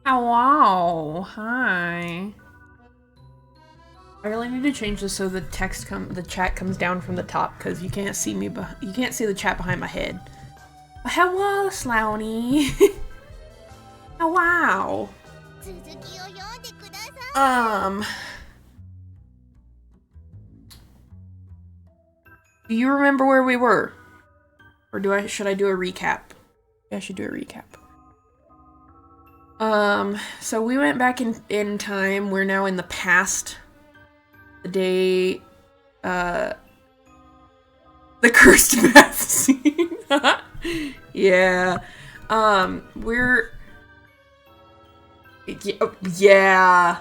Hello, hi. I really need to change this so the the chat comes down from the top because you can't see me, you can't see the chat behind my head. Hello, Slowney. Oh, wow. Do you remember where we were? Or should I do a recap? Yeah, I should do a recap. So we went back in time. We're now in the past. The day, the cursed bath scene. Yeah. We're... Yeah.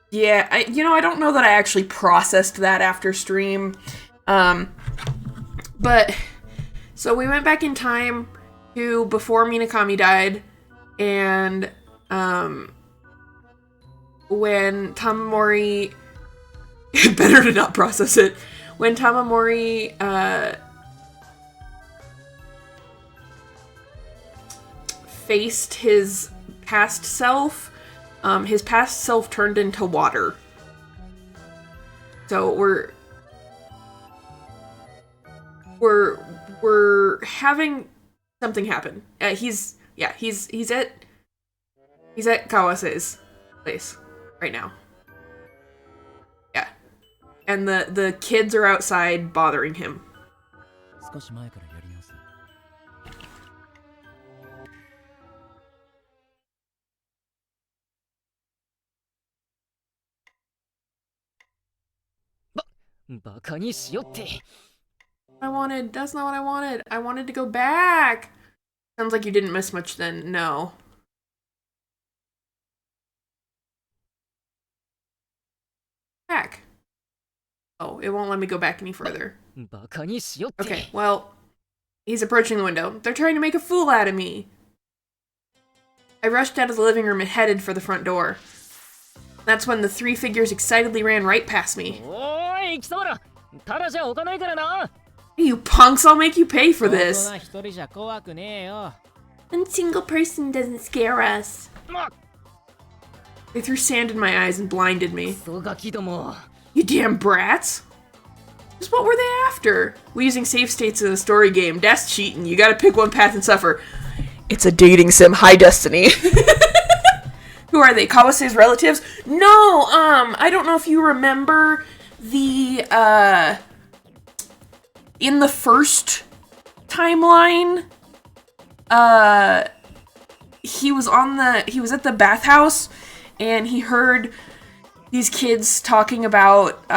Yeah, I don't know that I actually processed that after stream. But, so we went back in time to before Minakami died, and, when Tamamori... better to not process it. When Tamamori, faced his past self, his past self turned into water. So we're having something happen. He's at Kawase's place right now. Yeah. And the kids are outside bothering him. That's not what I wanted. I wanted to go back. Sounds like you didn't miss much then. No. Back. Oh, it won't let me go back any further. Okay, well, he's approaching the window. They're trying to make a fool out of me. I rushed out of the living room and headed for the front door. That's when the three figures excitedly ran right past me. Hey, you punks, I'll make you pay for this. One single person doesn't scare us. They threw sand in my eyes and blinded me. You damn brats. Just what were they after? We're using save states in a story game. That's cheating. You gotta pick one path and suffer. It's a dating sim. Hi, Destiny. Who are they? Kawase's relatives? No, I don't know if you remember the, in the first timeline, he was at the bathhouse, and he heard these kids talking about,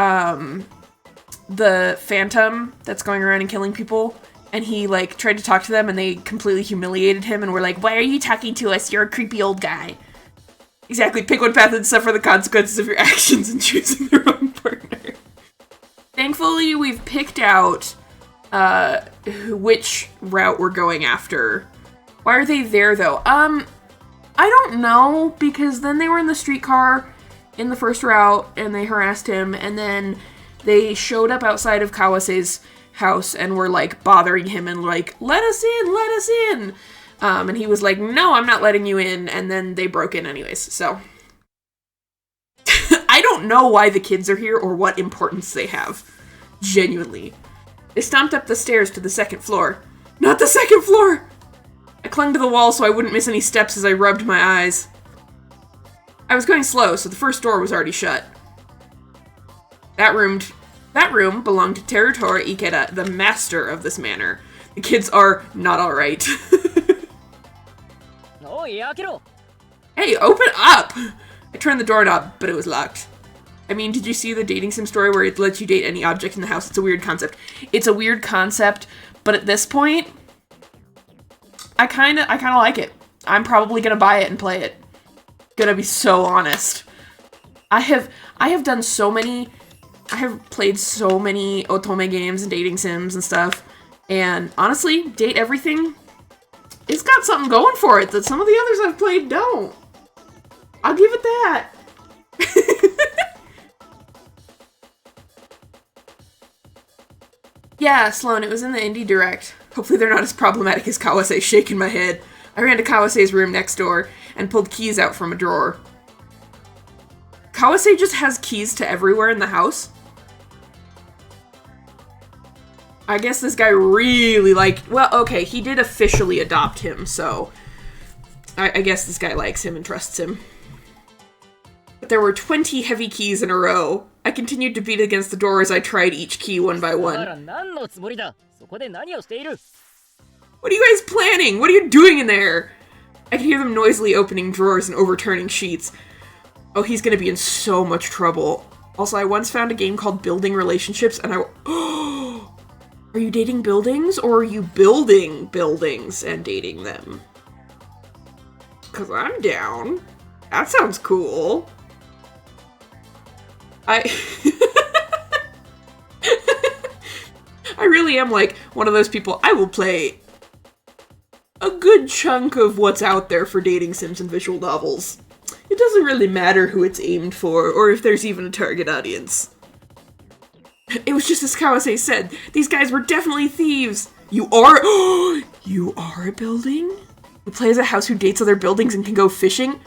the phantom that's going around and killing people, and he, like, tried to talk to them, and they completely humiliated him, and were like, why are you talking to us? You're a creepy old guy. Exactly, pick one path and suffer the consequences of your actions in choosing the wrong partner. Thankfully, we've picked out, which route we're going after. Why are they there, though? I don't know, because then they were in the streetcar in the first route, and they harassed him, and then they showed up outside of Kawase's house and were, like, bothering him and, like, let us in, let us in! And he was like, no, I'm not letting you in, and then they broke in anyways, so. I don't know why the kids are here or what importance they have. Genuinely. They stomped up the stairs to the second floor. Not the second floor! I clung to the wall so I wouldn't miss any steps as I rubbed my eyes. I was going slow, so the first door was already shut. That room belonged to Terutora Ikeda, the master of this manor. The kids are not alright. Hey, open up! I turned the doorknob, but it was locked. I mean, did you see the dating sim story where it lets you date any object in the house? It's a weird concept. It's a weird concept, but at this point, I kinda like it. I'm probably gonna buy it and play it. Gonna be so honest. I have played so many otome games and dating sims and stuff, and honestly, Date Everything, it's got something going for it that some of the others I've played don't. I'll give it that. Yeah, Sloan, it was in the Indie Direct. Hopefully they're not as problematic as Kawase shaking my head. I ran to Kawase's room next door and pulled keys out from a drawer. Kawase just has keys to everywhere in the house. I guess this guy really well, okay, he did officially adopt him, so I guess this guy likes him and trusts him. But there were 20 heavy keys in a row. I continued to beat against the door as I tried each key one by one. What are you guys planning? What are you doing in there? I could hear them noisily opening drawers and overturning sheets. Oh, he's gonna be in so much trouble. Also, I once found a game called Building Relationships, and are you dating buildings, or are you building buildings and dating them? 'Cause I'm down. That sounds cool. I really am like one of those people. I will play a good chunk of what's out there for dating sims and visual novels. It doesn't really matter who it's aimed for, or if there's even a target audience. It was just as Kawase said, these guys were definitely thieves. You are you are a building? You play as a house who dates other buildings and can go fishing?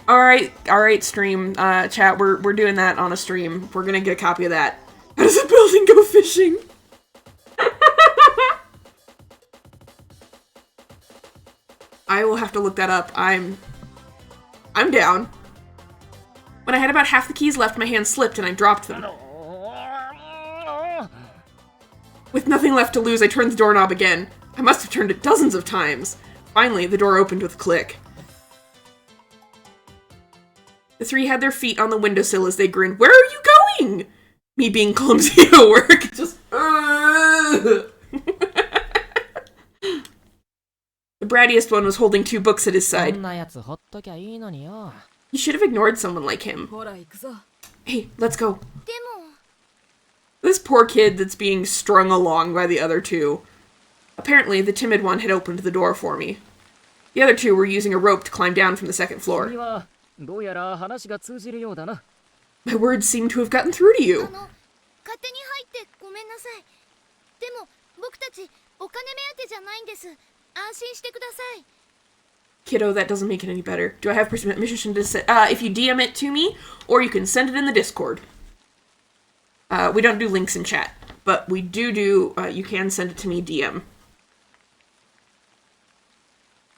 Alright, stream, chat, we're doing that on a stream. We're gonna get a copy of that. How does a building go fishing? I will have to look that up. I'm down. When I had about half the keys left, my hand slipped and I dropped them. With nothing left to lose, I turned the doorknob again. I must have turned it dozens of times. Finally, the door opened with a click. The three had their feet on the windowsill as they grinned. Where are you going? Me being clumsy at work. Just... The brattiest one was holding 2 books at his side. You should have ignored someone like him. Hey, let's go. This poor kid that's being strung along by the other 2. Apparently, the timid one had opened the door for me. The other 2 were using a rope to climb down from the 2nd floor. My words seem to have gotten through to you. Kiddo, that doesn't make it any better. Do I have permission to send? If you DM it to me, or you can send it in the Discord. We don't do links in chat, but we do, you can send it to me DM.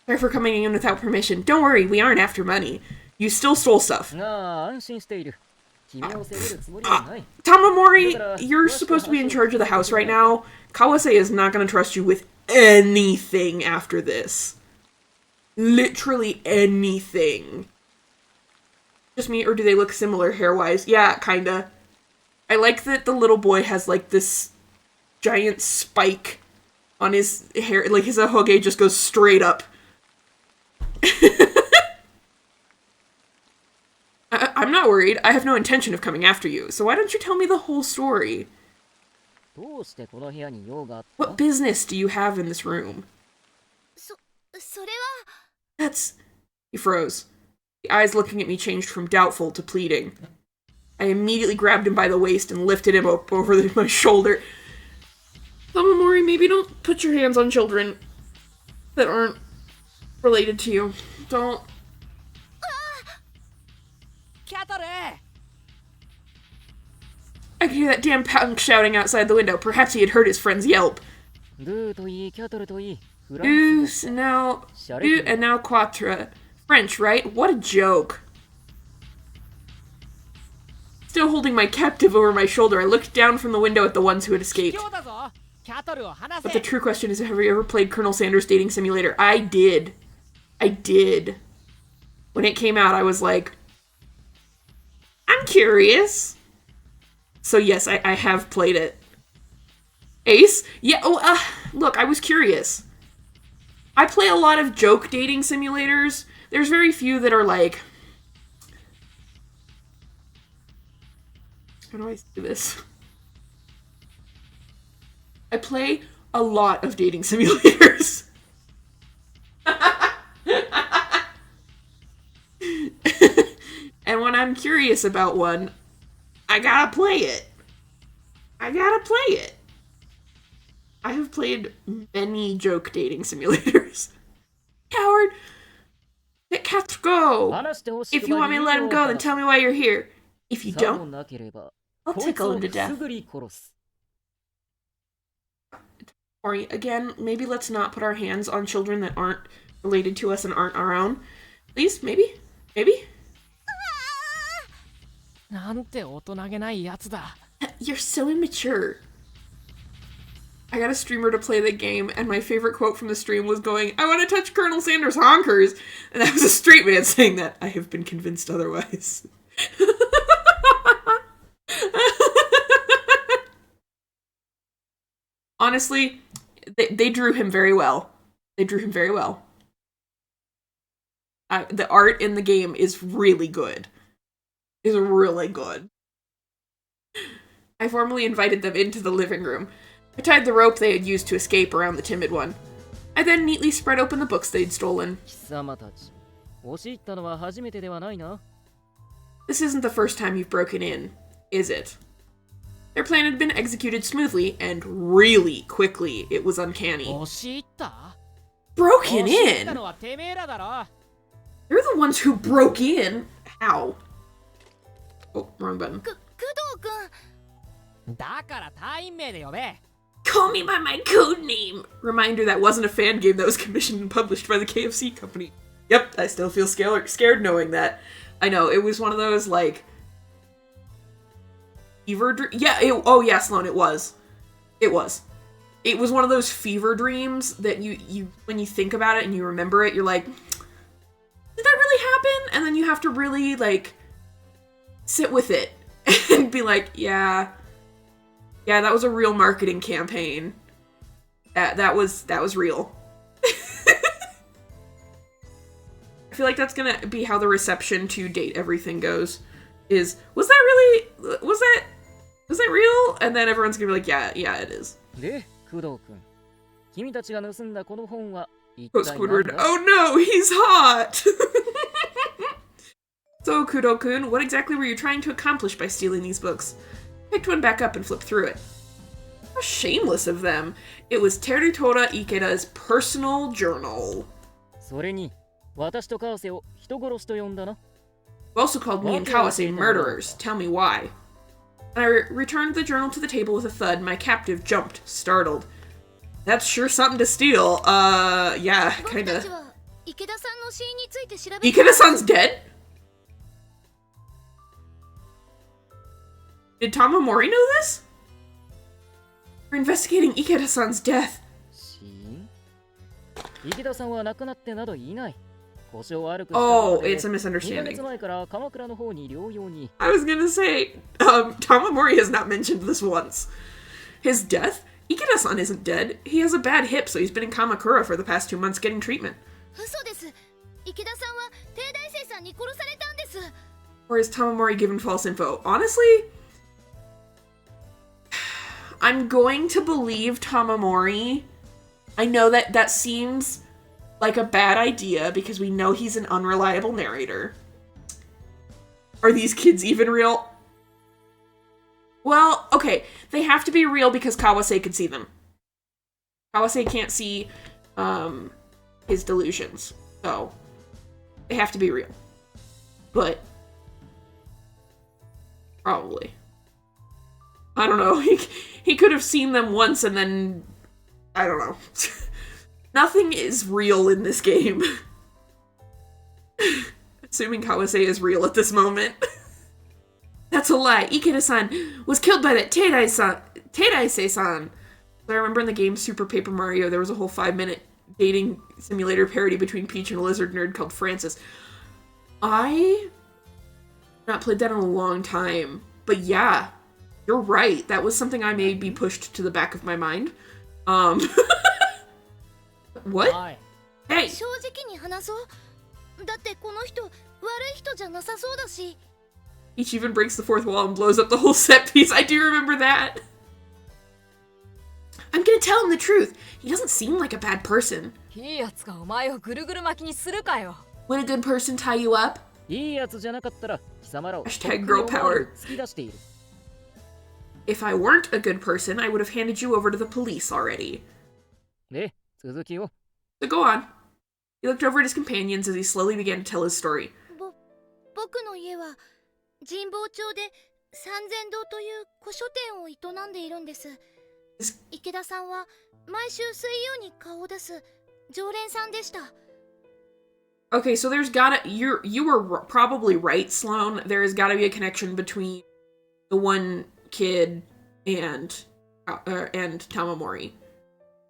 Sorry for coming in without permission. Don't worry, we aren't after money. You still stole stuff. Tamamori, you're supposed to be in charge of the house right now. Kawase is not going to trust you with anything after this. Literally anything. Just me, or do they look similar hair-wise? Yeah, kinda. I like that the little boy has, like, this giant spike on his hair. Like, his ahoge just goes straight up. I'm not worried. I have no intention of coming after you, so why don't you tell me the whole story? What business do you have in this room? That's... He froze. The eyes looking at me changed from doubtful to pleading. I immediately grabbed him by the waist and lifted him up over my shoulder. Tamamori, maybe don't put your hands on children that aren't related to you. Don't. I could hear that damn punk shouting outside the window. Perhaps he had heard his friend's yelp. Deux, and now quatre. French, right? What a joke. Still holding my captive over my shoulder, I looked down from the window at the ones who had escaped. But the true question is, have you ever played Colonel Sanders Dating Simulator? I did. I did. When it came out, I was like, I'm curious. So yes, I have played it. Ace? Yeah, look, I was curious. I play a lot of joke dating simulators. There's very few that are like... How do I do this? I play a lot of dating simulators. And when I'm curious about one, I gotta play it. I have played many joke dating simulators. Coward! Let cats go! If you want me to let him go, then tell me why you're here. If you don't, I'll tickle him to death. Or again, maybe let's not put our hands on children that aren't related to us and aren't our own. Please, maybe? Maybe? You're so immature. I got a streamer to play the game, and my favorite quote from the stream was going, I want to touch Colonel Sanders' honkers. And that was a straight man saying that. I have been convinced otherwise. Honestly, they drew him very well. They drew him very well. The art in the game is really good. Is really good. I formally invited them into the living room. I tied the rope they had used to escape around the timid one. I then neatly spread open the books they'd stolen. This isn't the first time you've broken in, is it? Their plan had been executed smoothly and really quickly. It was uncanny. Broken in? You're the ones who broke in. How? Oh, wrong button. Call me by my code name. Reminder that wasn't a fan game that was commissioned and published by the KFC company. Yep, I still feel scared knowing that. I know, it was one of those, like... fever dream? Yeah, oh yeah, Sloan, it was. It was. It was one of those fever dreams that you when you think about it and you remember it, you're like, did that really happen? And then you have to really, like, sit with it and be like, yeah, that was a real marketing campaign. That was real. I feel like that's gonna be how the reception to Date Everything goes. Was that real? And then everyone's gonna be like, yeah, it is. Squidward, oh no, he's hot! So, Kudo-kun, what exactly were you trying to accomplish by stealing these books? Picked one back up and flipped through it. How shameless of them. It was Terutora Ikeda's personal journal. You also called me and Kawase murderers. Tell me why. When I returned the journal to the table with a thud, my captive jumped, startled. That's sure something to steal. Yeah, kinda. Ikeda-san's dead? Did Tamamori know this? We're investigating Ikeda-san's death. Oh, it's a misunderstanding. I was gonna say, Tamamori has not mentioned this once. His death? Ikeda-san isn't dead. He has a bad hip, so he's been in Kamakura for the past 2 months getting treatment. Or is Tamamori given false info? Honestly, I'm going to believe Tamamori. I know that seems like a bad idea because we know he's an unreliable narrator. Are these kids even real? Well, okay, they have to be real because Kawase could see them. Kawase can't see his delusions, so they have to be real. But probably. I don't know. He could have seen them once and then I don't know. Nothing is real in this game. Assuming Kawase is real at this moment. That's a lie. Ikeda-san was killed by that Tedaise-san. I remember in the game Super Paper Mario, there was a whole 5-minute dating simulator parody between Peach and a lizard nerd called Francis. I not played that in a long time. But yeah, you're right. That was something I may be pushed to the back of my mind. What? Hey! Each even breaks the fourth wall and blows up the whole set piece. I do remember that. I'm gonna tell him the truth. He doesn't seem like a bad person. Would a good person tie you up? Hashtag girl power. if I weren't a good person, I would have handed you over to the police already. So go on. He looked over at his companions as he slowly began to tell his story. 僕の家は神保町で三千堂という古書店を営んでいるんです。池田さんは毎週水曜に顔を出す常連さんでした。Okay, so there's gotta you were probably right, Sloan. There has gotta be a connection between the one kid and Tamamori,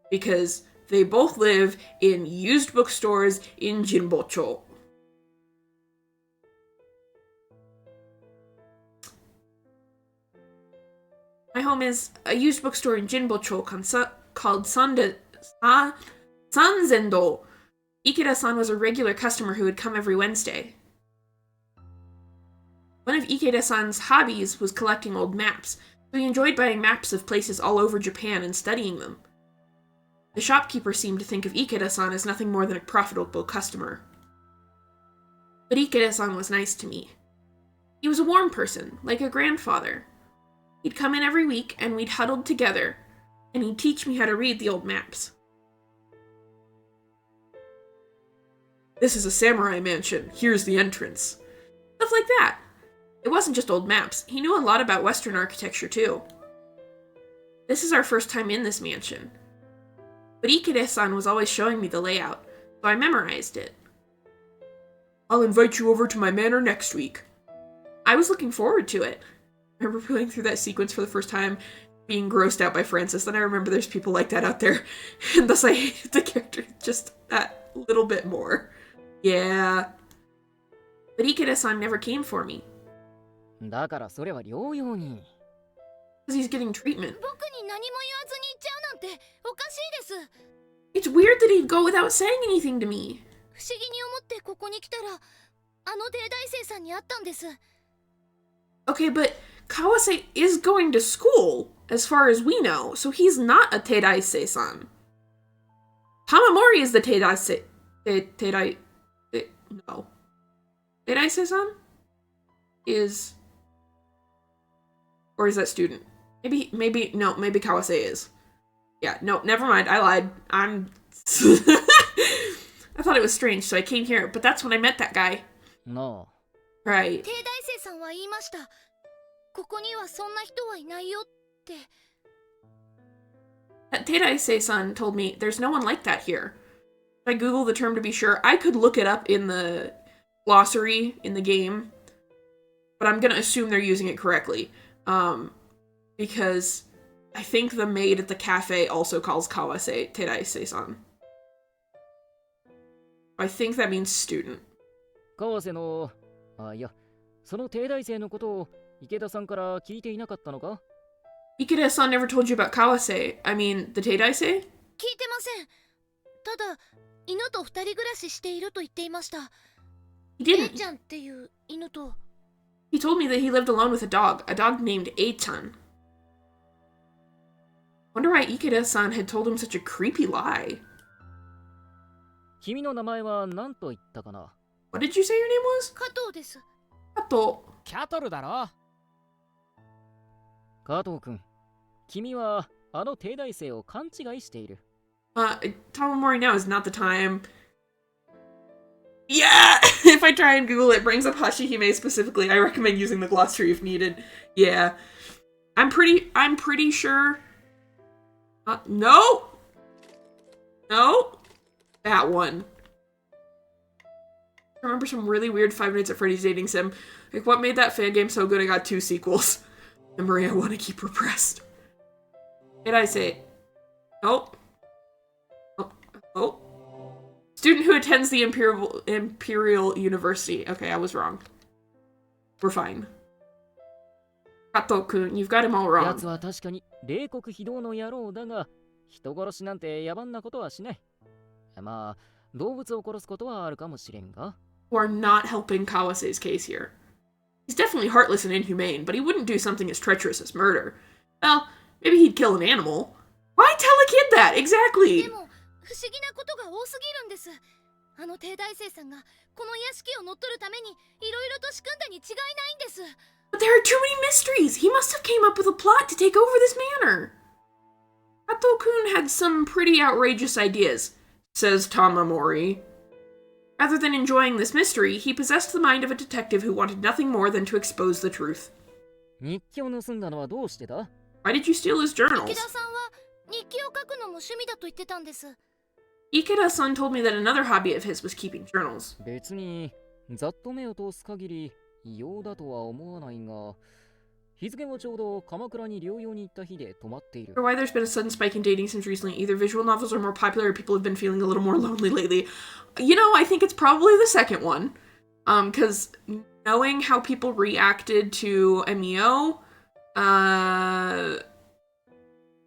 because they both live in used bookstores in Jinbocho. My home is a used bookstore in Jinbocho called Sanzendo. Ikeda-san was a regular customer who would come every Wednesday. One of Ikeda-san's hobbies was collecting old maps, so he enjoyed buying maps of places all over Japan and studying them. The shopkeeper seemed to think of Ikeda-san as nothing more than a profitable customer. But Ikeda-san was nice to me. He was a warm person, like a grandfather. He'd come in every week and we'd huddle together, and he'd teach me how to read the old maps. This is a samurai mansion. Here's the entrance. Stuff like that. It wasn't just old maps. He knew a lot about Western architecture, too. This is our first time in this mansion. But Ikeda-san was always showing me the layout, so I memorized it. I'll invite you over to my manor next week. I was looking forward to it. I remember going through that sequence for the first time, being grossed out by Francis. Then I remember there's people like that out there, and thus I hated the character just that little bit more. Yeah. But Ikeda-san never came for me. Because he's getting treatment. It's weird that he'd go without saying anything to me. Okay, but Kawase is going to school, as far as we know, so he's not a Teidaise-san. Tamamori is the Teidaise... No. Teidaise-san? Is... Or is that student? Maybe Kawase is. Yeah, no, never mind, I lied. I thought it was strange, so I came here, but that's when I met that guy. No. Right. Teidaise-san told me there's no one like that here. I Google the term to be sure. I could look it up in the glossary in the game, but I'm gonna assume they're using it correctly. Because I think the maid at the cafe also calls Kawase Teidaise-san. I think that means student. Ikeda-san never told you about Kawase. I mean, the Teidaise? He didn't. He told me that he lived alone with a dog named A-chan. Wonder why Ikeda-san had told him such a creepy lie. What did you say your name was? Kato. Tamamori now is not the time. Yeah! If I try and Google it, brings up Hashihime specifically. I recommend using the glossary if needed. Yeah. I'm pretty sure... No! No! That one. I remember some really weird Five Nights at Freddy's dating sim. Like, what made that fan game so good I got 2 sequels? Memory I want to keep repressed. Did I say? Nope. Oh. Student who attends the Imperial University. Okay, I was wrong. We're fine. Kato-kun, you've got him all wrong. We're not helping Kawase's case here. He's definitely heartless and inhumane, but he wouldn't do something as treacherous as murder. Well, maybe he'd kill an animal. Why tell a kid that? Exactly! But there are too many mysteries! He must have came up with a plot to take over this manor! Kato-kun had some pretty outrageous ideas, says Tamamori. Rather than enjoying this mystery, he possessed the mind of a detective who wanted nothing more than to expose the truth. Why did you steal his journals? Ikeda-san told me that another hobby of his was keeping journals. So why there's been a sudden spike in dating since recently. Either visual novels are more popular or people have been feeling a little more lonely lately. You know, I think it's probably the second one. Because knowing how people reacted to MEO,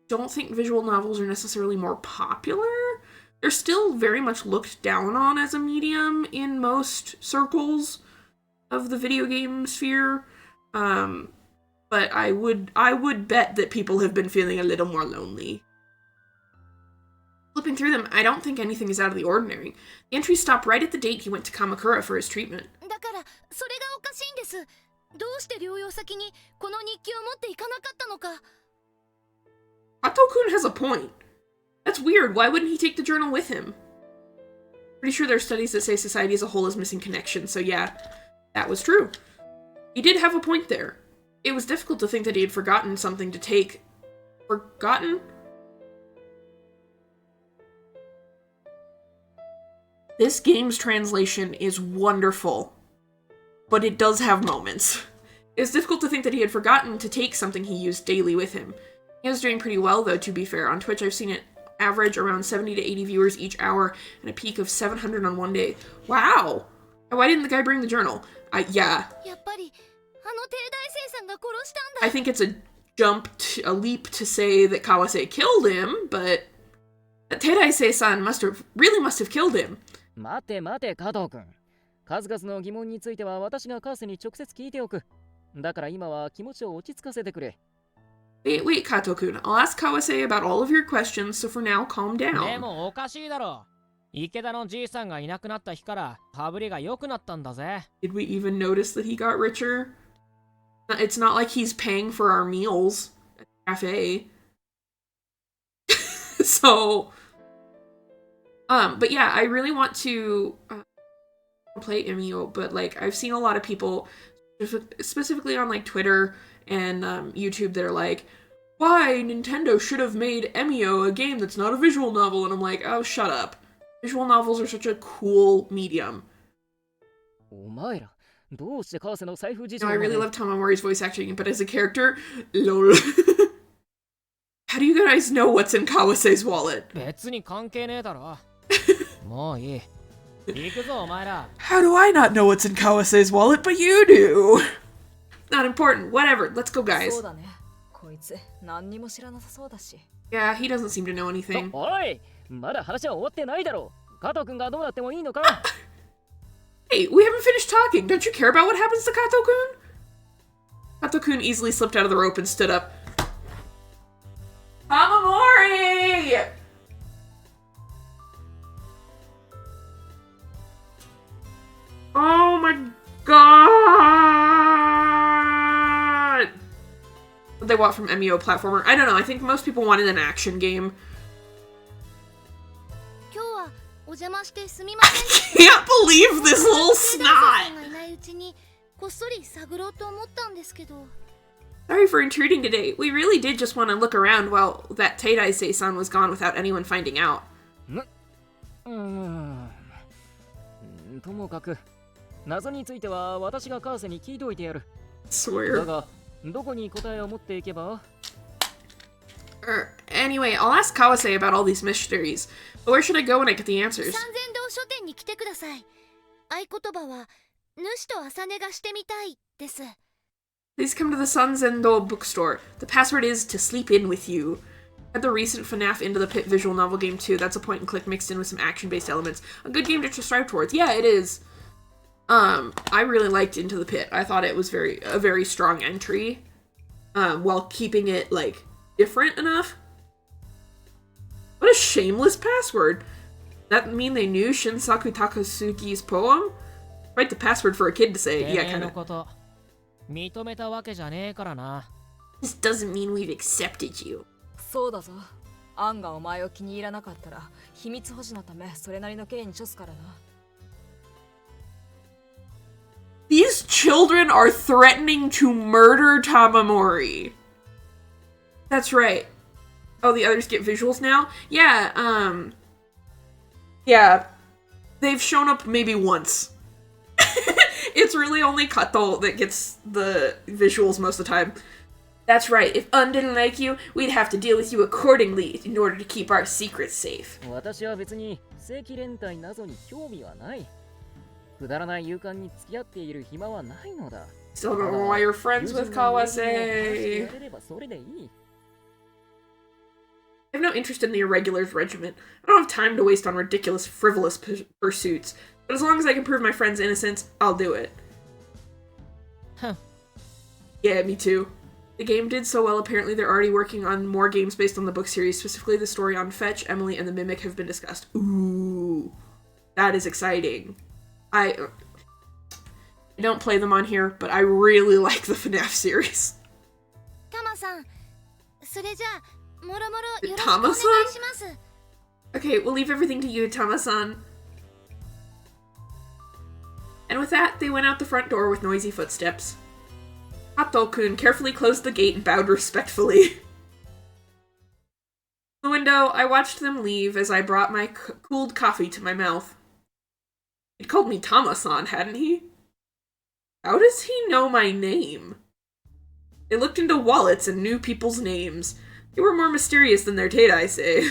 don't think visual novels are necessarily more popular. They're still very much looked down on as a medium in most circles of the video game sphere. But I would bet that people have been feeling a little more lonely. Flipping through them, I don't think anything is out of the ordinary. The entries stop right at the date he went to Kamakura for his treatment. Kato-kun has a point. That's weird, why wouldn't he take the journal with him? Pretty sure there are studies that say society as a whole is missing connection, so yeah, that was true. He did have a point there. It was difficult to think that he had forgotten something to take. Forgotten? This game's translation is wonderful, but it does have moments. It was difficult to think that he had forgotten to take something he used daily with him. He was doing pretty well, though, to be fair. On Twitch, I've seen it average around 70 to 80 viewers each hour, and a peak of 700 on one day. Wow! Why didn't the guy bring the journal? Yeah. I think it's a leap to say that Kawase killed him, but Teraise-san must have killed him. Wait, Kato-kun. I'll ask Kawase about all of your questions, so for now, calm down. Did we even notice that he got richer? It's not like he's paying for our meals at the cafe. So, but yeah, I really want to play MEO, but like, I've seen a lot of people, specifically on like Twitter and YouTube, that are like, why Nintendo should have made MEO a game that's not a visual novel, and I'm like, oh, shut up. Visual novels are such a cool medium. I really love Tamamori's voice acting, but as a character, lol. How do you guys know what's in Kawase's wallet? How do I not know what's in Kawase's wallet, but you do? Not important. Whatever. Let's go, guys. Yeah, he doesn't seem to know anything. Hey, we haven't finished talking. Don't you care about what happens to Kato-kun? Kato-kun easily slipped out of the rope and stood up. Tamamori! Oh my god! What they want from MEO platformer? I don't know. I think most people wanted an action game. I can't believe this little snot! Sorry for intruding today. We really did just want to look around while that Teraise-san was gone without anyone finding out. Swear. Anyway, I'll ask Kawase about all these mysteries. But where should I go when I get the answers? Please come to the Sanzendo bookstore. The password is to sleep in with you. I had the recent FNAF Into the Pit visual novel game too. That's a point and click mixed in with some action-based elements. A good game to strive towards. Yeah, it is. I really liked Into the Pit. I thought it was a very strong entry. While keeping it, like, different enough. What a shameless password. That mean they knew Shinsaku Takasugi's poem? Quite the password for a kid to say. Yeah, kinda. 認めたわけじゃねえからな。This doesn't mean we've accepted you. そうだぞ。アンがお前を気に入らなかったら秘密保持のためそれなりの刑に処すからな。These children are threatening to murder Tamamori. That's right. Oh, the others get visuals now? Yeah, yeah. They've shown up maybe once. It's really only Kato that gets the visuals most of the time. That's right, if Un didn't like you, we'd have to deal with you accordingly in order to keep our secrets safe. 私は別に正規連隊などに興味はない。くだらない勇敢に付き合っている暇はないのだ。Still don't know why you're friends with Kawase. I have no interest in the Irregulars regiment. I don't have time to waste on ridiculous, frivolous pursuits. But as long as I can prove my friend's innocence, I'll do it. Huh. Yeah, me too. The game did so well, apparently they're already working on more games based on the book series. Specifically, the story on Fetch, Emily, and the Mimic have been discussed. Ooh. That is exciting. I don't play them on here, but I really like the FNAF series. Tama-san, それじゃあ、もろもろよろしくお願い Tama-san? します。 Okay, we'll leave everything to you, Tama-san. And with that, they went out the front door with noisy footsteps. Hato-kun carefully closed the gate and bowed respectfully. From the window, I watched them leave as I brought my cooled coffee to my mouth. He'd called me Tama-san, hadn't he? How does he know my name? They looked into wallets and knew people's names. They were more mysterious than their Teidai say.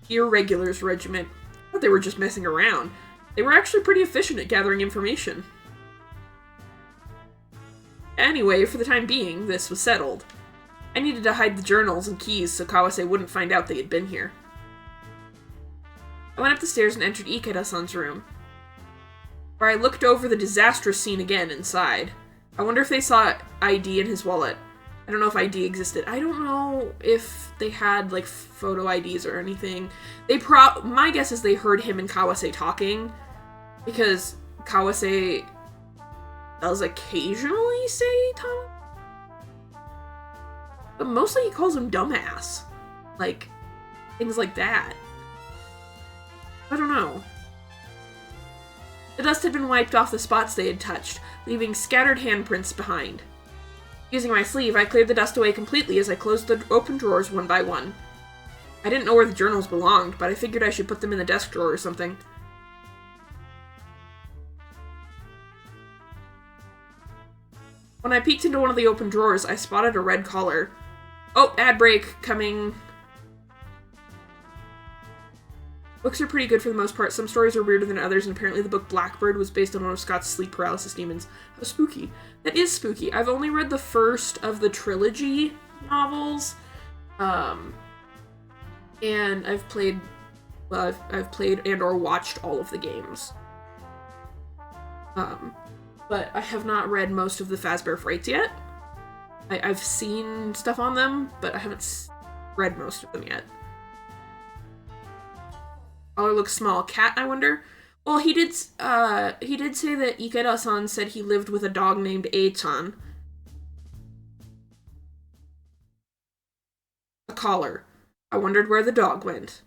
Irregulars regiment. I thought they were just messing around. They were actually pretty efficient at gathering information. Anyway, for the time being, this was settled. I needed to hide the journals and keys so Kawase wouldn't find out they had been here. I went up the stairs and entered Ikeda-san's room, where I looked over the disastrous scene again inside. I wonder if they saw ID in his wallet. I don't know if ID existed. I don't know if they had, like, photo IDs or anything. My guess is they heard him and Kawase talking, because Kawase does occasionally say Tom, but mostly he calls him dumbass. Like, things like that. I don't know. The dust had been wiped off the spots they had touched, leaving scattered handprints behind. Using my sleeve, I cleared the dust away completely as I closed the open drawers one by one. I didn't know where the journals belonged, but I figured I should put them in the desk drawer or something. When I peeked into one of the open drawers, I spotted a red collar. Oh, ad break coming. Books are pretty good for the most part. Some stories are weirder than others, and apparently the book Blackbird was based on one of Scott's sleep paralysis demons. How spooky. That is spooky. I've only read the first of the trilogy novels. And I've played and or watched all of the games. But I have not read most of the Fazbear Frights yet. I've seen stuff on them, but I haven't read most of them yet. Collar looks small. Cat, I wonder? Well, he did say that Ikeda-san said he lived with a dog named A-chan. A collar. I wondered where the dog went.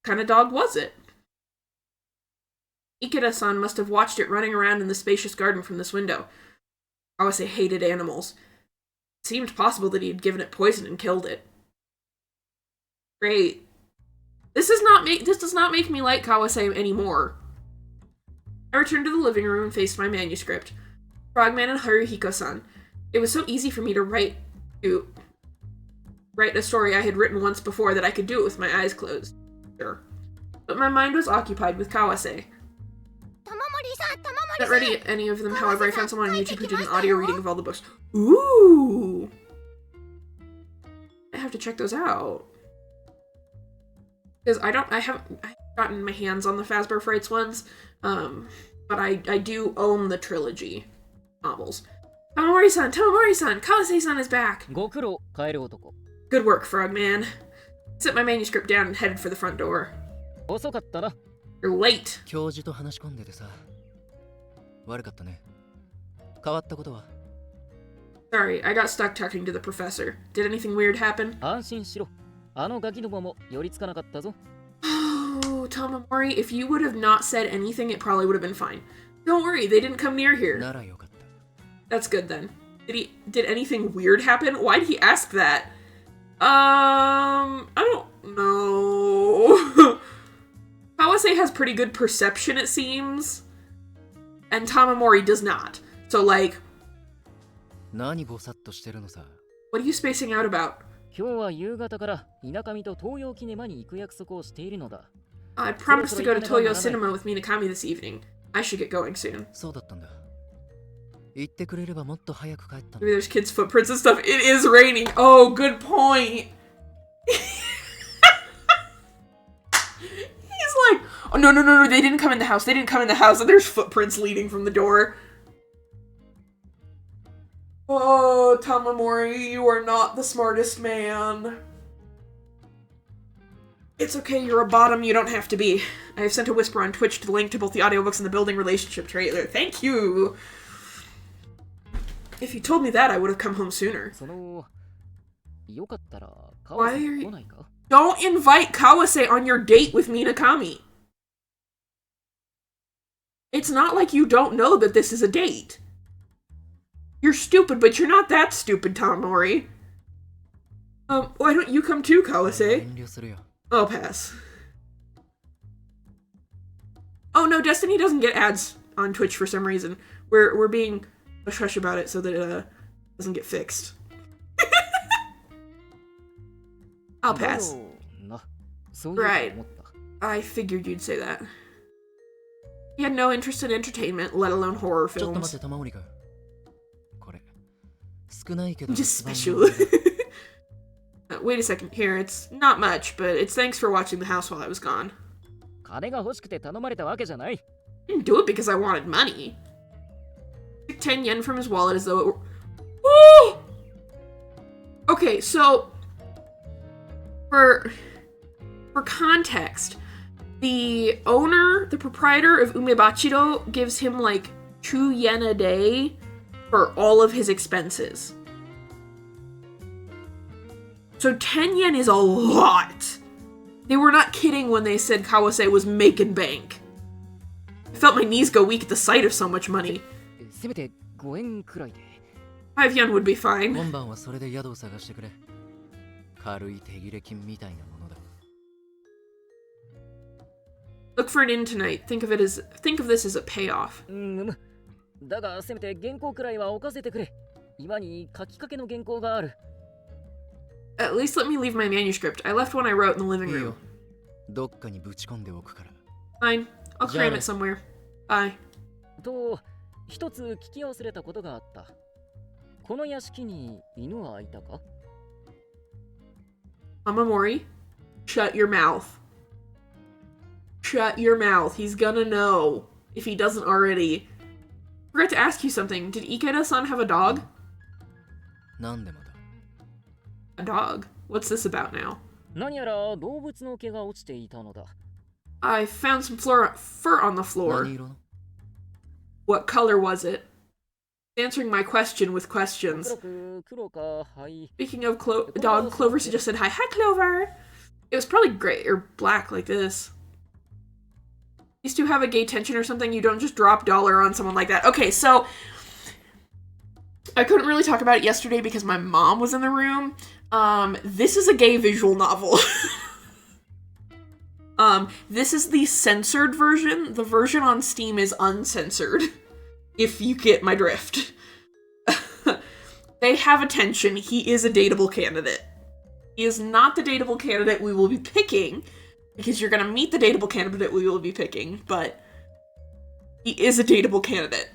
What kind of dog was it? Ikeda-san must have watched it running around in the spacious garden from this window. Kawase hated animals. It seemed possible that he had given it poison and killed it. Great. This does not make me like Kawase anymore. I returned to the living room and faced my manuscript. Frogman and Haruhiko-san. It was so easy for me to write a story I had written once before that I could do it with my eyes closed. Sure. But my mind was occupied with Kawase. Not ready any of them, however, I found someone on YouTube who did an audio reading of all the books. Ooh! I have to check those out. Because I haven't gotten my hands on the Fazbear Frights ones, but I do own the trilogy novels. Tamamori-san! Tamamori-san! Kawase-san is back! Good work, Frogman. I set my manuscript down and headed for the front door. You're late. 変わったことは Sorry, I got stuck talking to the professor. Did anything weird happen? 安心しろ。あのガキどもも寄りつかなかったぞ。Oh, Tamamori, if you would have not said anything, it probably would have been fine. Don't worry, they didn't come near here. ならよかった。 That's good then. Did anything weird happen? Why'd he ask that? I don't know. Kawase has pretty good perception, it seems. And Tamamori does not. So, like... 何ぼさっとしてるのさ。 What are you spacing out about? 今日は夕方から田舎見と東洋キネマに行く約束をしているのだ。I promised to go to Toyo Cinema with Minakami this evening. I should get going soon. そうだったんだ。言ってくれればもっと早く帰ったの。 Maybe there's kids' footprints and stuff. It is raining. Oh, good point. He's like, oh, no, they didn't come in the house. They didn't come in the house. And there's footprints leading from the door. Oh, Tamamori, you are not the smartest man. It's okay, you're a bottom, you don't have to be. I have sent a whisper on Twitch to the link to both the audiobooks and the building relationship trailer. Thank you! If you told me that, I would have come home sooner. その、よかったら、 Why 川 are 瀬 you... 来ないか? Don't invite Kawase on your date with Minakami. It's not like you don't know that this is a date. You're stupid, but you're not that stupid, Tamamori. Why don't you come too, Kawase? 遠慮するよ。 I'll pass. Oh no, Destiny doesn't get ads on Twitch for some reason. We're being hush-hush about it so that it doesn't get fixed. I'll pass. だよな。そういうふうに Right. 思った。 I figured you'd say that. He had no interest in entertainment, let alone horror ちょっと待 films. って、玉森君。これ、少ないけど。 Just 一番 special. いいんだ。 Wait a second, here, it's not much, but it's thanks for watching the house while I was gone. 金が欲しくて頼まれたわけじゃない。 I didn't do it because I wanted money. Took 10 yen from his wallet as though it were... Oh! Okay, so... For context, the owner, the proprietor of Umebachiro gives him like 2 yen a day for all of his expenses. So 10 yen is a lot. They were not kidding when they said Kawase was making bank. I felt my knees go weak at the sight of so much money. せめて5円くらいで。 5 yen would be fine. 今晩はそれで宿を探してくれ。軽い手切れ金みたいなものだ。 Look for an inn tonight. Think of this as a payoff. だがせめて原稿くらいは置かせてくれ。今に書きかけの原稿がある。 At least let me leave my manuscript. I left one I wrote in the living いい room. よ。どっかにぶち込んでおくから。 Fine. I'll cram Got it somewhere. Bye. と、一つ聞き忘れたことがあった。この屋敷に犬はいたか? Amamori, shut your mouth. Shut your mouth. He's gonna know if he doesn't already. Forgot to ask you something. Did Ikeda-san have a dog? なんでまた。 A dog? What's this about now? 何やら動物の毛が落ちていたのだ。 I found some fur on the 何 floor. 色の？ What color was it? Answering my question with questions. 黒く黒か灰。 Speaking of dog, Clover suggested hi. Hi, Clover! It was probably gray or black like this. These two have a gay tension or something. You don't just drop dollar on someone like that. Okay, so I couldn't really talk about it yesterday because my mom was in the room. This is a gay visual novel. This is the censored version. The version on Steam is uncensored. If you get my drift. They have attention. He is a dateable candidate. He is not the dateable candidate we will be picking, because you're gonna meet the dateable candidate we will be picking, but he is a dateable candidate.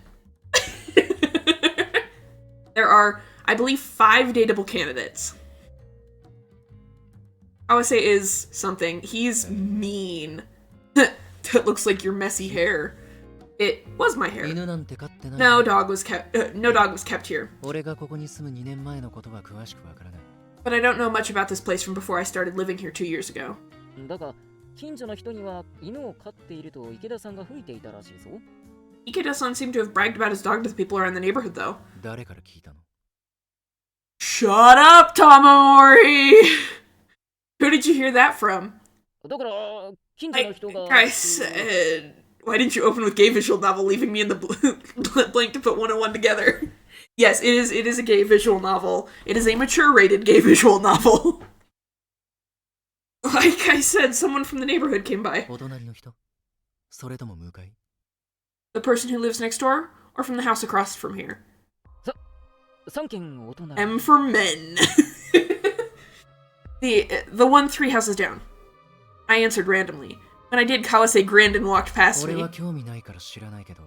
There are, I believe, 5 dateable candidates. Awase is something. He's mean. That looks like your messy hair. It was my hair. 犬なんて飼ってない。 No dog was kept here. 俺がここに住む2年前のことは詳しくわからない。 But I don't know much about this place from before I started living here 2 years ago. だが近所の人には犬を飼っていると池田さんが吹いていたらしいぞ。Ikeda-san seemed to have bragged about his dog to the people around the neighborhood, though. 誰から聞いたの？ Shut up, Tamamori! Who did you hear that from? だから近所の人が I said, why didn't you open with gay visual novel, leaving me in the blank to put 101 together? Yes, it is a gay visual novel. It is a mature-rated gay visual novel. Like I said, someone from the neighborhood came by. お隣の人？それとも向かい？ The person who lives next door, or from the house across from here? 3軒お隣 M for men. The one 3 houses down. I answered randomly. When I did, Kawase grinned and walked past 俺 me. は興味ないから知らないけど、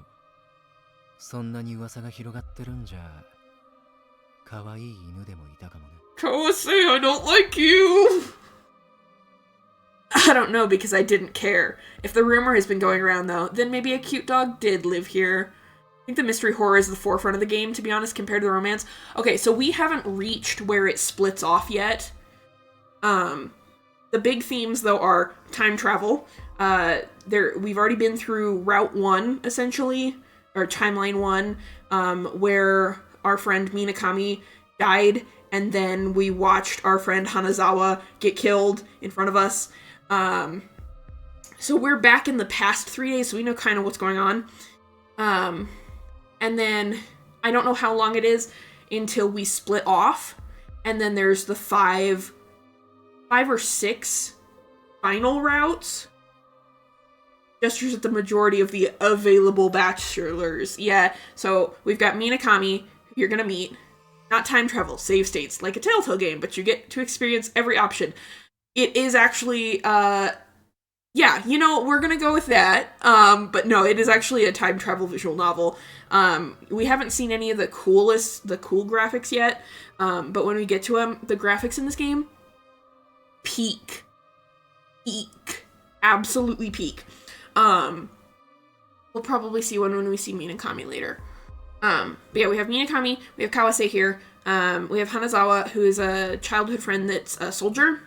そんなに噂が広がってるんじゃ、可愛い犬でもいたかもね。Kawase, I don't like you! I don't know because I didn't care. If the rumor has been going around though, then maybe a cute dog did live here. I think the mystery horror is the forefront of the game, to be honest, compared to the romance. Okay, so we haven't reached where it splits off yet. The big themes, though, are time travel. We've already been through Route 1, essentially, or Timeline 1, where our friend Minakami died, and then we watched our friend Hanazawa get killed in front of us. So we're back in the past 3 days, so we know kind of what's going on. And then I don't know how long it is until we split off. And then there's the 5 or 6 final routes. Gestures at the majority of the available bachelors. Yeah, so we've got Minakami, who you're gonna meet. Not time travel, save states, like a Telltale game, but you get to experience every option. It is actually, yeah, you know, we're gonna go with that. But no, it is actually a time travel visual novel. We haven't seen any of the cool graphics yet. But when we get to them, the graphics in this game, peak. Absolutely peak. We'll probably see one when we see Minakami later. But yeah, we have Minakami, we have Kawase here. We have Hanazawa, who is a childhood friend that's a soldier.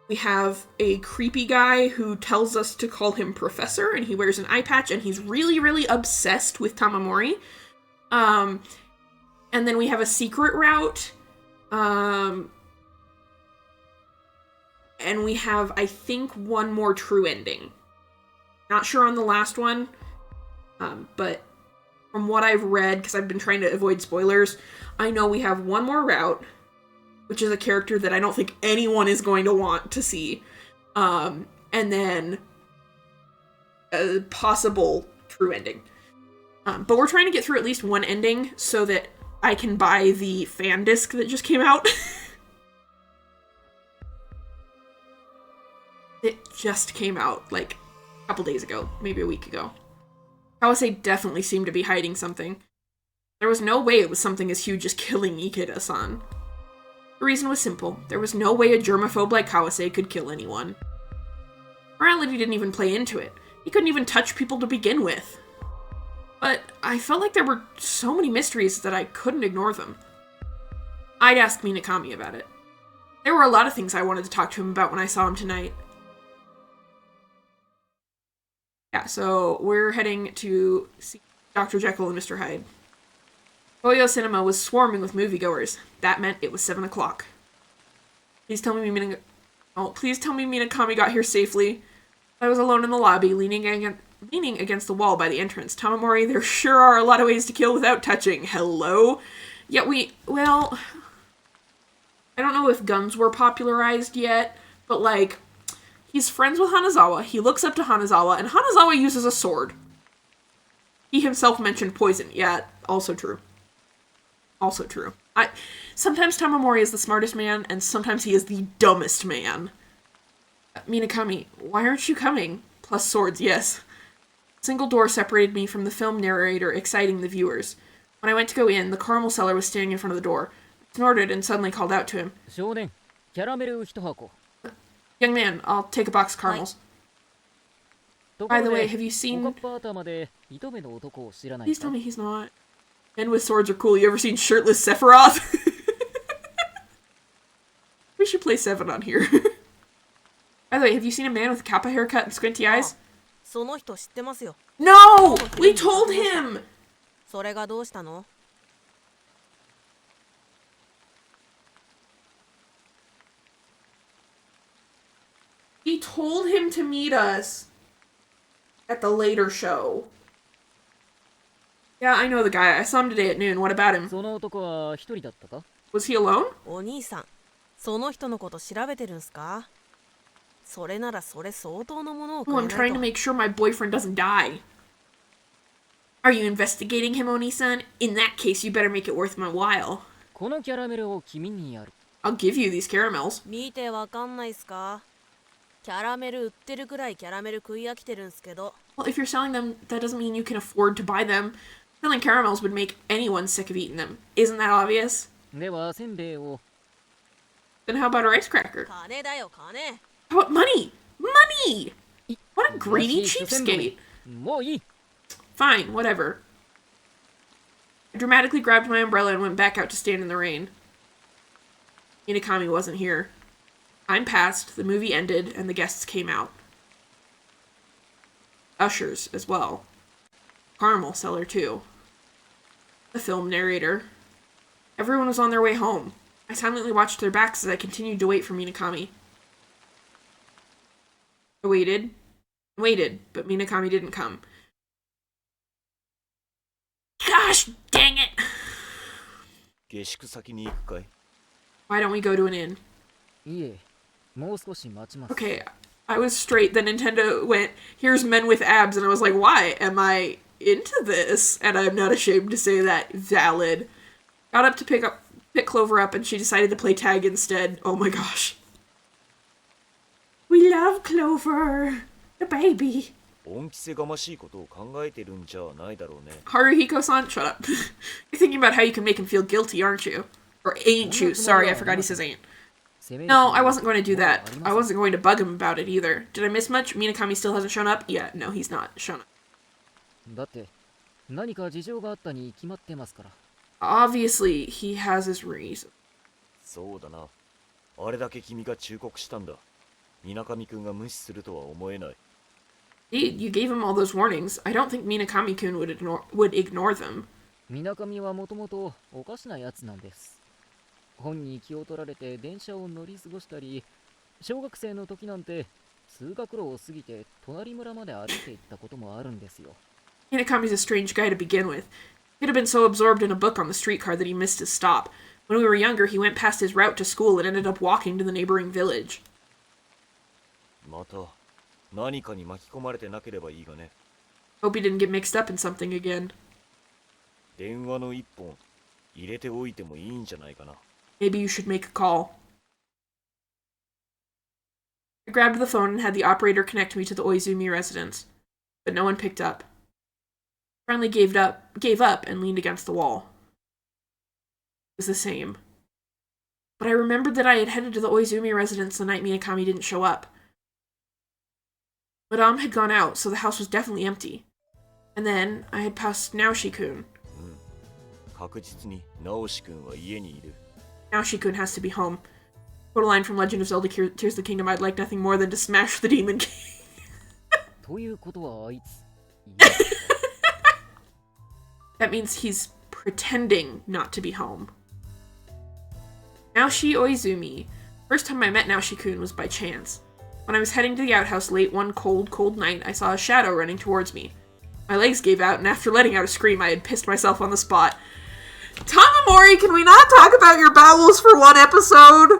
We have a creepy guy who tells us to call him Professor, and he wears an eye patch, and he's really, really obsessed with Tamamori. And then we have a secret route. And we have, I think, one more true ending. Not sure on the last one, but from what I've read, because I've been trying to avoid spoilers, I know we have one more route, which is a character that I don't think anyone is going to want to see. And then a possible true ending. But we're trying to get through at least one ending so that I can buy the fan disc that just came out. It just came out, like, a couple days ago, maybe a week ago. Kawase definitely seemed to be hiding something. There was no way it was something as huge as killing Ikeda-san. The reason was simple. There was no way a germaphobe like Kawase could kill anyone. Morality didn't even play into it. He couldn't even touch people to begin with. But I felt like there were so many mysteries that I couldn't ignore them. I'd ask Minakami about it. There were a lot of things I wanted to talk to him about when I saw him tonight. Yeah, so we're heading to see Dr. Jekyll and Mr. Hyde. Toyo Cinema was swarming with moviegoers. That meant it was 7 o'clock. Please tell me Minakami got here safely. I was alone in the lobby, leaning against the wall by the entrance. Tamamori, there sure are a lot of ways to kill without touching. Hello? Yet well, I don't know if guns were popularized yet, but like, he's friends with Hanazawa, he looks up to Hanazawa, and Hanazawa uses a sword. He himself mentioned poison. Yeah, also true. Also true. Sometimes Tamamori is the smartest man, and sometimes he is the dumbest man. Minakami, why aren't you coming? Plus swords, yes. A single door separated me from the film narrator, exciting the viewers. When I went to go in, the caramel seller was standing in front of the door. I snorted and suddenly called out to him. 少年、キャラメル1箱。 Young man, I'll take a box of caramels. By the way, have you seen... おかっぱ頭で糸目の男を知らない Please tell me he's not. Men with swords are cool. You ever seen shirtless Sephiroth? We should play 7 on here. By the way, have you seen a man with a kappa haircut and squinty eyes? その人知ってますよ。 No! We told him! それがどうしたの？ We told him to meet us at the later show. Yeah, I know the guy. I saw him today at noon. What about him? その男は一人だったか？ Was he alone? お兄さん、その人のこと調べてるんすか？それならそれ相当のものをく Oh, れ I'm ない trying to と。 make sure my boyfriend doesn't die. Are you investigating him, Oni-san? In that case, you better make it worth my while. このキャラメルを君にやる。 I'll give you these caramels. 見てわかんないっすか？キャラメル売ってるくらいキャラメル食い飽きてるんすけど。 Well, if you're selling them, that doesn't mean you can afford to buy them. Selling caramels would make anyone sick of eating them. Isn't that obvious? では、せんべいを。 Then how about a rice cracker? 金だよ金。 How about money? Money! What a greedy よしせんべ cheapskate. いもういい。 Fine, whatever. I dramatically grabbed my umbrella and went back out to stand in the rain. Inakami wasn't here. Time passed, the movie ended, and the guests came out. Ushers as well. Caramel seller too. The film narrator. Everyone was on their way home. I silently watched their backs as I continued to wait for Minakami. I waited, but Minakami didn't come. Gosh dang it! 下宿先に行くかい？ Why don't we go to an inn? いえ、もう少し待ちます。 Okay, I was straight. Then Nintendo went, here's men with abs, and I was like, why? Am I into this? And I'm not ashamed to say that. Valid. Got up to pick Clover up, and she decided to play tag instead. Oh my gosh. We love Clover, the baby. 恩着せがましいことを考えてるんじゃないだろうね。 Haruhiko-san, shut up. You're thinking about how you can make him feel guilty, aren't you? Or ain't you? Sorry, I forgot he says ain't. No, I wasn't going to do that. I wasn't going to bug him about it either. Did I miss much? Minakami still hasn't shown up? Yeah, no, he's not shown up. だって、何か事情があったに決まってますから。 Obviously, he has his reason. そうだな。あれだけ君が忠告したんだ。水上くんが無視するとは思えない。 Indeed, you gave him all those warnings. I don't think Minakami-kun would ignore them. 水上はもともとおかしなやつなんです。本に気を取られて電車を乗り過ごしたり、小学生の時なんて通学路を過ぎて隣村まで歩いて行ったこともあるんですよ。 Minakami's a strange guy to begin with. He could have been so absorbed in a book on the streetcar that he missed his stop. When we were younger, he went past his route to school and ended up walking to the neighboring village. また何かに巻き込まれてなければいいがね。 Hope he didn't get mixed up in something again. 電話の一本入れておいてもいいんじゃないかな。 Maybe you should make a call. I grabbed the phone and had the operator connect me to the Oizumi residence, but no one picked up. I finally gave up and leaned against the wall. It was the same. But I remembered that I had headed to the Oizumi residence the night Minakami didn't show up. Madame had gone out, so the house was definitely empty. And then I had passed Naoshi-kun. 確実に直しくんは家にいる。 Naoshi-kun has to be home. Quote a line from Legend of Zelda Tears of the Kingdom, I'd like nothing more than to smash the Demon King. ということはあいつ。 That means he's pretending not to be home. Naoshi Oizumi. First time I met Naoshi-kun was by chance. When I was heading to the outhouse late one cold night, I saw a shadow running towards me. My legs gave out, and after letting out a scream, I had pissed myself on the spot. Tamamori, can we not talk about your bowels for one episode?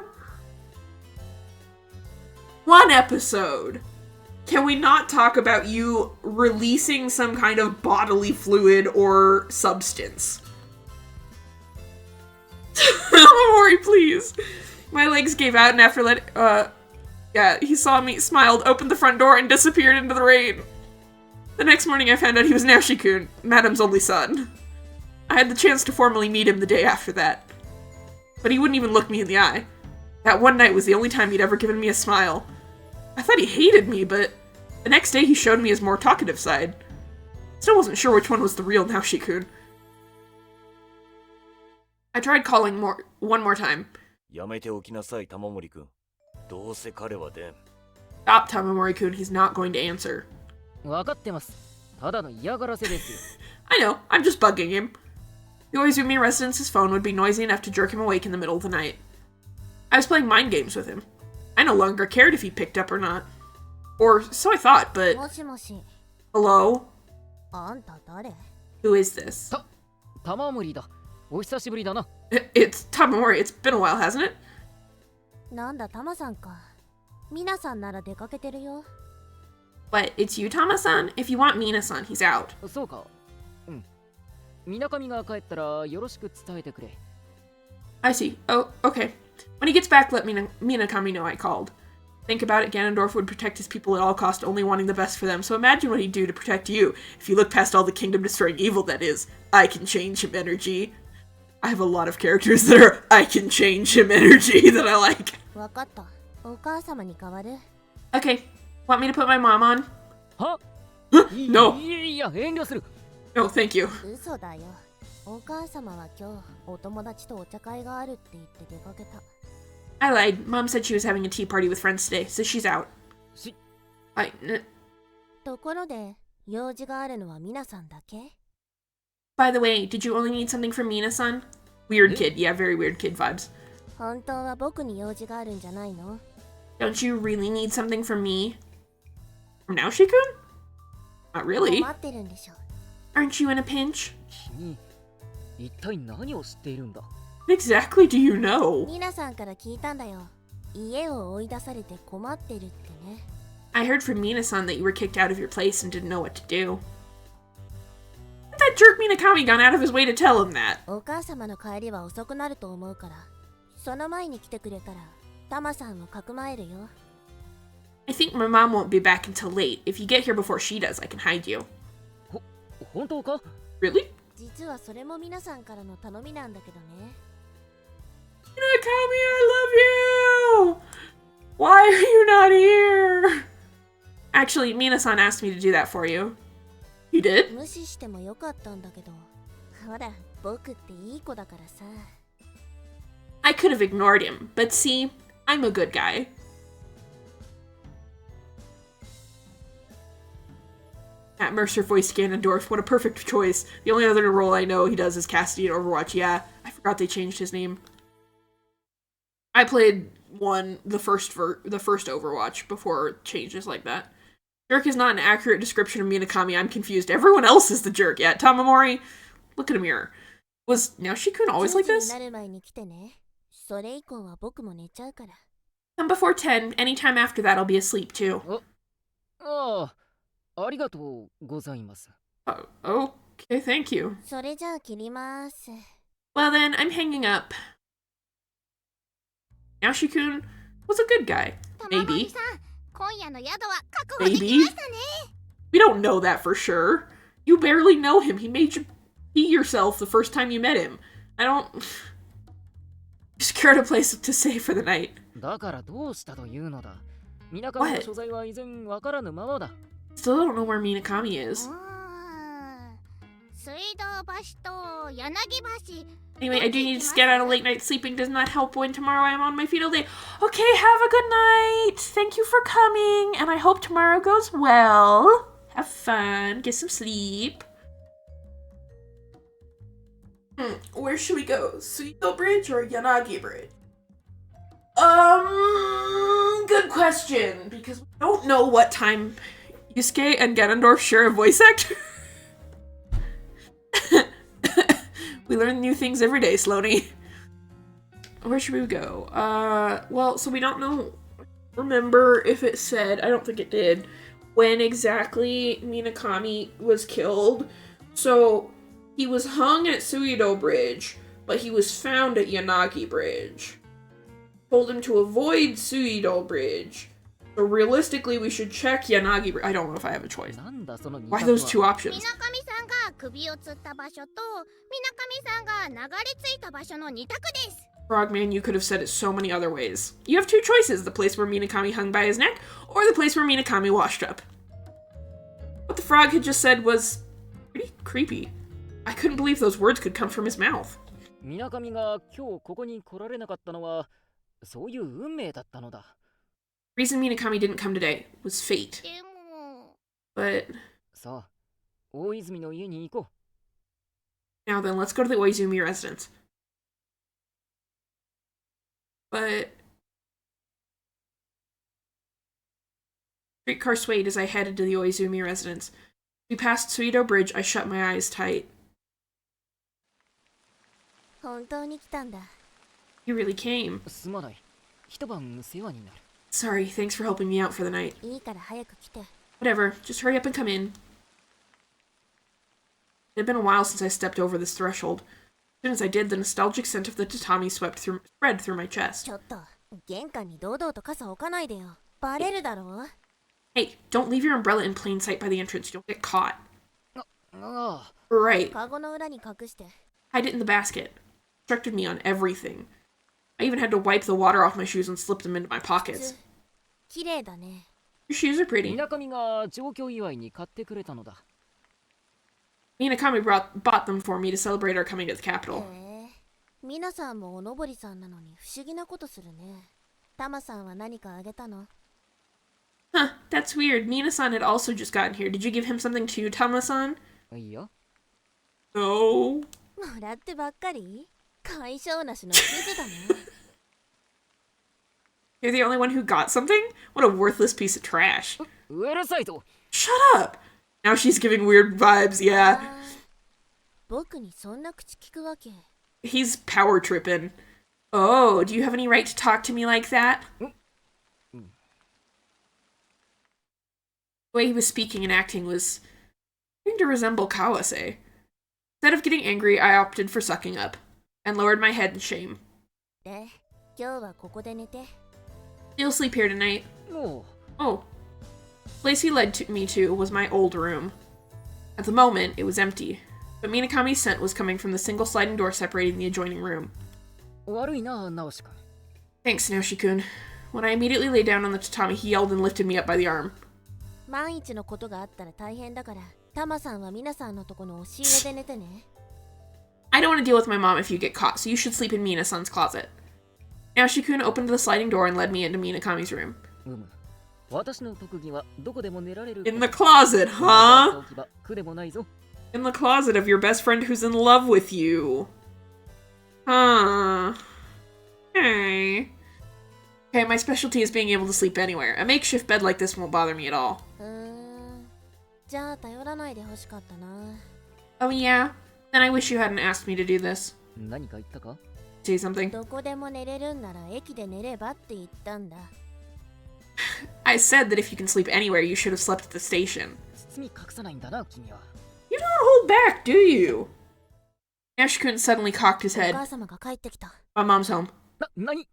One episode. Can we not talk about you releasing some kind of bodily fluid or substance? Tamamori, please. My legs gave out, and after he saw me, smiled, opened the front door, and disappeared into the rain. The next morning I found out he was Naoshi-kun, Madame's only son. I had the chance to formally meet him the day after that. But he wouldn't even look me in the eye. That one night was the only time he'd ever given me a smile. I thought he hated me, but the next day he showed me his more talkative side. Still wasn't sure which one was the real Naoshi-kun. I tried calling one more time. やめておきなさい、玉森くん。どうせ彼は出ん。 Stop, Tamamori-kun, he's not going to answer. わかってます。ただの嫌がらせですよ。I know, I'm just bugging him. The always rooming residence's phone would be noisy enough to jerk him awake in the middle of the night. I was playing mind games with him. I no longer cared if he picked up or not. Or so I thought, but... もしもし、 Hello? あんた誰？ Who is this? 玉森だ。お久しぶりだな。It's Tamamori. It's been a while, hasn't it? なんだタマさんか。皆さんなら出かけてるよ。But it's you, Tama-san? If you want Mina-san, he's out. そうか。うん。みなかみが帰ったらよろしく伝えてくれ。I see. Oh, okay. When he gets back, let Minakami know I called. Think about it, Ganondorf would protect his people at all cost, only wanting the best for them. So imagine what he'd do to protect you. If you look past all the kingdom-destroying evil, that is. I can change him energy. I have a lot of characters that are I can change him energy that I like. わかった。お母様に代わる。Okay. Want me to put my mom on? は No. いや、遠慮する。No, thank you. 嘘だよ。お母様は今日お友達とお茶会があるって言って出かけた。I lied. Mom said she was having a tea party with friends today, so she's out. ところで、用事があるのは皆さんだけ？ By the way, did you only need something from Mina-san? Weird kid. Yeah, very weird kid vibes. 本当は僕に用事があるんじゃないの？ Don't you really need something from me? From Naoshi-kun? Not really. 困ってるんでしょ。Aren't you in a pinch? 君、一体何を知っているんだ？ What exactly do you know? 皆さんから聞いたんだよ。家を追い出されて困ってるってね。I heard from Mina-san that you were kicked out of your place and didn't know what to do. That jerk Minakami gone out of his way to tell him that. お母様の帰りは遅くなると思うから、その前に来てくれたら、タマさんをかくまえるよ。I think my mom won't be back until late. If you get here before she does, I can hide you. 本当か？ Really? 実はそれも皆さんからの頼みなんだけどね。Minakami, I love you! Why are you not here? Actually, Mina-san asked me to do that for you. You did? 無視してもよかったんだけど。ほら、僕っていい子だからさ。I could have ignored him, but see, I'm a good guy. Matt Mercer voiced Ganondorf. What a perfect choice. The only other role I know he does is Cassidy in Overwatch. Yeah, I forgot they changed his name. I played the first Overwatch before changes like that. Jerk is not an accurate description of Minakami. I'm confused. Everyone else is the jerk. Yeah, Tamamori, look in a mirror. Was Naoshi-kun always like this? なる前に来てね。それ以降は僕も寝ちゃうから。Come before 10. Anytime after that, I'll be asleep too. ああ、ありがとうございます。Okay, thank you. それじゃあ切ります。Well then, I'm hanging up. Naoshi-kun was a good guy. Maybe. 今夜の宿は確保でき Maybe. ましたね。 We don't know that for sure. You barely know him. He made you pee yourself the first time you met him. I don't... Secured a place to stay for the night. だからどうしたというのだ。みなかみの所在は依然わからぬままだ。Still don't know where Minakami is. 水道橋と柳橋。 Anyway, I do need to get out of late night sleeping. Does not help when tomorrow I'm on my feet all day. Okay, have a good night. Thank you for coming, and I hope tomorrow goes well. Have fun. Get some sleep. Where should we go? Suito Bridge or Yanagi Bridge? Good question, because we don't know what time Yusuke and Ganondorf share a voice actor. We learn new things every day, Sloaney. Where should we go? Well, so we don't know. Remember if it said, I don't think it did, when exactly Minakami was killed. So, he was hung at Suido Bridge, but he was found at Yanagi Bridge. Told him to avoid Suido Bridge. So realistically, we should check Yanagi Bridge. I don't know if I have a choice. Why those two options? 水上さんが首を吊った場所と水上さんが流れ着いた場所の2択です。 Frogman, you could have said it so many other ways. You have two choices, the place where Minakami hung by his neck, or the place where Minakami washed up. What the frog had just said was pretty creepy. I couldn't believe those words could come from his mouth. みなかみが今日ここに来られなかったのは、そういう運命だったのだ。The reason Minakami didn't come today was fate. でも But さあ、大泉の家に行こ now then, let's go to the Oizumi residence. But streetcar swayed as I headed to the Oizumi residence. We passed Suido Bridge. I shut my eyes tight. 本当に来たんだ。 You really came. う。すまない。一晩世話になる。 Sorry, thanks for helping me out for the night. いいから早く来て。 Whatever, just hurry up and come in. It had been a while since I stepped over this threshold. As soon as I did, the nostalgic scent of the tatami spread through my chest. ちょっと、玄関に堂々と傘置かないでよ。バレるだろう。 Hey, don't leave your umbrella in plain sight by the entrance. You'll get caught. ああ。 Right. カゴの裏に隠して。 Hide it in the basket. Instructed me on everything. I even had to wipe the water off my shoes and slip them into my pockets. 綺麗だね。 Your shoes are pretty. みなかみが上京祝いに買ってくれたのだ。 Minakami bought them for me to celebrate our coming to the capital. へえ。皆さんもおのぼりさんなのに不思議なことするね。タマさんは何かあげたの？ Huh, that's weird. Mina-san had also just gotten here. Did you give him something too, Tama-san? いいよ。 No. もらってばっかり？解消なしのクズだね。 You're the only one who got something? What a worthless piece of trash. うるさいと。 Shut up! Now she's giving weird vibes, yeah. 僕にそんな口聞くわけ。 He's power tripping. Oh, do you have any right to talk to me like that? The way he was speaking and acting was beginning to resemble Kawase. Instead of getting angry, I opted for sucking up and lowered my head in shame. で、今日はここで寝て。 You'll sleep here tonight. も Oh. The place he led me to was my old room. At the moment, it was empty, but Minakami's scent was coming from the single sliding door separating the adjoining room. う。悪いな、直し君。 Thanks, Naoshi-kun. When I immediately lay down on the tatami, he yelled and lifted me up by the arm. 万一のことがあったら大変だから、タマさんは皆さんのとこの押し入れで寝てね。 I don't want to deal with my mom if you get caught, so you should sleep in Mina-san's closet. Naoshi-kun opened the sliding door and led me into Minakami's room. 私の特技はどこでも寝られる。 In the closet, huh? 置き場苦でもないぞ。 In the closet of your best friend who's in love with you. Huh. Hey. Okay, my specialty is being able to sleep anywhere. A makeshift bed like this won't bother me at all. じゃあ頼らないでほしかったな。 Oh yeah? Then I wish you hadn't asked me to do this. 何か言ったか？ Say something. どこでも寝れるんなら駅で寝ればって言ったんだ。 I said that if you can sleep anywhere, you should have slept at the station. 包み隠さないんだな、君は。 You don't hold back, do you? Naoshi-kun suddenly cocked his お head. 母様が帰ってきた。 My mom's home. 何？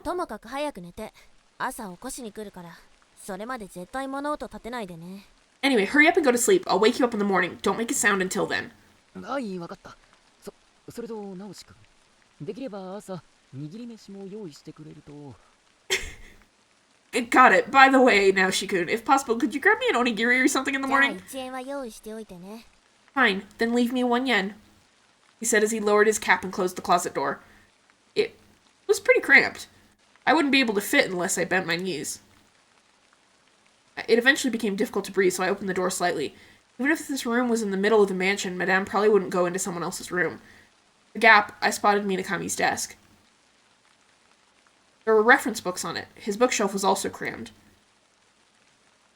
ともかく早く寝て。朝起こしに来るから。それまで絶対物音立てないでね。 Anyway, hurry up and go to sleep. I'll wake you up in the morning. Don't make a sound until then. はい、わかった。それと、直し君。できれば朝、握り飯も用意してくれると。Got it. By the way, Naoshi-kun, if possible, could you grab me an onigiri or something in the じゃあ morning? 1円は用意しておいてね。 Fine, then leave me 1 yen. He said as he lowered his cap and closed the closet door. It was pretty cramped. I wouldn't be able to fit unless I bent my knees. It eventually became difficult to breathe, so I opened the door slightly. Even if this room was in the middle of the mansion, Madame probably wouldn't go into someone else's room. The gap, I spotted Minakami's desk. There were reference books on it. His bookshelf was also crammed.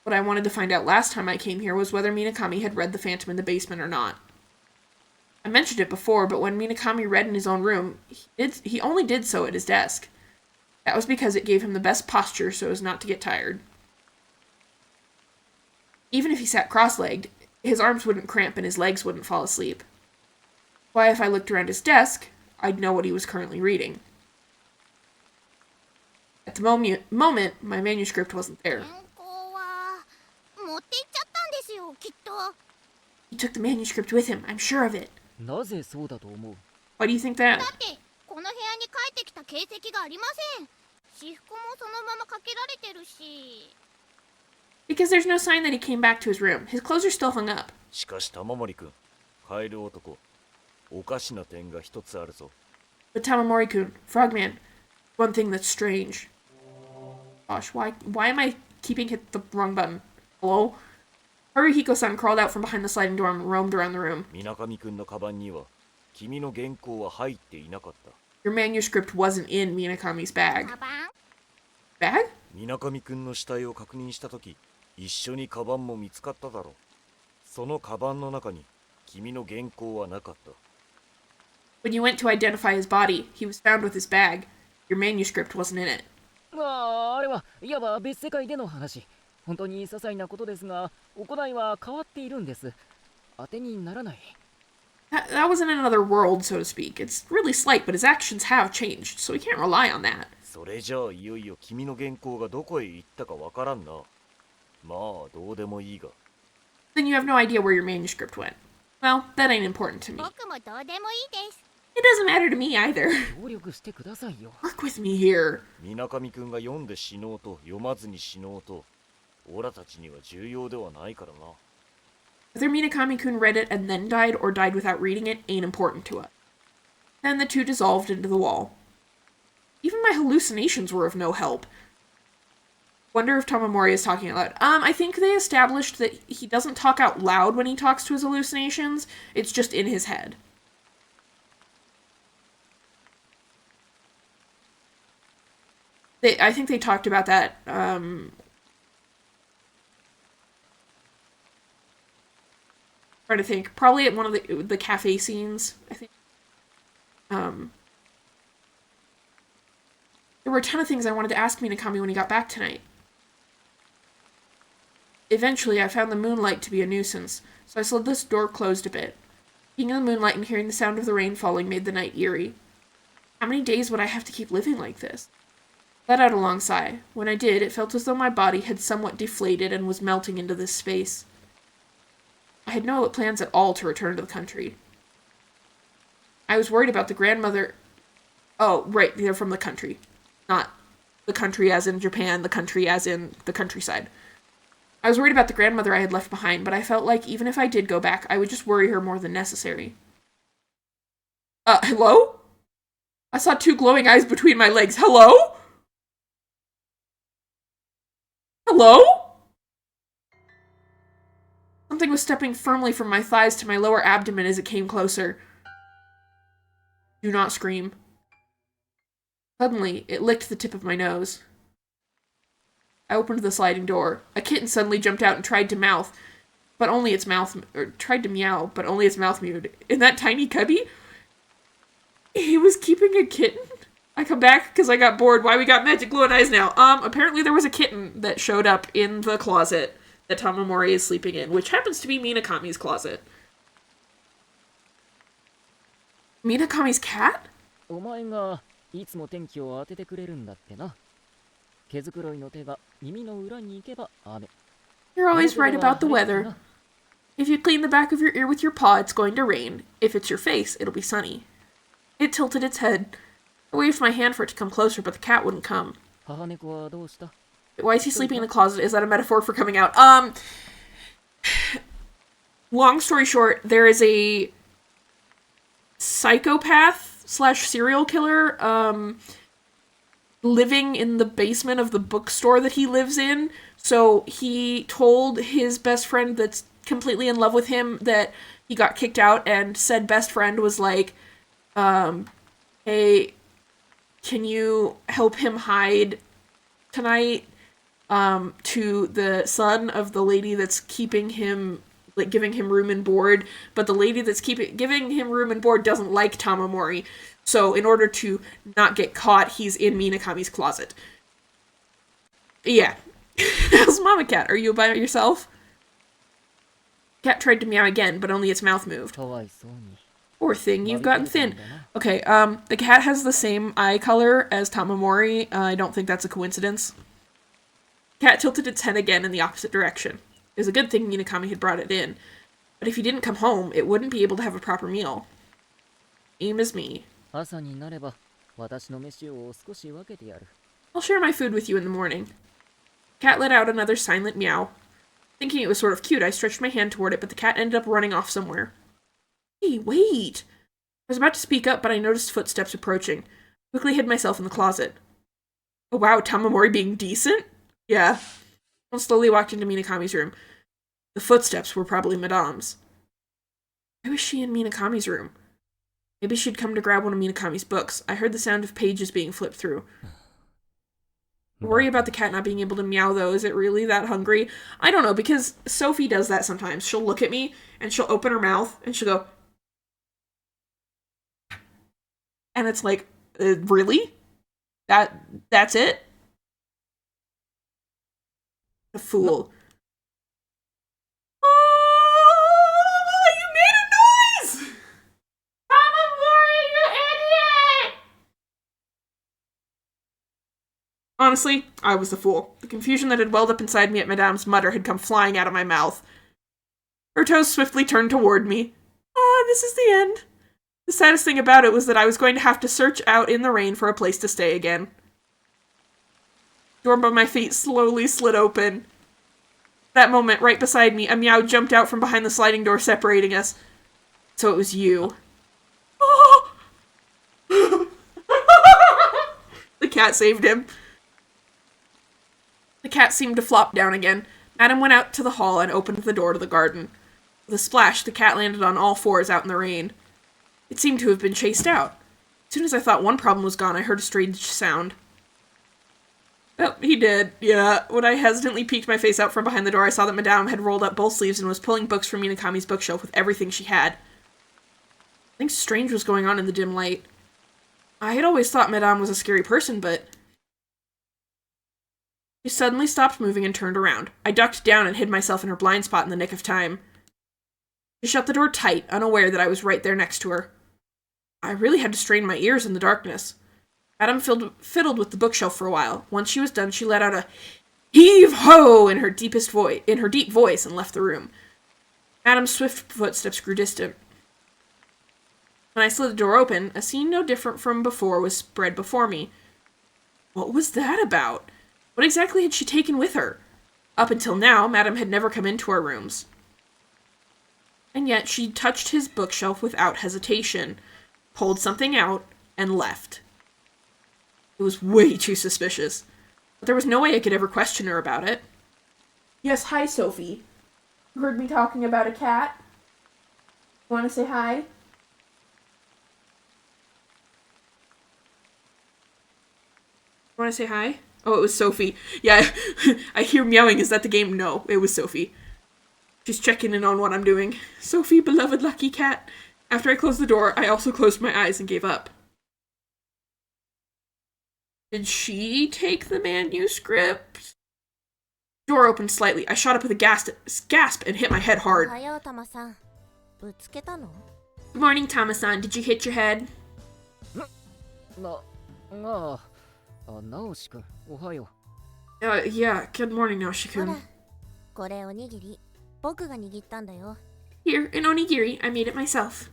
What I wanted to find out last time I came here was whether Minakami had read The Phantom in the Basement or not. I mentioned it before, but when Minakami read in his own room, he only did so at his desk. That was because it gave him the best posture so as not to get tired. Even if he sat cross-legged, his arms wouldn't cramp and his legs wouldn't fall asleep. Why, if I looked around his desk, I'd know what he was currently reading. At the moment, my manuscript wasn't there. 原稿は持って行っちゃったんですよ、きっと。 He took the manuscript with him, I'm sure of it. なぜそうだと思う？ Why do you think that? だってこの部屋に帰ってきた形跡がありません。私服もそのままかけられてるし。 Because there's no sign that he came back to his room. His clothes are still hung up. しかし玉森君、カエル男、おかしな点が一つあるぞ。 But Tamamori-kun, Frogman, one thing that's strange. Gosh, why am I keeping hit the wrong button? Hello? Haruhiko-san crawled out from behind the sliding door and roamed around the room. 水上くんのカバンには君の原稿は入っていなかった。 Your manuscript wasn't in Minakami's bag. Bag? 水上くんの死体を確認したとき、一緒にカバンも見つかっただろう。そのカバンの中に君の原稿はなかった。 When you went to identify his body, he was found with his bag. Your manuscript wasn't in it. あれはいわば別世界での話。本当に些細なことですが、行いは変わっているんです。当てにならない。That wasn't another world, so to speak. It's really slight, but his actions have changed, so we can't rely on that. それじゃあいよいよ君の原稿がどこへ行ったかわからんな。まあどうでもいいが。 Then you have no idea where your manuscript went. Well, that ain't important to me. 僕もどうでもいいです。 It doesn't matter to me either. 協力してくださいよ。Work with me here. 水上くんが読んで死のうと読まずに死のうと、オラたちには重要ではないからな。 Whether Minakami-kun read it and then died or died without reading it ain't important to us. Then the two dissolved into the wall. Even my hallucinations were of no help. Wonder if Tamamori is talking out loud. I think they established that he doesn't talk out loud when he talks to his hallucinations. It's just in his head. I think they talked about that, trying to think. Probably at one of the cafe scenes, I think. There were a ton of things I wanted to ask Minakami when he got back tonight. Eventually, I found the moonlight to be a nuisance, so I slid this door closed a bit. Being in the moonlight and hearing the sound of the rain falling made the night eerie. How many days would I have to keep living like this? I let out a long sigh. When I did, it felt as though my body had somewhat deflated and was melting into this space. I had no plans at all to return to the country. I was worried about the grandmother... Oh, right, they're from the country. Not the country as in Japan, the country as in the countryside. I was worried about the grandmother I had left behind, but I felt like even if I did go back, I would just worry her more than necessary. Hello? I saw two glowing eyes between my legs. Hello? Hello? Something was stepping firmly from my thighs to my lower abdomen as it came closer. Do not scream. Suddenly, it licked the tip of my nose. I opened the sliding door. A kitten suddenly jumped out and tried to meow, but only its mouth moved. In that tiny cubby? He was keeping a kitten? I come back because I got bored. Why we got magic glowing eyes now? Apparently there was a kitten that showed up in the closet that Tamamori is sleeping in, which happens to be Minakami's closet. Minakami's cat? お前がいつも天気を当ててくれるんだってな。毛づくろいの手が耳の裏に行けば雨。You're always right about the weather. If you clean the back of your ear with your paw, it's going to rain. If it's your face, it'll be sunny. It tilted its head. I waved my hand for it to come closer, but the cat wouldn't come. 母猫はどうした？ Why is he sleeping in the closet? Is that a metaphor for coming out? Long story short, there is a psychopath / serial killer, living in the basement of the bookstore that he lives in. So he told his best friend that's completely in love with him that he got kicked out, and said best friend was like, hey, can you help him hide tonight? To the son of the lady that's keeping him, like, giving him room and board, but the lady that's giving him room and board doesn't like Tamamori, so in order to not get caught, he's in Minakami's closet. Yeah. How's Mama Cat? Are you by yourself? Cat tried to meow again, but only its mouth moved. Poor thing, you've gotten thin. Okay, the cat has the same eye color as Tamamori. I don't think that's a coincidence. Cat tilted its head again in the opposite direction. It was a good thing Minakami had brought it in, but if he didn't come home, it wouldn't be able to have a proper meal. Same as me. I'll share my food with you in the morning. Cat let out another silent meow. Thinking it was sort of cute, I stretched my hand toward it, but the cat ended up running off somewhere. Hey, wait! I was about to speak up, but I noticed footsteps approaching. Quickly hid myself in the closet. Oh wow, Tamamori being decent? Yeah. I slowly walked into Minakami's room. The footsteps were probably Madame's. Why was she in Minakami's room? Maybe she'd come to grab one of Minakami's books. I heard the sound of pages being flipped through. Worry about the cat not being able to meow, though. Is it really that hungry? I don't know, because Sophie does that sometimes. She'll look at me, and she'll open her mouth, and she'll go... And it's like, really? That's it? A fool. Oh, you made a noise! You idiot! Honestly, I was the fool. The confusion that had welled up inside me at Madame's mutter had come flying out of my mouth. Her toes swiftly turned toward me. This is the end. The saddest thing about it was that I was going to have to search out in the rain for a place to stay again. The door by my feet slowly slid open. That moment, right beside me, a meow jumped out from behind the sliding door separating us. So it was you. Oh! The cat saved him. The cat seemed to flop down again. Madame went out to the hall and opened the door to the garden. With a splash, the cat landed on all fours out in the rain. It seemed to have been chased out. As soon as I thought one problem was gone, I heard a strange sound. Well, he did, yeah. When I hesitantly peeked my face out from behind the door, I saw that Madame had rolled up both sleeves and was pulling books from Minakami's bookshelf with everything she had. Something strange was going on in the dim light. I had always thought Madame was a scary person, but... She suddenly stopped moving and turned around. I ducked down and hid myself in her blind spot in the nick of time. She shut the door tight, unaware that I was right there next to her. I really had to strain my ears in the darkness. Madame fiddled with the bookshelf for a while. Once she was done, she let out a heave-ho in her deep voice and left the room. Madame's swift footsteps grew distant. When I slid the door open, a scene no different from before was spread before me. What was that about? What exactly had she taken with her? Up until now, Madame had never come into our rooms. And yet she touched his bookshelf without hesitation, pulled something out, and left. It was way too suspicious. But there was no way I could ever question her about it. Yes, hi, Sophie. You heard me talking about a cat? You want to say hi? You want to say hi? Oh, it was Sophie. Yeah, I hear meowing. Is that the game? No, it was Sophie. She's checking in on what I'm doing. Sophie, beloved lucky cat. After I closed the door, I also closed my eyes and gave up. Did she take the manuscript? Door opened slightly. I shot up with a gasp and hit my head hard. Good morning, Tama-san. Did you hit your head? Naoshi-kun, ohayo. Yeah, good morning, Naoshi-kun. Here, an onigiri. I made it myself.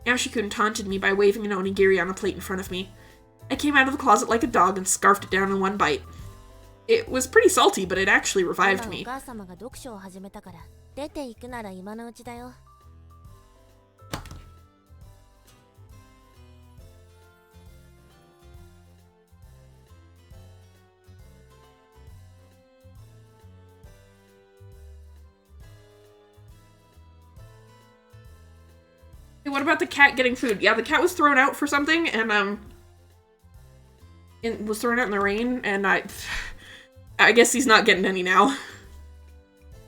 Naoshi-kun taunted me by waving an onigiri on a plate in front of me. I came out of the closet like a dog and scarfed it down in one bite. It was pretty salty, but it actually revived me. What about the cat getting food? Yeah, the cat was thrown out for something, and it was thrown out in the rain, and I guess he's not getting any now.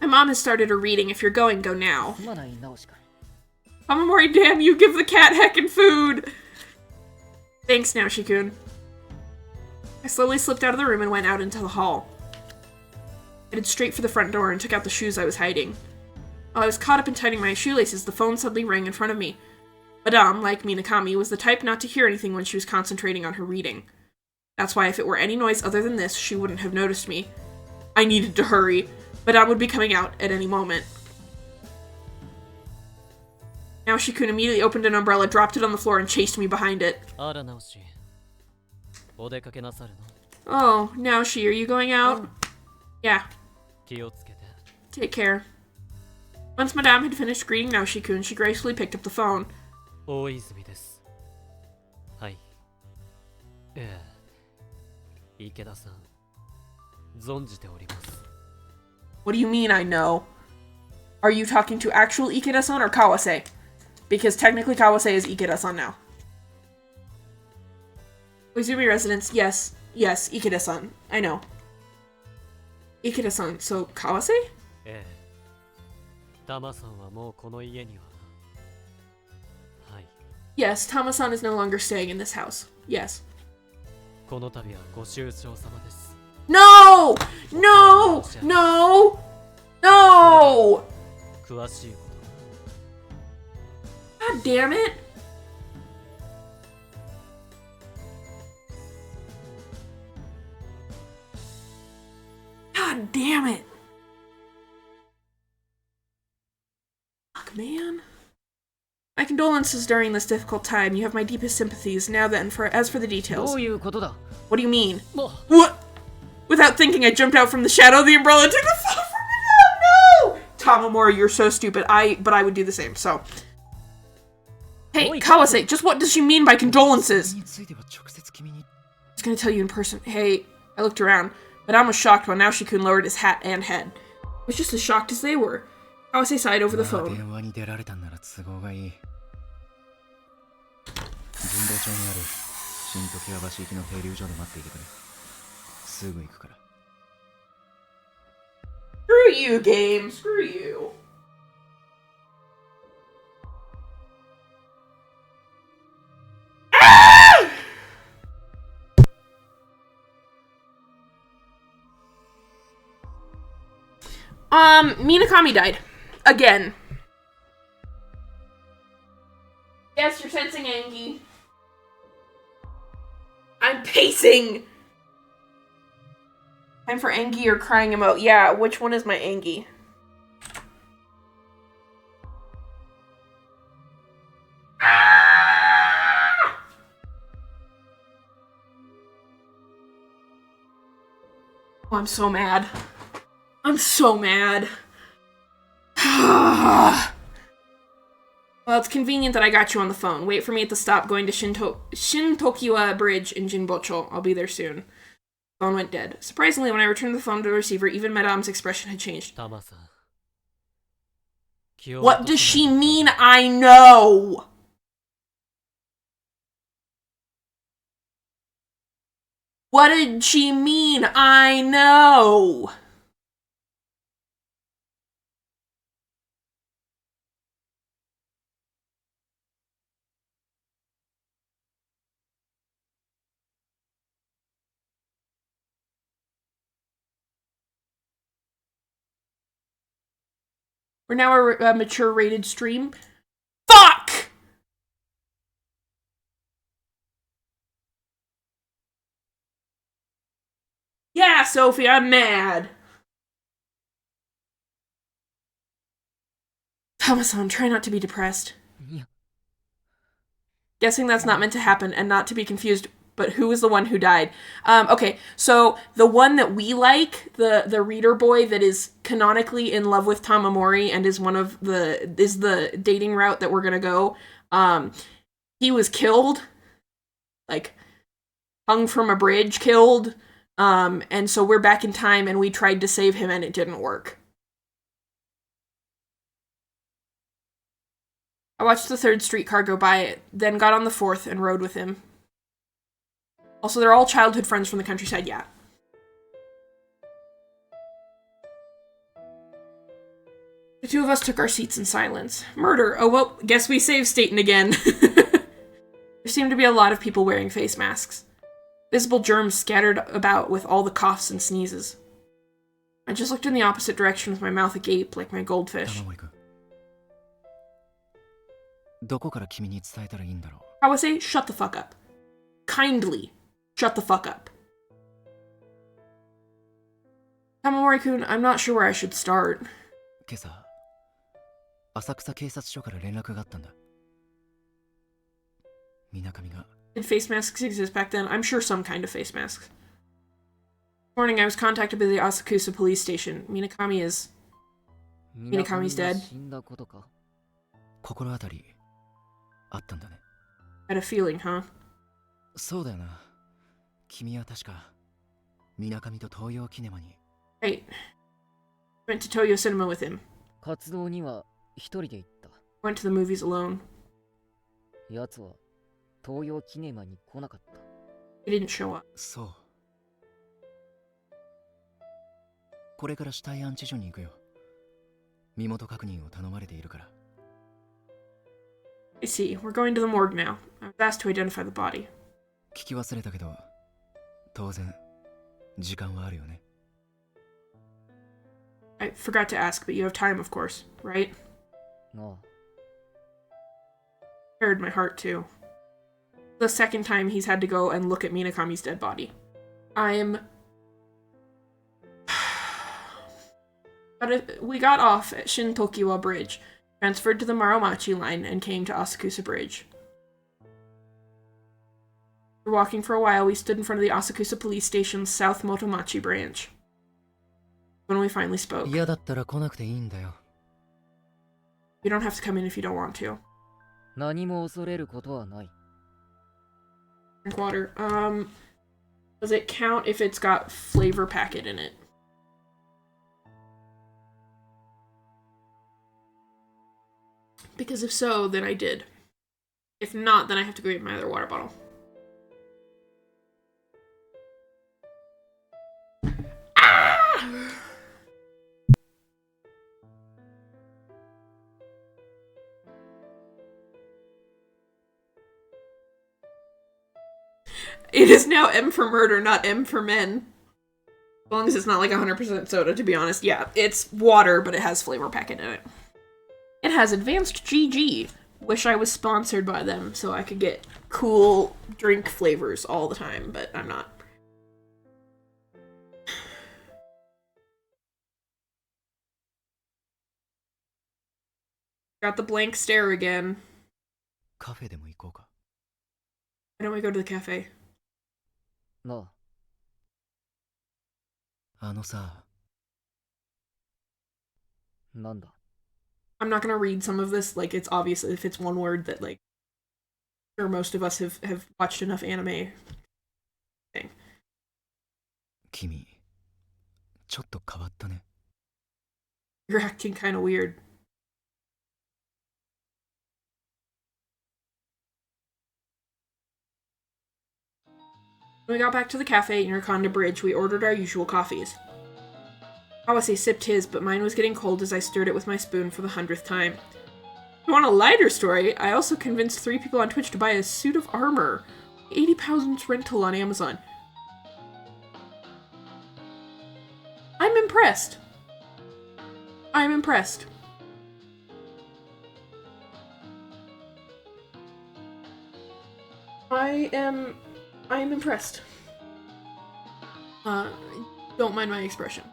My mom has started her reading. If you're going, go now. Amamori, damn you, give the cat heckin' food! Thanks, Naoshi-kun. I slowly slipped out of the room and went out into the hall. I headed straight for the front door and took out the shoes I was hiding. While I was caught up in tightening my shoelaces, the phone suddenly rang in front of me. Madame, like Minakami, was the type not to hear anything when she was concentrating on her reading. That's why if it were any noise other than this, she wouldn't have noticed me. I needed to hurry. Madame would be coming out at any moment. Naoshi-kun immediately opened an umbrella, dropped it on the floor, and chased me behind it. Oh, Naoshi, are you going out? Yeah. Take care. Once Madame had finished greeting Naoshi-kun, she gracefully picked up the phone. What do you mean I know? Are you talking to actual Ikeda-san or Kawase? Because technically Kawase is Ikeda-san now. Koizumi residence, yes. Yes, Ikeda-san. I know. Ikeda-san, so Kawase? ええ。タマさんはもうこの家には。はい。 Yes, Tama-san is no longer staying in this house. Yes. この度はご愁傷様です。 No! No! No! No! 詳しいこと。 God damn it! God damn it! Fuck, man. My condolences during this difficult time. You have my deepest sympathies. Now then, as for the details. どういうことだ What do you mean? もう What? Without thinking, I jumped out from the shadow of the umbrella and took the fall from it. Oh, no! Tamamori, you're so stupid. But I would do the same, so. Hey, Kawase, just what does she mean by condolences? については直接君に I was gonna tell you in person. Hey, I looked around. Madame was shocked when Naoshi-kun lowered his hat and head. I was just as shocked as they were. Kawase sighed over the まあ phone. 電話に出られたんなら都合がいい。神保町にある新時屋橋行きの停留所で待っていてくれ。すぐ行くから。 Screw you, game. Screw you. Minakami died. Again. Yes, you're sensing Angie. I'm pacing! Time for Angie or crying emote. Yeah, which one is my Angie? Oh, I'm so mad. I'm so mad. Well, it's convenient that I got you on the phone. Wait for me at the stop going to Shintokiwa Bridge in Jinbocho. I'll be there soon. Phone went dead. Surprisingly, when I returned the phone to the receiver, even Madame's expression had changed. タマさん。気を What 落と does さ she ないで mean? I know! What did she mean? I know! We're now a mature rated stream. Fuck! Yeah, Sophie, I'm mad. Tama-san, try not to be depressed. Yeah. Guessing that's not meant to happen and not to be confused, but who was the one who died? Okay, so the one that we like, the reader boy that is canonically in love with Tamamori and is the dating route that we're gonna go, he was killed, like hung from a bridge, killed, and so we're back in time and we tried to save him and it didn't work. I watched the third streetcar go by, then got on the fourth and rode with him. Also, they're all childhood friends from the countryside, yeah. The two of us took our seats in silence. Murder. Oh, well, guess we saved Staten again. There seemed to be a lot of people wearing face masks. Visible germs scattered about with all the coughs and sneezes. I just looked in the opposite direction with my mouth agape like my goldfish. 玉森君。どこから君に伝えたらいいんだろう。 I would say, shut the fuck up. Kindly, shut the fuck up. Tamamori-kun, I'm not sure where I should start. 今朝、浅草警察署から連絡があったんだ。水上が。 Did face masks exist back then? I'm sure some kind of face masks. This morning I was contacted by the Asakusa police station. Minakami's dead. 死んだことか。心当たりあったんだね。 Had a feeling, huh? そうだよな。君は確か水上と東洋キネマに。 Right. Went to Toyo Cinema with him. 活動には一人で行った。 Went to the movies alone. 奴は東洋キネマに来なかった。 He didn't show up. そう。これから死体安置所に行くよ。身元確認を頼まれているから。I see. We're going to the morgue now. I was asked to identify the body. 聞き忘れたけど、当然時間はあるよね。I forgot to ask, but you have time, of course, right? ああ。 Bared my heart, too. The second time he's had to go and look at Minakami's dead body. We got off at Shintokiwa Bridge, transferred to the Maromachi line, and came to Asakusa Bridge. After walking for a while, we stood in front of the Asakusa police station's South Motomachi branch. When we finally spoke. 嫌だったら来なくていいんだよ。 You don't have to come in if you don't want to. 何も恐れることはない。 Drink water. Does it count if it's got flavor packet in it? Because if so, then I did. If not, then I have to go get my other water bottle. Ah! It is now M for murder, not M for men. As long as it's not like 100% soda, to be honest. Yeah, it's water, but it has flavor packet in it. It has advanced GG. Wish I was sponsored by them so I could get cool drink flavors all the time, but I'm not. Got the blank stare again. カフェでも行こうか。 Why don't we go to the cafe? なあ。あのさ。なんだ。 I'm not gonna read some of this, like, it's obvious if it's one word that, like, I'm sure most of us have watched enough anime. Thing. 君、ちょっと変わったね。 You're acting kind of weird. When we got back to the cafe near Konda Bridge, we ordered our usual coffees. Kawase sipped his, but mine was getting cold as I stirred it with my spoon for the 100th time. If you want a lighter story, I also convinced 3 people on Twitch to buy a suit of armor. 80 pounds rental on Amazon. I'm impressed. I'm impressed. I am impressed. Don't mind my expression.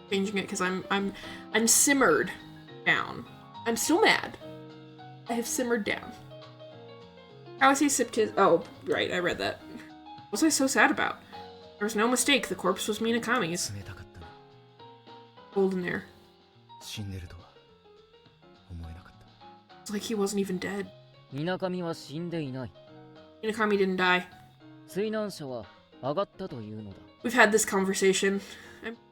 Changing it because I'm simmered down. I'm still mad. I have simmered down. Kawase sipped his. Oh, right, I read that. What was I so sad about? There was no mistake. The corpse was Minakami's. 冷たかったな。 Cold in there. 死んでるとは思えなかった。 It's like he wasn't even dead. Minakami は死んでいない。 Minakami didn't die. 水難者は上がったというのだ。 We've had this conversation.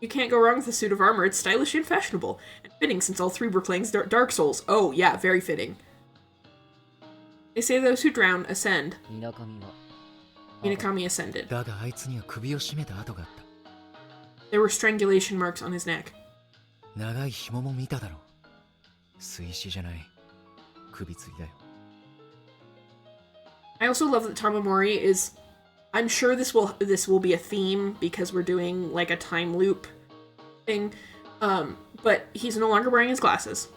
You can't go wrong with a suit of armor. It's stylish and fashionable, and fitting since all 3 were playing Dark Souls. Oh, yeah, very fitting. They say those who drown ascend. Minakami は Minakami ascended. だがあいつには首を絞めた跡があった。 There were strangulation marks on his neck. 長い紐も見ただろう。水死じゃない。首吊りだよ。 I also love that Tamamori is... I'm sure this will be a theme because we're doing like a time loop thing. But he's no longer wearing his glasses.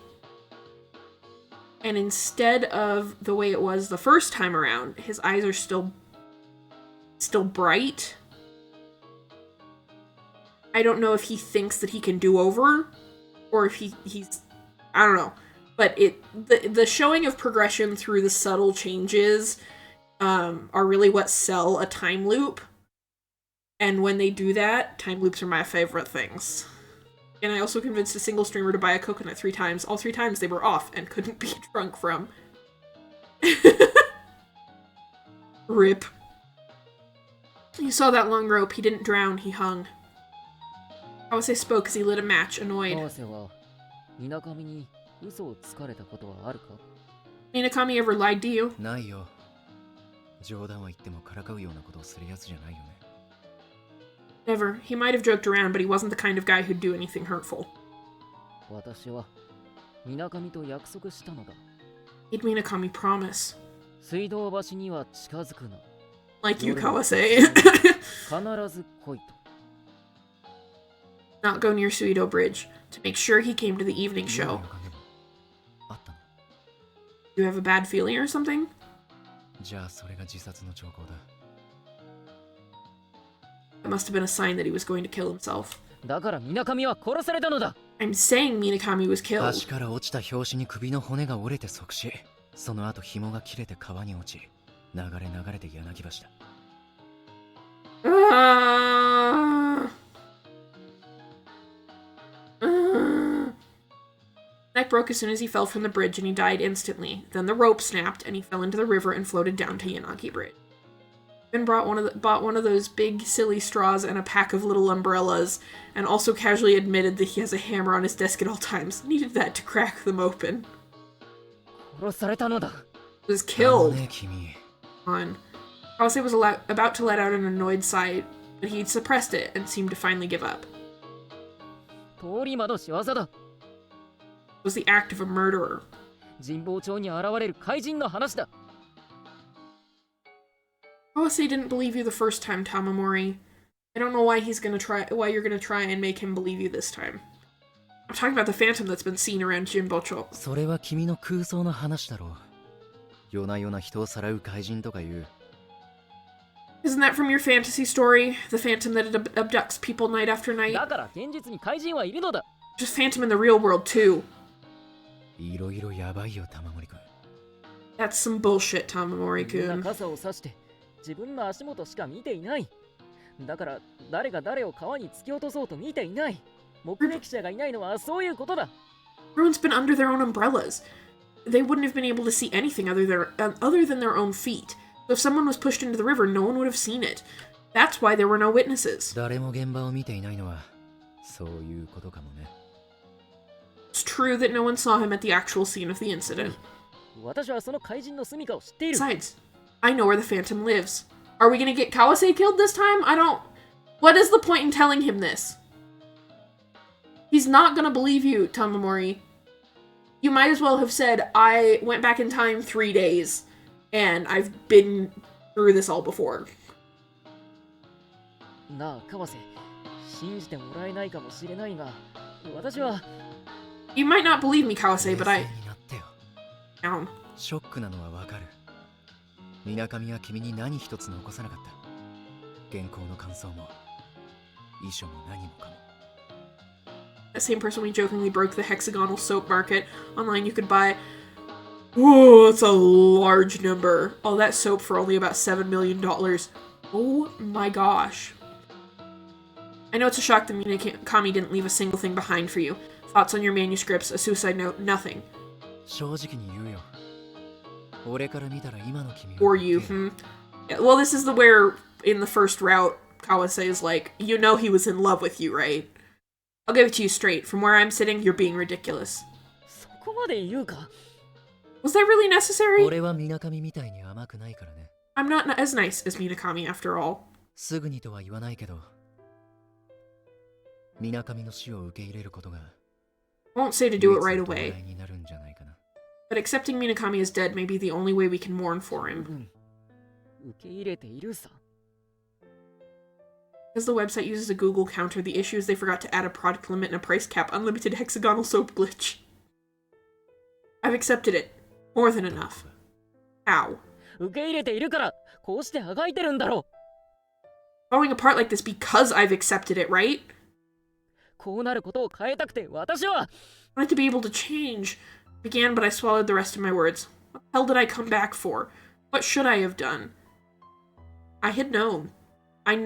And instead of the way it was the first time around, his eyes are still bright. I don't know if he thinks that he can do over or if he's I don't know. But the showing of progression through the subtle changes are really what sell a time loop. And when they do that, time loops are my favorite things. And I also convinced a single streamer to buy a coconut 3 times. All 3 times they were off and couldn't be drunk from. Rip. You saw that long rope. He didn't drown, he hung. Kawase spoke as he lit a match, annoyed. 川瀬はみなかみに嘘をつかれたことはあるか？ Minakami ever lied to you? ないよ。冗談は言ってもからかうようなことをするやつじゃないよね。Never. He might have joked around, but he wasn't the kind of guy who'd do anything hurtful. 私はみなかみと約束したのだ。Made Minakami promise. 水道橋には近づくな。 Like you, Kawase. 必ず来いと。 Not go near Suido Bridge. To make sure he came to the evening show. あったの？ You have a bad feeling or something? じゃあそれが自殺の兆候だ。It must have been a sign that he was going to kill himself. だからみなかみは殺されたのだ。 I'm saying Minakami was 橋 killed. から落ちた拍子に首の骨が折れて即死。その後紐が切れて川に落ち、流れて柳橋だ。Neck broke as soon as he fell from the bridge and he died instantly. Then the rope snapped and he fell into the river and floated down to Yanagi Bridge. Ben bought one of those big silly straws and a pack of little umbrellas, and also casually admitted that he has a hammer on his desk at all times. Needed that to crack them open. 殺されたのだ。 Was killed. ね君。 On. Kawase was about to let out an annoyed sigh, but he suppressed it and seemed to finally give up. 通り魔の仕業だ。 It was the act of a murderer. 神保町に現れる怪人の話だ。 Kawase didn't believe you the first time, Tamamori. I don't know why you're gonna try and make him believe you this time. I'm talking about the phantom that's been seen around Jinbocho. それは君の空想の話だろう。夜な夜な人をさらう怪人とかいう。 Isn't that from your fantasy story? The phantom that abducts people night after night? だから現実に怪人はいるのだ。 Just phantom in the real world, too. いろいろやばいよ、玉森君。 That's some bullshit, みんな Tamamori-kun. 傘を差して自分の足元しか見ていない。だから誰が誰を川に突き落とそうと見ていない。目撃者がいないのはそういうことだ。 Everyone's been under their own umbrellas. They wouldn't have been able to see anything other than their own feet. So if someone was pushed into the river, no one would have seen it. That's why there were no witnesses. 誰も現場を見ていないのはそういうことかもね。 It's true that no one saw him at the actual scene of the incident. 私はその怪人の住処を知っている。 Besides, I know where the Phantom lives. Are we gonna get Kawase killed this time? I don't... What is the point in telling him this? He's not gonna believe you, Tamamori. You might as well have said, I went back in time 3 days, and I've been through this all before. なあ、川瀬、信じてもらえないかもしれないが、私は... You might not believe me, Kawase, but I... 冷静になってよ。 Down. ショックなのはわかる。みなかみは君に何一つ残さなかった。原稿の感想も、遺書も何もかも。 That same person we jokingly broke the hexagonal soap market. Online you could buy... Whoa, that's a large number. All that soap for only about $7 million. Oh my gosh. I know it's a shock that Minakami didn't leave a single thing behind for you. Thoughts on your manuscripts, a suicide note, nothing. 正直に言うよ。俺から見たら今の君は Or you, Yeah, well, this is where, in the first route, Kawase is like, you know he was in love with you, right? I'll give it to you straight. From where I'm sitting, you're being ridiculous. そこまで言うか? Was that really necessary? 俺はみなかみみたいに甘くないからね。 I'm not as nice as Minakami, after all. すぐにとは言わないけど、みなかみの死を受け入れることが I won't say to do it right 唯一 away, のになるんじゃないかな。 but accepting Minakami as dead may be the only way we can mourn for him. 受け入れているさ。 As the website uses a Google counter, the issue is they forgot to add a product limit and a price cap. Unlimited hexagonal soap glitch. I've accepted it. More than enough. How? 受け入れているから、こうしてあがいてるんだろう。 Falling apart like this because I've accepted it, right? こうなることを変えたくて、私は... I wanted to be able to change. Began, but I swallowed the rest of my words. What the hell did I come back for? What should I have done? I had known. I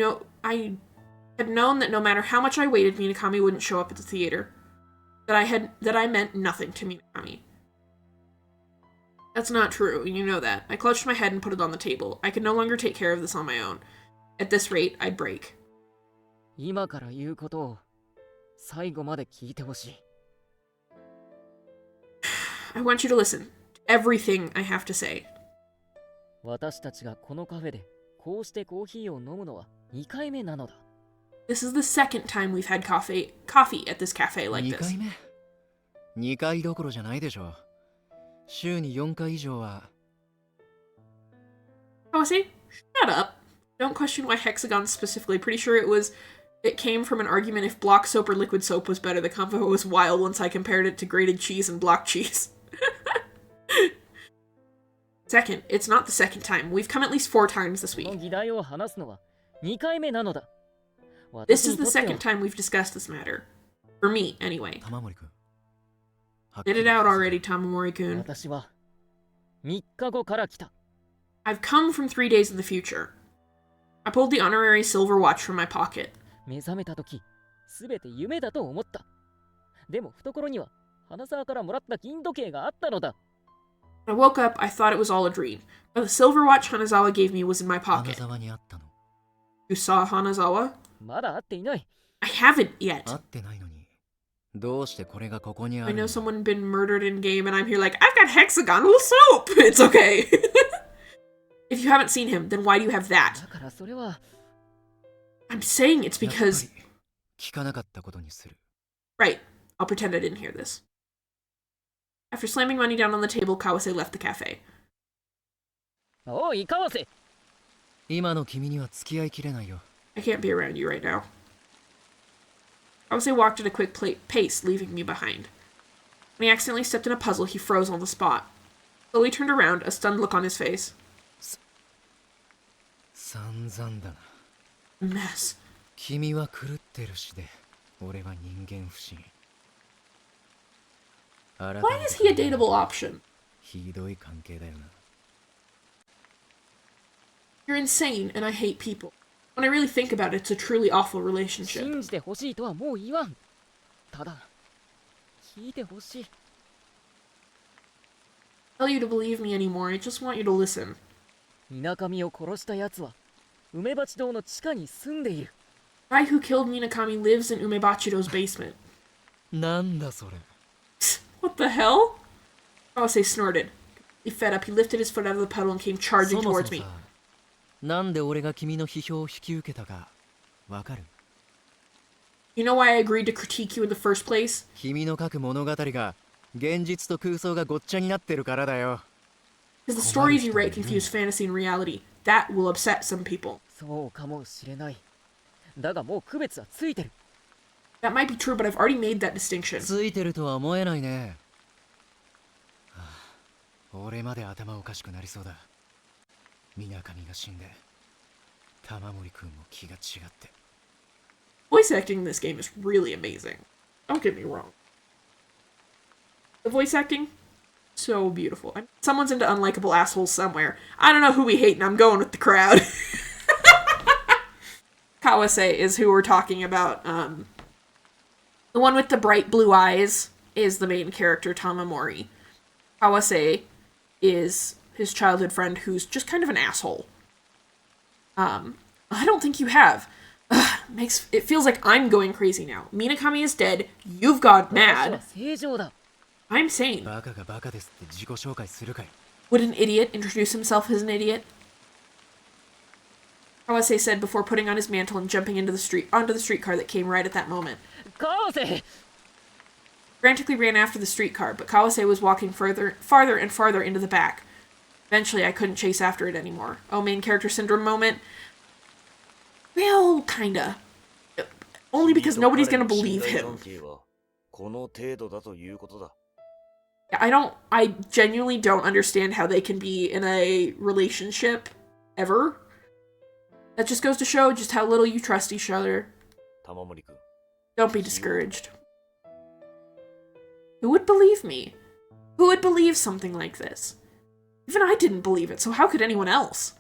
had known that no matter how much I waited, Minakami wouldn't show up at the theater. That I meant nothing to Minakami. That's not true, and you know that. I clutched my head and put it on the table. I could no longer take care of this on my own. At this rate, I'd break. 今から言うことを最後まで聞いてほしい。I want you to listen to everything I have to say. 私たちがこのカフェでこうしてコーヒーを飲むのは2回目なのだ。This is the second time we've had coffee at this cafe like 2 this. 回目 ?2 回どころじゃないでしょ。週に4回以上は。Kawase, shut up. Don't question why hexagons specifically. Pretty sure it came from an argument if block soap or liquid soap was better. The convo was wild once I compared it to grated cheese and block cheese. Second, it's not the second time. We've come at least 4 times this この week. 議題を話すのは2回目なのだ。 This is the second time we've discussed this matter. For me, anyway. 玉森くん。 Get it out already, Tamamori-kun. 私は3日後から来た。 I've come from 3 days in the future. I pulled the honorary silver watch from my pocket. 目覚めた時、すべて夢だと思った。でも懐には花沢からもらった金時計があったのだ。 When I woke up, I thought it was all a dream. But the silver watch Hanazawa gave me was in my 花 pocket. 沢に会ったの。 You saw Hanazawa? まだ会っていない。 I haven't yet. 会ってないのに。どうしてこれがここにあ I る know の？ someone been murdered in game and I'm here like, I've got hexagonal soap! It's okay. If you haven't seen him, then why do you have that? だからそれは。 I'm saying it's やっぱり because... 聞かなかったことにする。 Right. I'll pretend I didn't hear this. After slamming money down on the table, Kawase left the cafe. おい、川瀬。今の君には付き合いきれないよ。 I can't be around you right now. Kawase walked at a quick pace, leaving me behind. When he accidentally stepped in a puzzle, he froze on the spot. Slowly turned around, a stunned look on his face. 散々だな。 Mess. 君は狂ってるしで、俺は人間不信。 Why is he a dateable option? ひどい関係だよな。 You're insane, and I hate people. When I really think about it, it's a truly awful relationship. 信じてほしいとはもう言わん。ただ、聞いてほしい。 I tell you to believe me anymore, I just want you to listen. 水上を殺した奴は梅鉢堂の地下に住んでいる。 The guy who killed Minakami lives in Umebachido's basement. なんだそれ。 What the hell? Kawase snorted. He fed up, he lifted his foot out of the puddle and came そ charging もそも towards me. さ、なんで俺が君の批評を引き受けたか、わかる？ You know why I agreed to critique you in the first place? 君の書く物語が現実と空想がごっちゃになってるからだよ。 Because the stories you write confuse fantasy and reality. That will upset some people. そうかもしれない。だがもう区別はついてる。 That might be true, but I've already made that distinction. ついてるとは思えないね。はあ、俺まで頭おかしくなりそうだ。水上が死んで、玉森くんも気が違って。 Voice acting in this game is really amazing. Don't get me wrong. The voice acting, so beautiful. Someone's into unlikable assholes somewhere. I don't know who we hate, and I'm going with the crowd. Kawase is who we're talking about. The one with the bright blue eyes is the main character, Tamamori. Kawase is his childhood friend who's just kind of an asshole. I don't think you have. It feels like I'm going crazy now. Minakami is dead. You've gone 私は mad. 正常だ。 I'm sane. バカがバカですって自己紹介するかい。 Would an idiot introduce himself as an idiot? Kawase said before putting on his mantle and jumping onto the streetcar that came right at that moment. 川瀬。 Frantically ran after the streetcar, but Kawase was walking farther and farther into the back. Eventually, I couldn't chase after it anymore. Oh, main character syndrome moment? Well, kinda. Only because nobody's gonna believe him. この程度だということだ。 I genuinely don't understand how they can be in a relationship ever. That just goes to show just how little you trust each other. 玉森くん。 Don't be discouraged. Who would believe me? Who would believe something like this? Even I didn't believe it, so how could anyone else?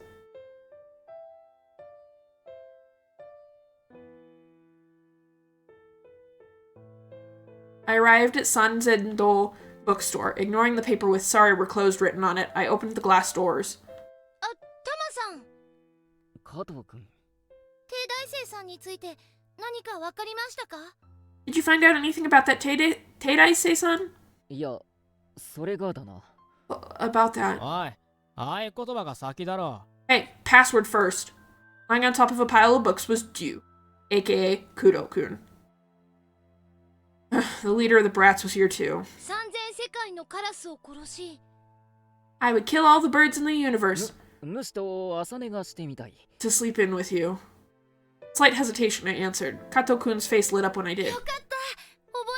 I arrived at Sanzendo bookstore. Ignoring the paper with "Sorry, we're closed" written on it, I opened the glass doors. あ、タマさん。加藤君。帝大生さんについて何かわかりましたか？ Did you find out anything about that Teidai-sei-san? いや、それがだな。About that. おい、あい言葉が先だろ。 Hey, password first. Lying on top of a pile of books was Ju, aka Kudo-kun. The leader of the brats was here too. 3000世界のカラスを殺し I would kill all the birds in the universe 主と朝寝がしてみたい。 to sleep in with you. Slight hesitation, I answered. Kato-kun's face lit up when I did. よかった覚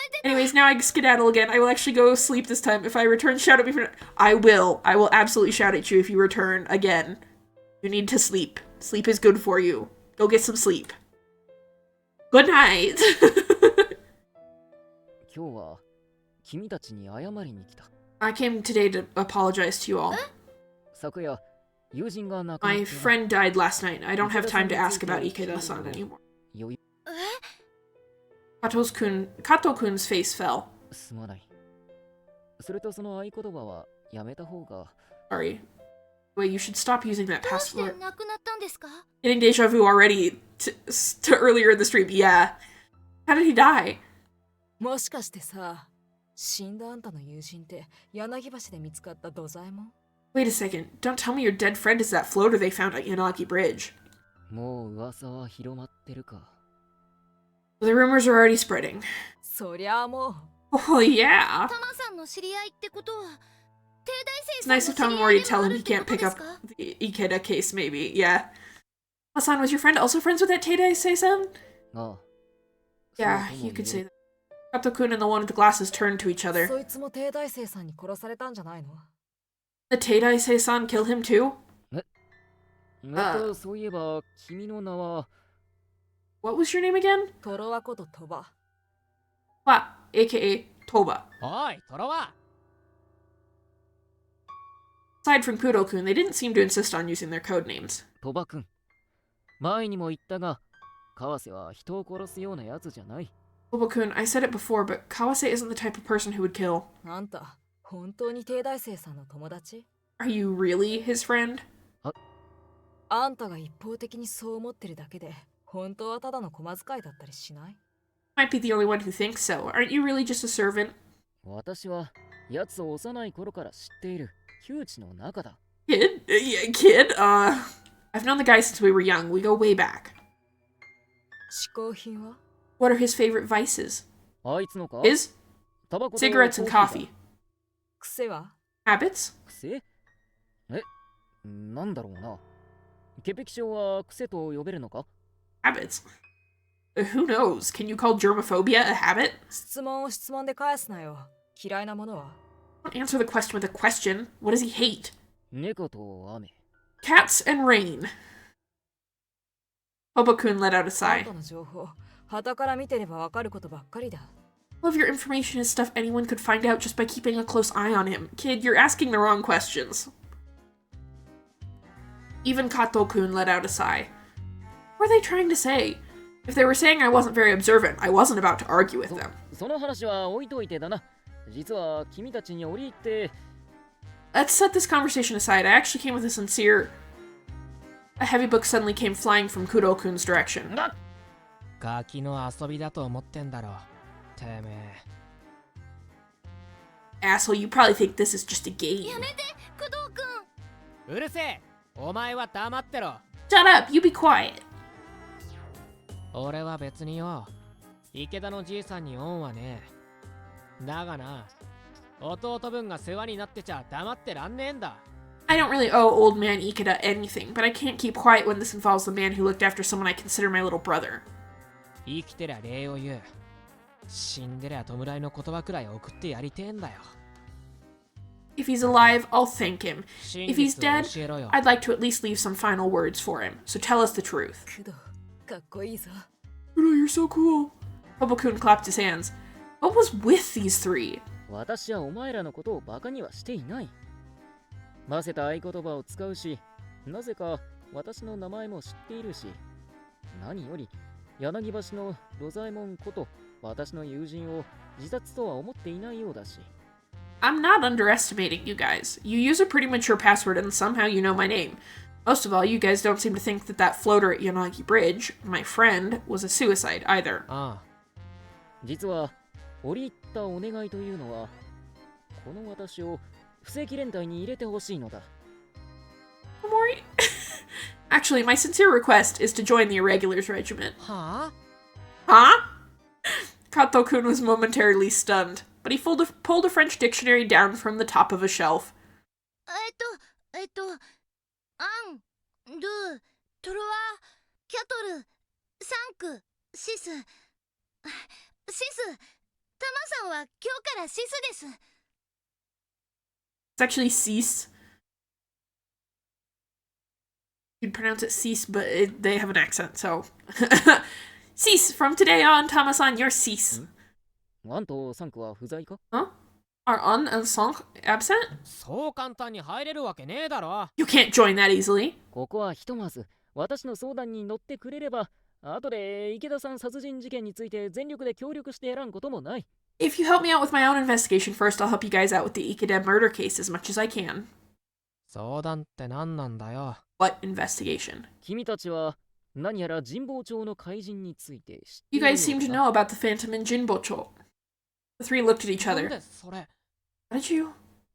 えて Anyways, now I skedaddle again. I will actually go sleep this time. If I return, shout at me for... I will. I will absolutely shout at you if you return again. You need to sleep. Sleep is good for you. Go get some sleep. Good night. 今日は君たちに謝りに来た。 I came today to apologize to you all. 昨夜、友人が亡くなっ My てな friend died last night. I don't have time to ask about Ikeda-san anymore. 余裕え Kato-kun's face fell. すまない。それとその合言葉はやめた方が。 Sorry. Wait, you should stop using that どうして password. 亡くなったんですか Getting deja vu already to earlier in the stream. Yeah. How did he die? もしかしてさ、死んだあんたの友人って柳橋で見つかった土左衛門？ Wait a second. Don't tell me your dead friend is that floater they found at Yanagi Bridge. もう噂は広まってるか。 The rumors are already spreading. そりゃあもう。 Oh, yeah. タマさんの知り合いってことは It's nice of Tamamori to tell him he can't pick up the Ikeda case, maybe. Yeah. Hasan, was your friend also friends with that Teidai-san? ああ。 Yeah, そうとも you could 言 say え that. Kato-kun and the one with the glasses turned to each other. そいつも帝大生さんに殺されたんじゃないの？ The Teidai-san kill him too? そういえば君の名は What was your name again? トロワことトバ。 Wa, aka Toba. おい、トロワ。 Aside from Kudo-kun, they didn't seem to insist on using their code names. 鳥羽くん。前にも言ったが、川瀬は人を殺すようなやつじゃない。 Toba-kun, I said it before, but Kawase isn't the type of person who would kill. あんた、本当に帝大生さんの友達？ Are you really his friend? あんたが一方的にそう思ってるだけで、本当はただの小遣いだったりしない？ Might be the only one who thinks so. Aren't you really just a servant? 私は奴を幼い頃から知っている旧知の仲だ。 Kid? Yeah, kid? I've known the guy since we were young. We go way back. 嗜好品は？ What are his favorite vices? あいつのか His? タバコと Cigarettes and コー coffee. ヒーだ。癖は？ Habits? 癖なんだろうな。潔癖症は癖と呼べるのか Habits? Who knows? Can you call germophobia a habit? 質問を質問で返すなよ。嫌いなものは？ Don't answer the question with a question. What does he hate? 猫と雨。 Cats and rain. Toba-kun let out a あん sigh. たの情報、傍から見てればわかることばっかりだ。 All of your information is stuff anyone could find out just by keeping a close eye on him. Kid, you're asking the wrong questions. Even Kato-kun let out a sigh. What were they trying to say? If they were saying I wasn't very observant, I wasn't about to argue with them. その話は置いといてだな。実は君たちに折り入って。 Let's set this conversation aside. I actually came with a sincere... A heavy book suddenly came flying from Kudo-kun's direction. ガキの遊びだと思ってんだろ。てめえ。 Asshole, you probably think this is just a game. やめて工藤くんうるせえ。お前は黙ってろ。 Shut up, you be quiet. 俺は別によ。池田のじいさんに恩はねえ。だがな、弟分が世話になってちゃ黙ってらんねえんだ。 I don't really owe old man Ikeda anything, but I can't keep quiet when this involves the man who looked after someone I consider my little brother. 生きてりゃ礼を言う。死んでりゃ弔いの言葉くらい送ってやりてえんだよ。 If he's alive, I'll thank him. 真 If he's 実を dead, 教えろよ。 I'd like to at least leave some final words for him. So tell us the truth. 工藤、かっこいいぞ。 Kudo, you're so cool. Toba-kun clapped his hands. What was with these three? 私はお前らのことをバカにはしていない。混ぜた合言葉を使うし、なぜか私の名前も知っているし、何より柳橋の土左衛門こと私の友人を自殺とは思っていないようだし。 I'm not underestimating you guys. You use a pretty mature password and somehow you know my name. Most of all, you guys don't seem to think that that floater at Yanagi Bridge, my friend, was a suicide either. ああ。実は折り入ったお願いというのは、この私を不正規連隊に入れてほしいのだ。Tamamori? Actually, my sincere request is to join the Irregulars Regiment. は Huh? Kato-kun was momentarily stunned, but he pulled a French dictionary down from the top of a shelf. アン、ルー、トロワ、キャトル、サンク、シス。シス、タマさんは今日からシスです。It's actually cease. You'd pronounce it cease, but they have an accent, so. Cease! From today on, Tama-san, you're cease. ワンとサンクは不在か？ Huh? Are Un and Song absent? そう簡単に入れるわけねえだろ。 You can't join that easily. ここはひとまず私の相談に乗ってくれれば、後で池田さん殺人事件について全力で協力してやらんこともない。If you help me out with my own investigation first, I'll help you guys out with the Ikeda murder case as much as I can. 相談って何なんだよ。What investigation? 君たちは何やら神保町の怪人について知ってい You る guys seem to know about the Phantom in Jinbocho. The three looked at each なん other. でそれ。 How did you?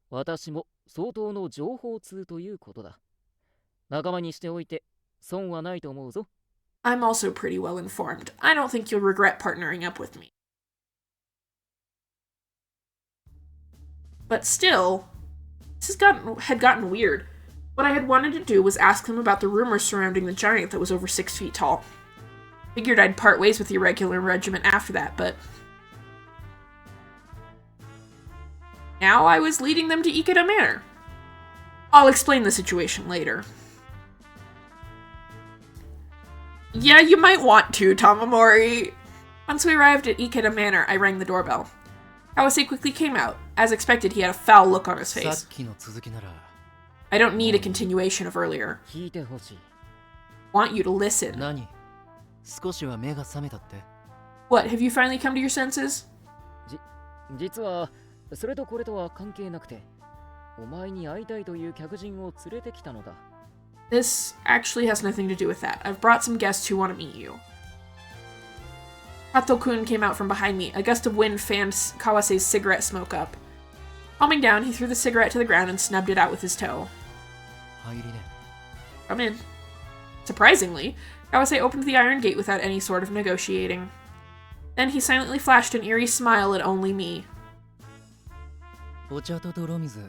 私も相当の情報通ということだ。仲間にしておいて損はないと思うぞ。I'm also pretty well informed. I don't think you'll regret partnering up with me. But still, this had gotten weird. What I had wanted to do was ask them about the rumors surrounding the giant that was over 6 feet tall. Figured I'd part ways with the irregular regiment after that, but now I was leading them to Ikeda Manor. I'll explain the situation later. Yeah, you might want to, Tamamori. Once we arrived at Ikeda Manor, I rang the doorbell. Kawase quickly came out. As expected, he had a foul look on his face. I don't need a continuation of earlier. 聞いてほしい。 Want you to listen. 何？少しは目が覚めたって？ What, have you finally come to your senses? 実はそれとこれとは関係なくて、お前に会いたいという客人を連れてきたのだ。 This actually has nothing to do with that. I've brought some guests who want to meet you. Kato-kun came out from behind me. A gust of wind fanned Kawase's cigarette smoke up. Calming down, he threw the cigarette to the ground and snubbed it out with his toe. Come in. Surprisingly, Kawase opened the iron gate without any sort of negotiating. Then he silently flashed an eerie smile at only me. お茶と泥水、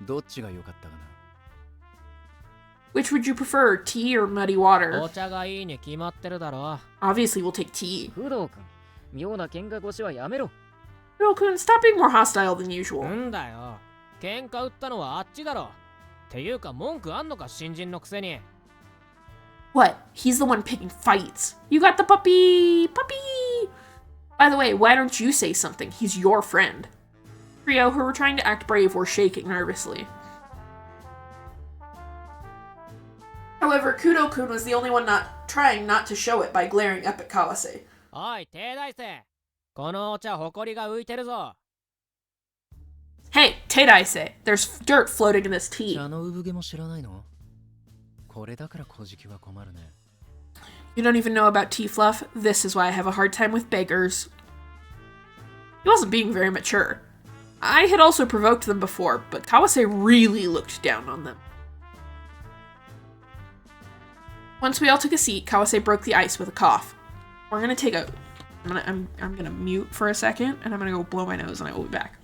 どっちが良かったかな？ Which would you prefer, tea or muddy water? お茶がいいに決まってるだろ。 Obviously, we'll take tea. 不動君、妙な喧嘩腰はやめろ。 Kuro-kun, stop being more hostile than usual. なんだよ。喧嘩売ったのはあっちだろ。っていうか文句あんのか新人のくせに。 What? He's the one picking fights. You got the puppy! Puppy! By the way, why don't you say something? He's your friend. Trio, who were trying to act brave, were shaking nervously. However, Kudo-kun was the only one trying not to show it by glaring up at Kawase. おい、帝大生。このお茶、ほこりが浮いてるぞ。 Hey, Teidaise, there's dirt floating in this tea. 茶の産毛も知らないの？これだから小じきは困るね。 You don't even know about tea fluff? This is why I have a hard time with beggars. He wasn't being very mature. I had also provoked them before, but Kawase really looked down on them. Once we all took a seat, Kawase broke the ice with a cough. We're gonna take a... I'm gonna mute for a second, and I'm gonna go blow my nose, and I will be back.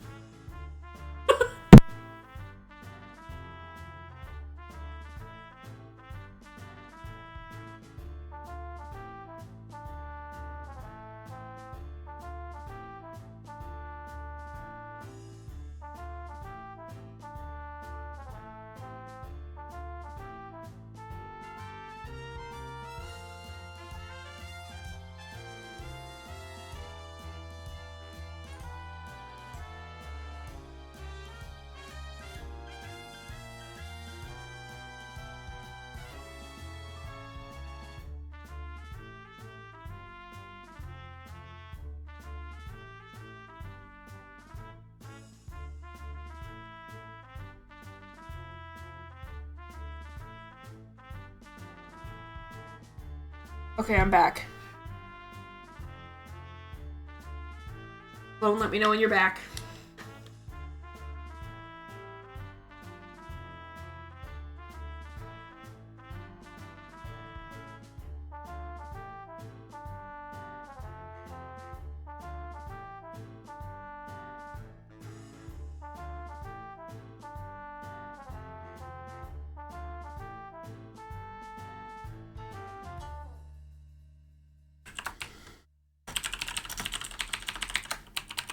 Okay, I'm back. Don't let me know when you're back.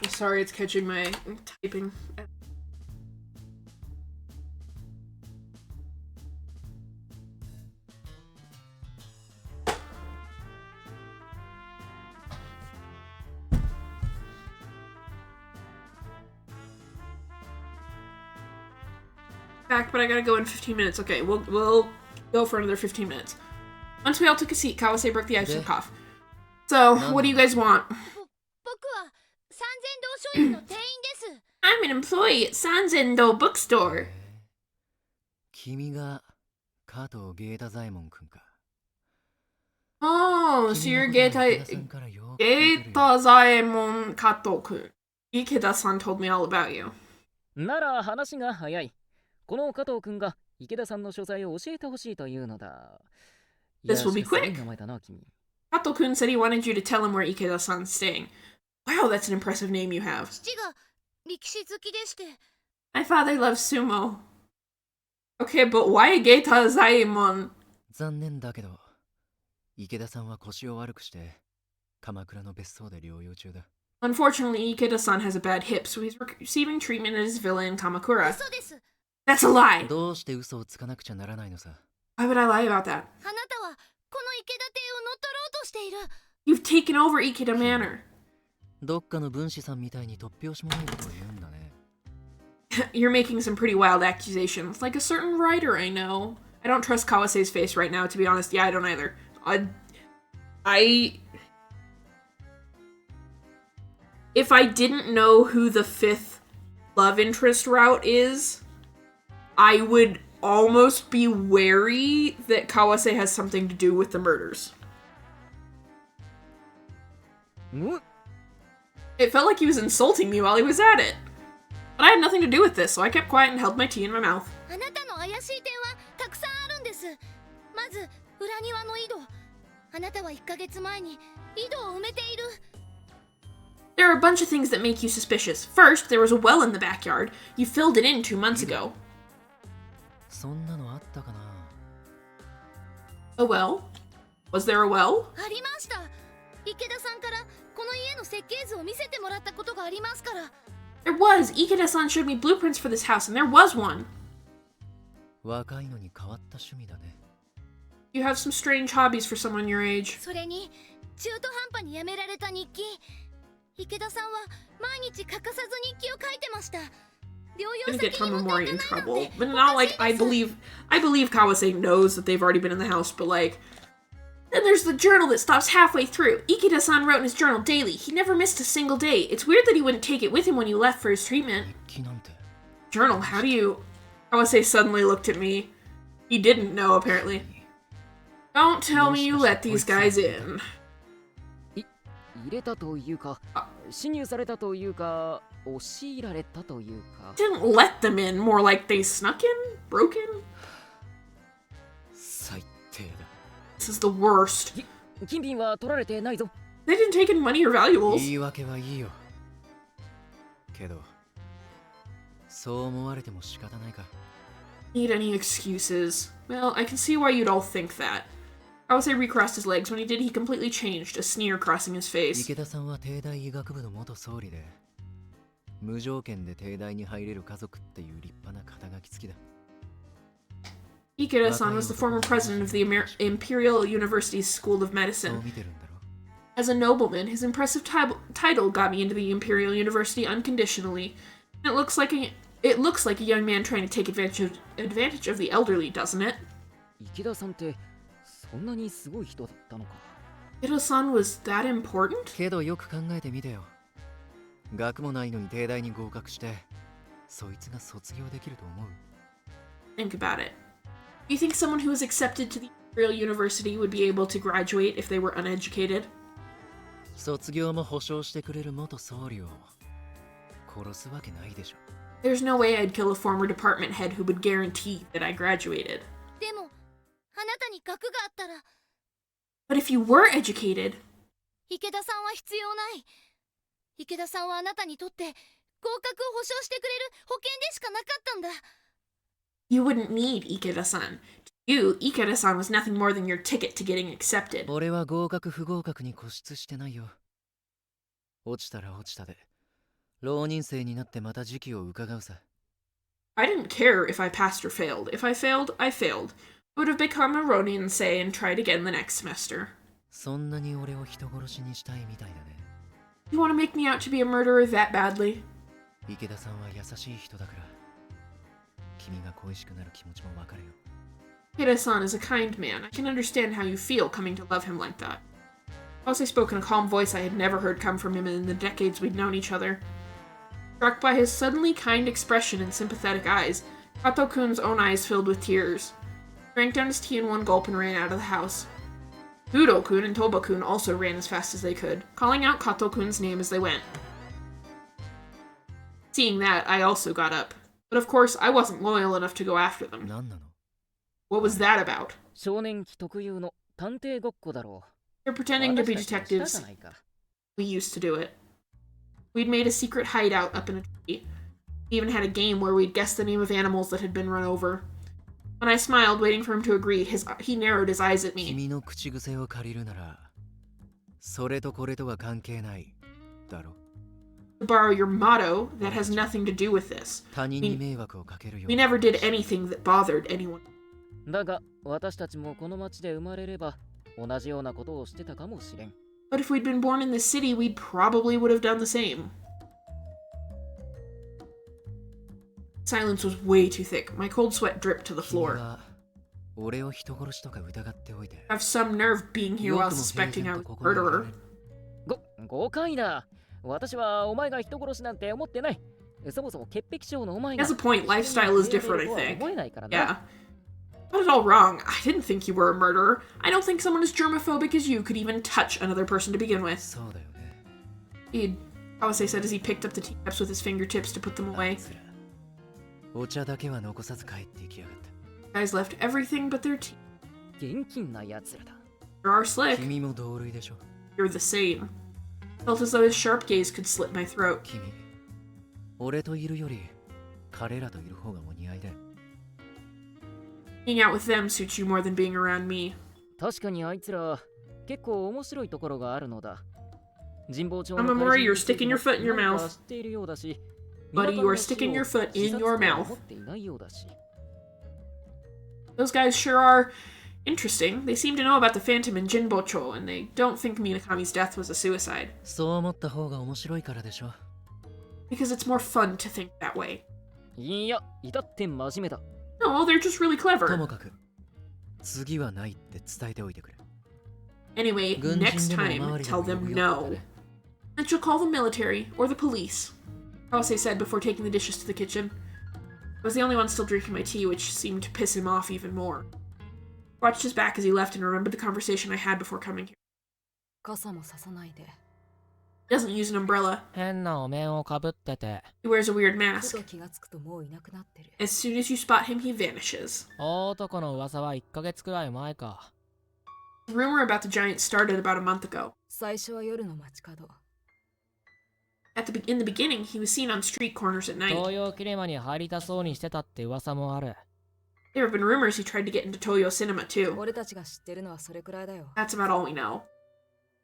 Sorry, it's catching my typing. Back, but I gotta go in 15 minutes. Okay, we'll go for another 15 minutes. Once we all took a seat, Kawase broke the ice with a cough. So, what do you guys want? 僕は三千堂書院の店員です。 I'm an employee at Sanzendo Bookstore. 君が加藤ゲータ左衛門くんか。 Oh, so you're 君のことは池田さんからよく聞いてるよ。 Geita Zaemon Kato-kun. Ikeda-san told me all about you. なら話が早い。この加藤くんが池田さんの所在を教えてほしいというのだ。 This will be いやしかしすごい quick. 名前だな、君。 Kato-kun said he wanted you to tell him where Ikeda-san's staying. Wow, that's an impressive name you have. 父が力士好きでして。 My father loves sumo. Okay, but why Geita Zaemon? 残念だけど、池田さんは腰を悪くして鎌倉の別荘で療養中だ。 Unfortunately, Ikeda-san has a bad hip, so he's receiving treatment at his villa in Kamakura. 嘘です。 That's a lie! どうして嘘をつかなくちゃならないのさ。 Why would I lie about that? あなたはこの池田邸を乗っ取ろうとしている。 You've taken over Ikeda Manor. どっかの分子さんみたいに突拍子もないことを言うんだね。You're making some pretty wild accusations, like a certain writer I know. I don't trust Kawase's face right now, to be honest. Yeah, I don't either. If I didn't know who the fifth love interest route is, I would almost be wary that Kawase has something to do with the murders. む It felt like he was insulting me while he was at it. But I had nothing to do with this, so I kept quiet and held my tea in my mouth. あなたの怪しい点はたくさんあるんです。まず裏庭の井戸。あなたは1ヶ月前に井戸を埋めている。 There are a bunch of things that make you suspicious. First, there was a well in the backyard. You filled it in 2 months ago. そんなのあったかな。 A well? Was there a well? ありました。池田さんからこの家の設計図を見せてもらったことがありますから。 There was. Ikeda-san showed me blueprints for this house, and there was one. 若いのに変わった趣味だね。 You have some strange hobbies for someone your age. それに中途半端にやめられた日記。池田さんは毎日欠かさず日記を書いてました。療養 Gonna get 先に持って Tomomori い in かないの trouble. で But お not か like しい I です。 believe Kawase knows that they've already been in the house, but like then there's the journal that stops halfway through. Ikeda-san wrote in his journal daily. He never missed a single day. It's weird that he wouldn't take it with him when you left for his treatment. 日記なんて。 Journal, how do you... Kawase suddenly looked at me. He didn't know, apparently. Don't tell me you let these guys in. 入れたというか、侵入されたというか、押し入られたというか。 Didn't let them in, more like they snuck in? Broke in? 最低だ。 This is the worst. 金品は取られてないぞ。 They didn't take any money or valuables. 言い訳はいいよ。けど、そう思われても仕方ないか。 Need any excuses? Well, I can see why you'd all think that. Kawase recrossed his legs. When he did, he completely changed, a sneer crossing his face. 池田さんは帝大医学部の元総理で、無条件で帝大に入れる家族っていう立派な肩書き付きだ。 Ikeda-san was the former president of the Imperial University's School of そう Medicine. 見てるんだろ。 As a nobleman, his impressive title got me into the Imperial University unconditionally. And it looks like a young man trying to take advantage of the elderly, doesn't it? 池田さんってそんなにすごい人だったのか。 Ikeda-san was that important? けどよく考えてみてよ。学もないのに帝大に合格して、そいつが卒業できると思う？ Think about it. Do you think someone who was accepted to the Imperial University would be able to graduate if they were uneducated? 卒業も保証してくれる元総理を殺すわけないでしょ。 There's no way I'd kill a former department head who would guarantee that I graduated. でもあなたに学があったら But if you were educated, 池田さんは必要ない。池田さんはあなたにとって合格を保証してくれる保険でしかなかったんだ。 you wouldn't need Ikeda-san. To you, Ikeda-san was nothing more than your ticket to getting accepted. 俺は合格不合格に固執してないよ。落ちたら落ちたで、浪人生になってまた時期を伺うさ。 I didn't care if I passed or failed. If I failed, I failed. I would have become a Ronin say and tried again the next semester. そんなに俺を人殺しにしたいみたいだね。 You want to make me out to be a murderer that badly? 池田さんは優しい人だから、君が恋しくなる気持ちもわかるよ。 Hida-san is a kind man. I can understand how you feel coming to love him like that. Kawase spoke in a calm voice I had never heard come from him in the decades we'd known each other. Struck by his suddenly kind expression and sympathetic eyes, Kato-kun's own eyes filled with tears. He drank down his tea in one gulp and ran out of the house. Udo-kun and Toba-kun also ran as fast as they could, calling out Kato-kun's name as they went. Seeing that, I also got up. But of course, I wasn't loyal enough to go after them. 何なの? What was that about? 少年期特有の探偵ごっこだろう。 They're pretending to be 私たちはした detectives. じゃないか。 We used to do it. We'd made a secret hideout up in a tree. We even had a game where we'd guess the name of animals that had been run over. When I smiled, waiting for him to agree, he narrowed his eyes at me. 君の口癖を借りるなら、それとこれとは関係ないだろ。 To borrow your motto, that has nothing to do with this. 他人に迷惑をかけるよ。 We never did anything that bothered anyone. だが私たちもこの町で生まれれば同じようなことをしてたかもしれん。 But if we'd been born in this city, we probably would have done the same. Silence was way too thick. My cold sweat dripped to the 君 floor. は俺を人殺しとか疑っておいて。 I have some nerve being here while suspecting I was a murderer. 誤解だ。私はお前が人殺しなんて思ってない。そもそも潔癖症のお前 He が has a point. Lifestyle is different, I think. 思えないからな。 Yeah. Got it all wrong. I didn't think you were a murderer. I don't think someone as germophobic as you could even touch another person to begin with. そうだよね。 He'd, Kawase said as he picked up the teacups with his fingertips to put them away. つらお茶だけは残さず帰っていきやがった。 Guys left everything but their tea. 現金な奴らだ。 You are slick. 君も同類でしょ。 You're the same. Felt as though his sharp gaze could slit my throat. 君、俺といるより彼らといる方がお似合いだよ。 Being out with them suits you more than being around me. 確かにあいつら結構面白いところがあるのだ。神保町の Amamori, you're sticking your foot in your なんか mouth. 知っているようだし、 Buddy, you are sticking your foot in your mouth. 持っていないようだし。 Those guys sure are interesting. They seem to know about the Phantom in Jinbocho, and they don't think Minakami's death was a suicide. そう思った方が面白いからでしょ。 Because it's more fun to think that way. いや、至って真面目だ。 No, they're just really と clever. もかく、次はないって伝えておいてくれ。 Anyway, 軍 next 人でも time, 周りで tell も呼 them ぶよって no. ね。 Then she'll call the military or the police, Kawase said before taking the dishes to the kitchen. I was the only one still drinking my tea, which seemed to piss him off even more. I watched his back as he left and remembered the conversation I had before coming here. 傘もささないで。 He doesn't use an umbrella. 変なお面をかぶってて。 He wears a weird ふ mask. と気がつくともういなくなってる。 As soon as you spot him, he vanishes. 大男の噂は1ヶ月くらい前か。 The rumor about the giant started about a month ago. 最初は夜の街角。 In the beginning, he was seen on street corners at night. 東洋キネマに入りたそうにしてたって噂もある。 There have been rumors he tried to get into Toyo Cinema too. 俺たちが知ってるのはそれくらいだよ。 That's about all we know.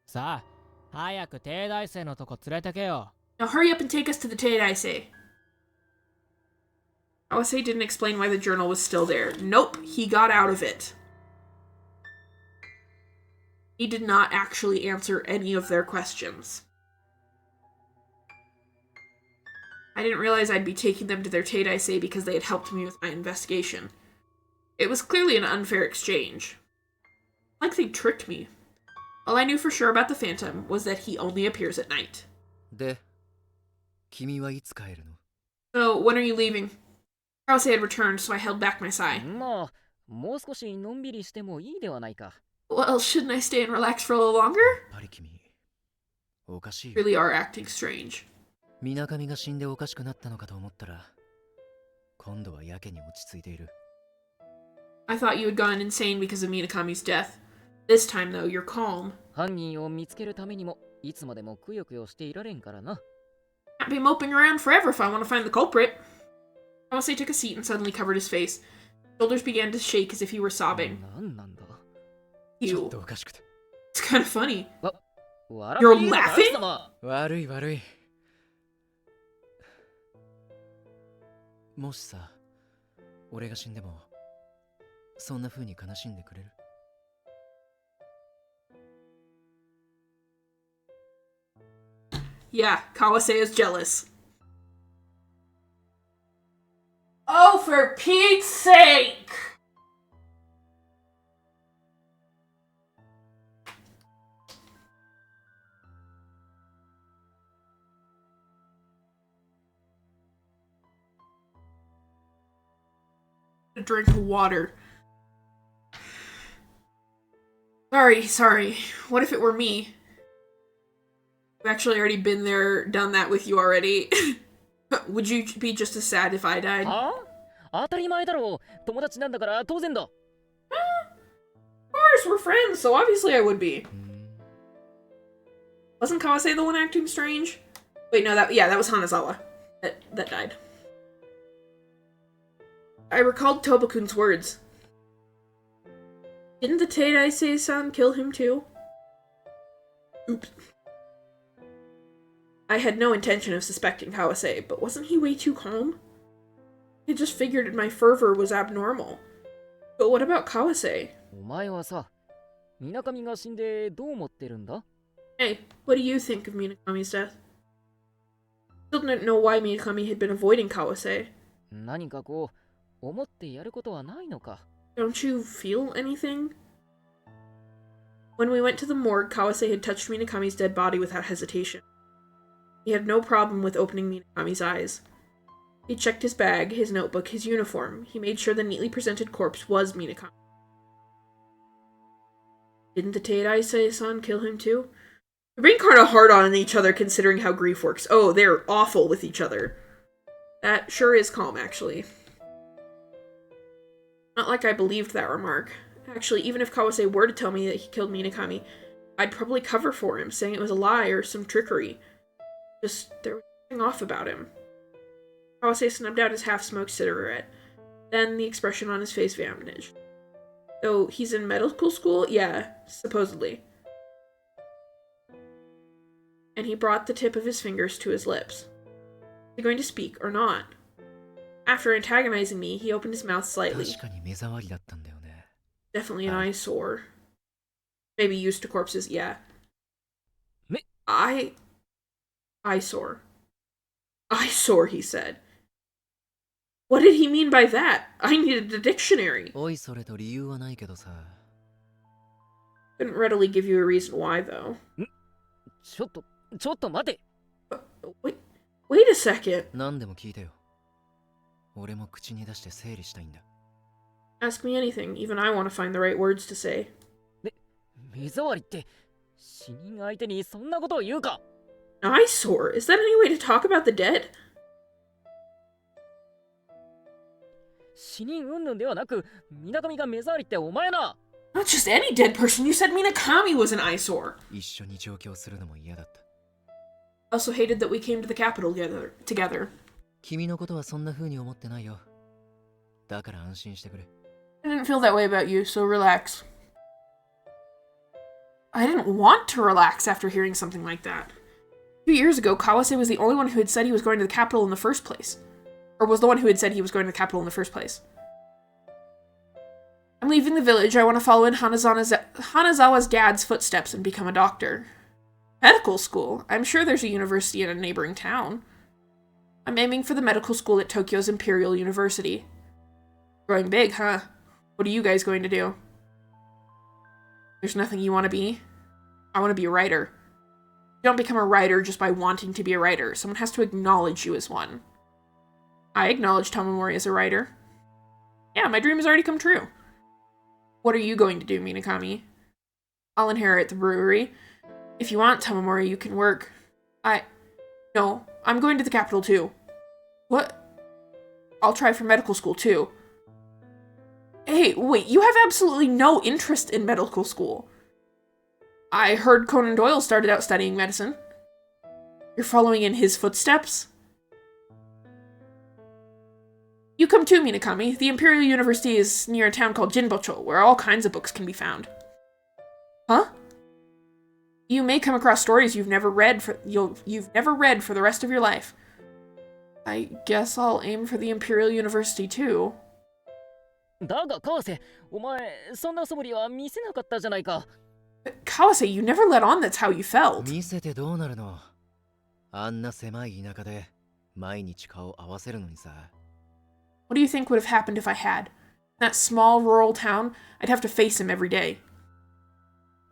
さあ、早く帝大生のとこ連れてけよ。 Now hurry up and take us to the Teidaisei. Kawase didn't explain why the journal was still there. Nope, he got out of it. He did not actually answer any of their questions. I didn't realize I'd be taking them to their Teidaisei because they had helped me with my investigation. It was clearly an unfair exchange. Like they tricked me. All I knew for sure about the Phantom was that he only appears at night. で、君はいつ帰るの？ So, when are you leaving? Kawase had returned, so I held back my sigh. まあ、もう少しのんびりしてもいいではないか。 Well, shouldn't I stay and relax for a little longer? やっぱり君、おかしいよ。 Really are acting strange. 水上が死んでおかしくなったのかと思ったら、今度はやけに落ち着いている。 I thought you had gone insane because of Minakami's death. This time, though, you're calm. 犯人を見つけるためにもいつまでもくよくよしていられんからな。 Can't be moping around forever if I want to find the culprit. Kawase took a seat and suddenly covered his face. His shoulders began to shake as if he were sobbing. なんなんだ。ちょっ Ew. とおかしくて。 It's kind of funny. 笑 You're っていいのか laughing? 貴様。悪い悪い。もしさ、俺が死んでも、そんな風に悲しんでくれる？ Yeah, Kawase is jealous. Oh, for Pete's sake! A drink of water. Sorry. What if it were me? I've actually already been there, done that with you already. Would you be just as sad if I died? はあ？当たり前だろう。友達なんだから当然だ。Of course, we're friends, so obviously I would be. Wasn't Kawase the one acting strange? Wait, no, that was Hanazawa that died. I recalled Tobakun's words. Didn't the Teidaisei-san kill him too? Oops. I had no intention of suspecting Kawase, but wasn't he way too calm? I just figured my fervor was abnormal. But what about Kawase? お前はさ、水上が死んでどう思ってるんだ？ Hey, what do you think of Minakami's death? Still didn't know why Minakami had been avoiding Kawase. 何かこう、思ってやることはないのか？ Don't you feel anything? When we went to the morgue, Kawase had touched Minakami's dead body without hesitation. He had no problem with opening Minakami's eyes. He checked his bag, his notebook, his uniform. He made sure the neatly presented corpse was Minakami. Didn't the Teidaisei-san kill him too? They're being kind of hard on each other considering how grief works. Oh, they're awful with each other. That sure is calm, actually. Not like I believed that remark. Actually, even if Kawase were to tell me that he killed Minakami, I'd probably cover for him, saying it was a lie or some trickery. Just, there was something off about him. Kawase snubbed out his half-smoked cigarette. Then the expression on his face vanished. So, he's in medical school? Yeah, supposedly. And he brought the tip of his fingers to his lips. Is he going to speak or not? After antagonizing me, he opened his mouth slightly. 確かに目障りだったんだよね。 Definitely an eyesore. Maybe used to corpses, yeah. Me- Eyesore. Eyesore, he said. What did he mean by that? I needed a dictionary. おいそれと理由はないけどさ。 Couldn't readily give you a reason why, though. ちょっと待て。 Wait a second. 何でも聞いてよ。俺も口に出して整理したいんだ。 Ask me anything. Even I want to find the right words to say. 目障りって死人相手にそんなことを言うか？ Eyesore? Is that any way to talk about the dead? 死人云々ではなく、水上が目障りってお前な。 Not just any dead person. You said Minakami was an eyesore. 一緒に上京するのも嫌だった。 I also hated that we came to the capital together. 君のことはそんな風に思ってないよ。だから安心してくれ。 I didn't feel that way about you, so relax. I didn't want to relax after hearing something like that. 2 years ago, Kawase was the only one who had said he was going to the capital in the first place. Or was the one who had said he was going to the capital in the first place. I'm leaving the village. I want to follow in Hanazawa's dad's footsteps and become a doctor. Medical school? I'm sure there's a university in a neighboring town. I'm aiming for the medical school at Tokyo's Imperial University. Growing big, huh? What are you guys going to do? There's nothing you want to be? I want to be a writer. You don't become a writer just by wanting to be a writer. Someone has to acknowledge you as one. I acknowledge Tamamori as a writer. Yeah, my dream has already come true. What are you going to do, Minakami? I'll inherit the brewery. If you want, Tamamori, you can work. No, I'm going to the capital too. What? I'll try for medical school too. Hey, wait, you have absolutely no interest in medical school. I heard Conan Doyle started out studying medicine. You're following in his footsteps? You come too, Minakami. The Imperial University is near a town called Jinbocho, where all kinds of books can be found. Huh? You may come across stories you've never read for the rest of your life. I guess I'll aim for the Imperial University too. だが川瀬、お前そんな素振りは見せなかったじゃないか。Kawase, you never let on that's how you felt. 見せてどうなるの？あんな狭い田舎で毎日顔合わせるのにさ。What do you think would have happened if I had? In that small rural town, I'd have to face him every day.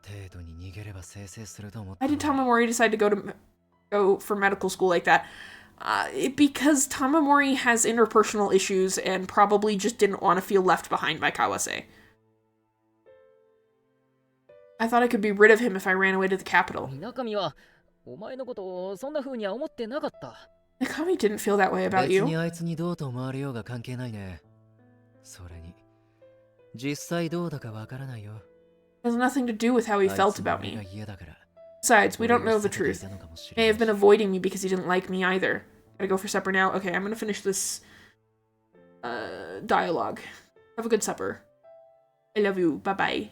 程度に逃げればせいせいすると思った。 Why did Tamamori decide to go for medical school like that? Because Tamamori has interpersonal issues and probably just didn't want to feel left behind by Kawase. I thought I could be rid of him if I ran away to the capital. 水上はお前のことをそんな風には思ってなかった。Nakami didn't feel that way about 別に you. あいつにどうと思われようが関係ないね。それに実際どうだかわからないよ。It has nothing to do with how he あい felt つも about 俺が me. 嫌だから。 Besides, we don't 俺を know the 避けてい truth. たのかもし May れ have ない been し avoiding me because he didn't like me either. Gotta go for supper now? Okay, I'm gonna finish this dialogue. Have a good supper. I love you. Bye-bye.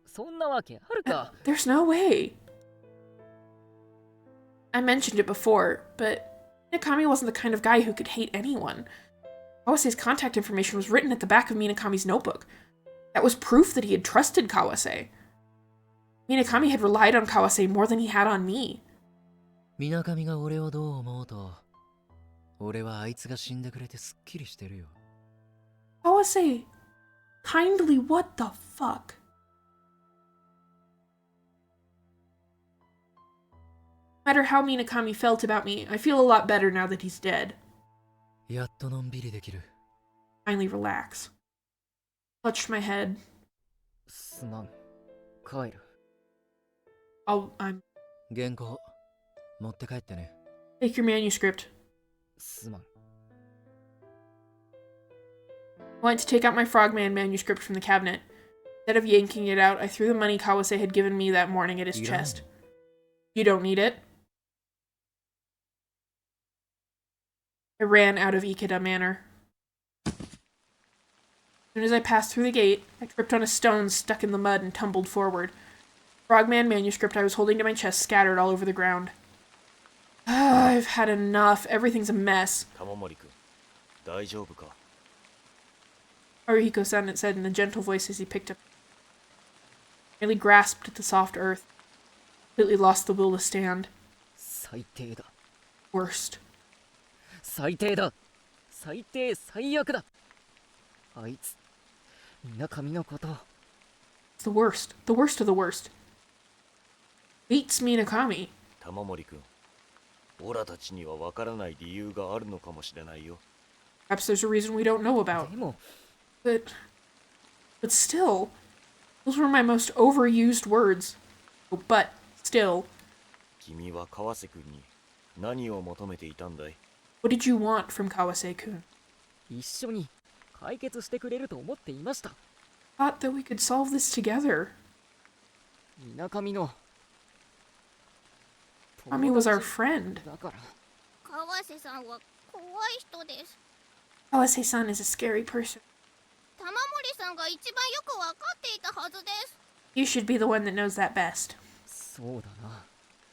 そんなわけあるか。 There's no way. I mentioned it before, but Minakami wasn't the kind of guy who could hate anyone. Kawase's contact information was written at the back of Minakami's notebook. That was proof that he had trusted Kawase. Minakami had relied on Kawase more than he had on me. 水上が俺をどう思おうと、俺はあいつが死んでくれてすっきりしてるよ。 Kawase, kindly, what the fuck? No matter how Minakami felt about me, I feel a lot better now that he's dead. やっとのんびりできる。 Finally relax. Touched my head. すまん。帰る。I'm... 原稿持って帰ってね。 Take your manuscript. すまん。 I went to take out my Frogman manuscript from the cabinet. Instead of yanking it out, I threw the money Kawase had given me that morning at his chest. You don't need it. I ran out of Ikeda Manor. As soon as I passed through the gate, I tripped on a stone stuck in the mud and tumbled forward. The Frogman manuscript I was holding to my chest scattered all over the ground. I've had enough. Everything's a mess. 玉森君、大丈夫か？ Haruhiko-san said in a gentle voice as he picked up. I nearly grasped at the soft earth. Completely lost the will to stand. 最低だ。 Worst. 最低だ。最低最悪だ。あいつ、水上のこと。 It's the worst. The worst of the worst. Beats Minakami. 玉森君、オラたちにはわからない理由があるのかもしれないよ。 Perhaps there's a reason we don't know about. でも、 But still, those were my most overused words. Oh, but still, 君は川瀬君に何を求めていたんだい？ what did you want from Kawase-kun? 一緒に解決してくれると思っていました。 Thought that we could solve this together. 水上の。 Kami was our friend. だから。川瀬さんは怖い人です。 Kawase-san is a scary person. 玉森さんが一番よくわかっていたはずです。You should be the one that knows that best. そうだな。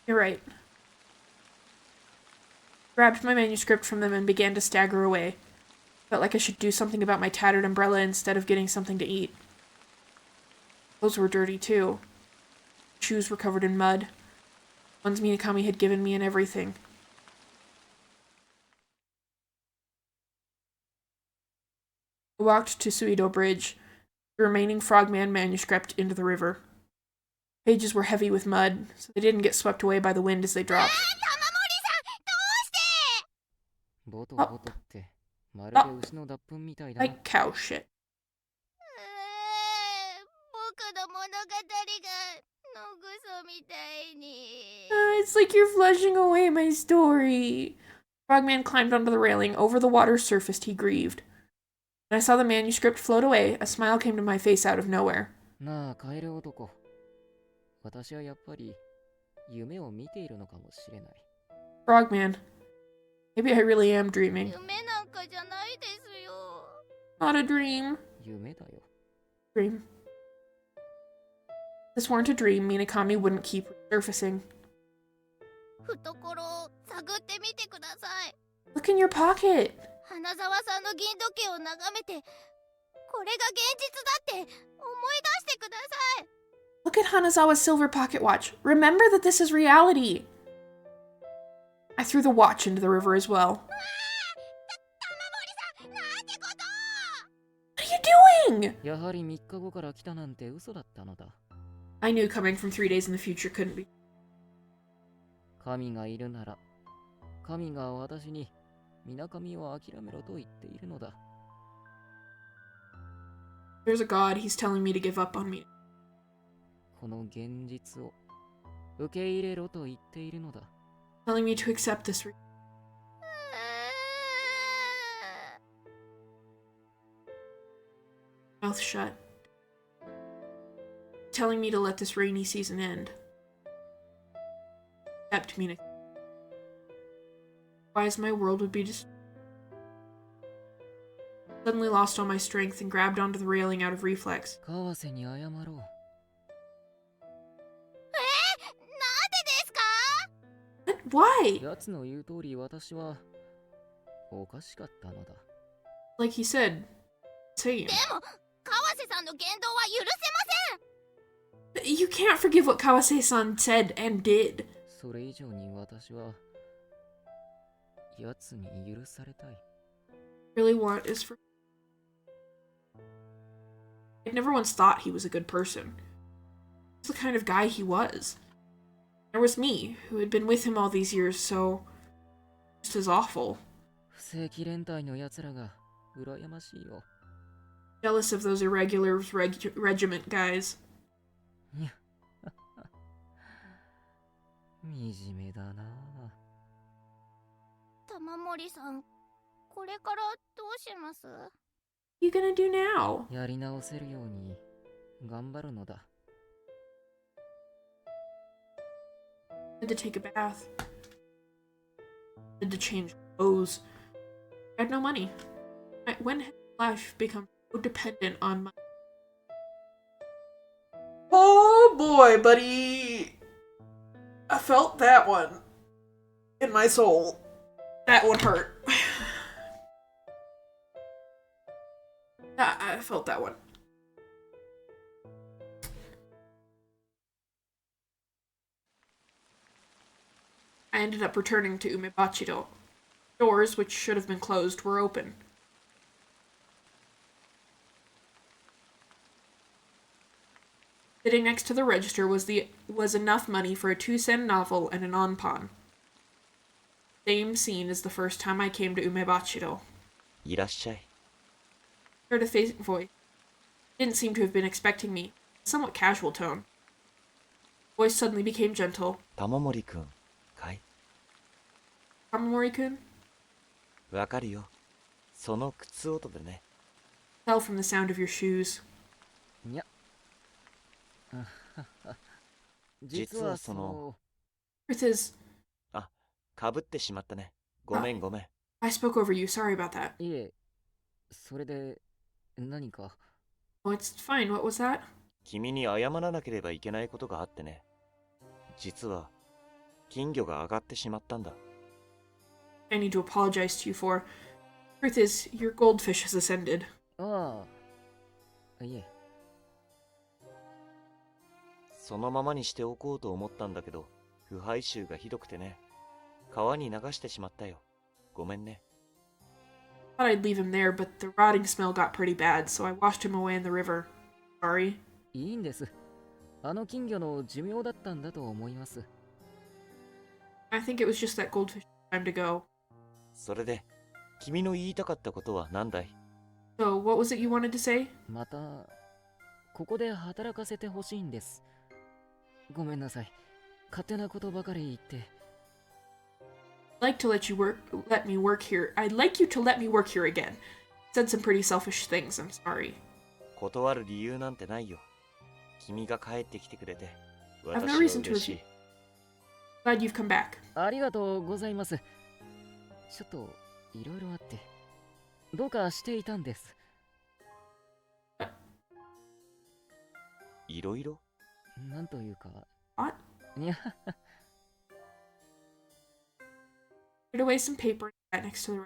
You're right. Grabbed my manuscript from them and began to stagger away. Felt like I should do something about my tattered umbrella instead of getting something to eat. Clothes were dirty too. Shoes were covered in mud. Ones Minakami had given me and everything. I walked to Suido Bridge, the remaining Frogman manuscript into the river. Pages were heavy with mud, so they didn't get swept away by the wind as they dropped. ボトボトってまるで牛の脱粉みたいだな。 Like cow shit. 僕の物語が野草みたいに。It's like you're flushing away my story. Frogman climbed onto the railing. Over the water's surface, he grieved. When I saw the manuscript float away, a smile came to my face out of nowhere. なあ、カエル男。私はやっぱり夢を見ているのかもしれない。 Frogman. Maybe I really am dreaming. 夢なんかじゃないですよ。 Not a dream. 夢だよ。 Dream. If this weren't a dream, Minakami wouldn't keep resurfacing. 懐を探ってみてください。 Look in your pocket. 花沢さんの銀時計を眺めて、これが現実だって思い出してください。 Look at Hanazawa's silver pocket watch. Remember that this is reality. I threw the watch into the river as well. What are you doing? やはり3日後から来たなんて嘘だったのだ。 I knew coming from 3 days in the future couldn't be. 神がいるなら、神が私に水上を諦めろと言っているのだ。 There's a god, he's telling me to give up on me. この現実を受け入れろと言っているのだ。 Telling me to accept this. Mouth shut. Telling me to let this rainy season end. Accept me. Why is my world would be just suddenly lost all my strength and grabbed onto the railing out of reflex. 川瀬に謝ろう。なんでですか？ What? Why? 奴の言う通り私はおかしかったのだ。 Like he said, saying. でも川瀬さんの言動は許せません。 You can't forgive what Kawase-san said and did. それ以上に私は奴に許されたい。 Really want is for. I never once thought he was a good person. That's the kind of guy he was. There was me, who had been with him all these years, so just as awful. 不正規連隊の奴らが羨ましいよ。 Jealous of those irregulars regiment guys. 惨めだな。玉森さん、これからどうします？ What are you gonna do now? やり直せるように頑張るのだ。 I had to take a bath. I had to change clothes. I had no money. When had life become so dependent on money? Oh boy, buddy. I felt that one in my soul. That one hurt. I felt that one. I ended up returning to Umebachiro. Doors, which should have been closed, were open. Sitting next to the register was enough money for a 2-cent novel and an onpan. Same scene as the first time I came to Umebachiro. いらっしゃい。 Heard a voice. Didn't seem to have been expecting me. Somewhat casual tone. Voice suddenly became gentle. 玉森くん、かい？ Kamamori-kun? わかるよ。その靴音でね。 Tell from the sound of your shoes. にゃ。実はその。 Truth is, あ、かぶってしまったね。ごめんごめん。 I spoke over you. Sorry about that. いえ、それで何か。 Oh, it's fine. What was that? 君に謝らなければいけないことがあってね。実は金魚が上がってしまったんだ。 I need to apologize to you for. Truth is, your goldfish has ascended. ああ、いえ。そのままにしておこうと思ったんだけど、腐敗臭がひどくてね。川に流してしまったよ。ごめんね。 Thought I'd leave him there, but the rotting smell got pretty bad, so I washed him away in the river. Sorry. いいんです。あの金魚の寿命だったんだと思います。 I think it was just that goldfish time to go. それで、君の言いたかったことは何だい？ So, what was it you wanted to say? また、ここで働かせてほしいんです。ごめんなさい。勝手なことばかり言って。 I'd like to let me work here. I'd like you to let me work here again. Said some pretty selfish things, I'm sorry. 断る理由なんてないよ。君が帰ってきてくれて、 I've 私 no は reason to 嬉しい refuse.。Glad you've come back. ありがとうございます。ちょっといろいろあって、どうかしていたんです。いろいろ？なんというか。What? いや、Put away some paper and sat next to the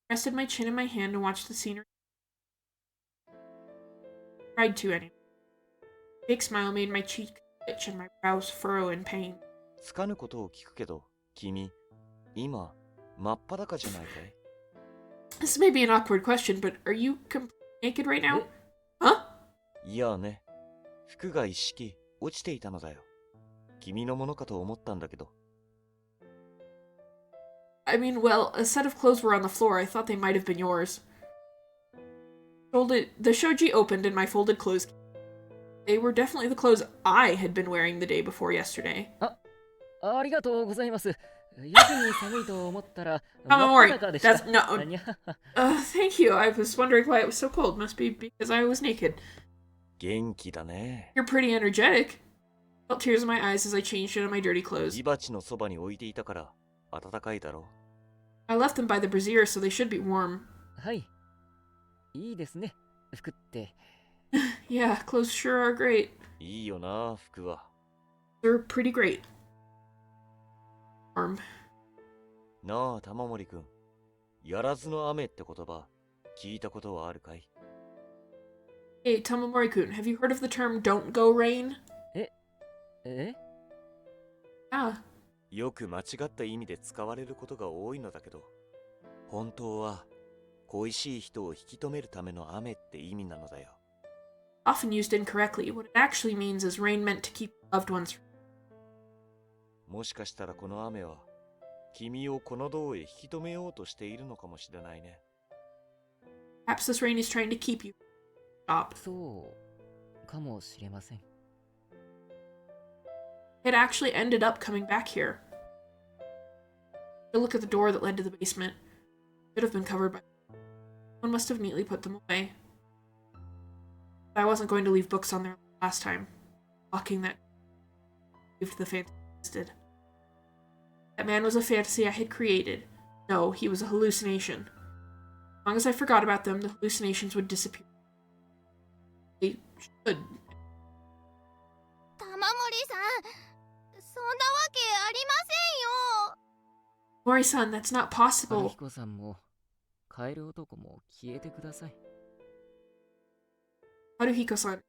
rested my chin in my hand and watched the scenery. Tried to anyway. A big smile made my cheek itch and my brows furrow in pain. つかぬことを聞くけど、君、今、真っ裸じゃないかい？ This may be an awkward question, but are you naked right now? Huh? いやね、服が一式落ちていたのだよ。君のものかと思ったんだけど。I mean, well, a set of clothes were on the floor. I thought they might have been yours. The shoji opened and my folded clothes. They were definitely the clothes I had been wearing the day before yesterday. ありがとうございます。夜に寒いと思ったら、Tamamori, 裸でした。 that's no. Thank you. I was wondering why it was so cold. Must be because I was naked. 元気だね。 You're pretty energetic. Felt tears in my eyes as I changed into my dirty clothes. 火鉢のそばに置いていたから暖かいだろう。 I left them by the brazier, so they should be warm. はい。いいですね、服って。Yeah, clothes sure are great. いいよな、服は。 They're pretty great. Warm. なあ、玉森くん。やらずの雨って言葉、聞いたことはあるかい？ Hey, Tamamori-kun, have you heard of the term "don't go rain"? え？ Ah. よく間違った意味で使われることが多いのだけど、本当は恋しい人を引き止めるための雨って意味なのだよ。 Often used incorrectly, what it actually means is rain meant to keep loved ones. もしかしたらこの雨は君をこの道へ引き止めようとしているのかもしれないね。 Perhaps this rain is trying to keep you. Stop. そうかもしれません。 It actually ended up coming back here. To look at the door that led to the basement. Should have been covered by. One must have neatly put them away. But I wasn't going to leave books on there last time. Locking that if the fantasy existed. That man was a fantasy I had created. No, he was a hallucination. As long as I forgot about them, the hallucinations would disappear. They should. 玉森さん、そんなわけありませんよ。 Mori-san, that's not possible. 春彦さんもカエル男も消えてください。 Haruhiko-san,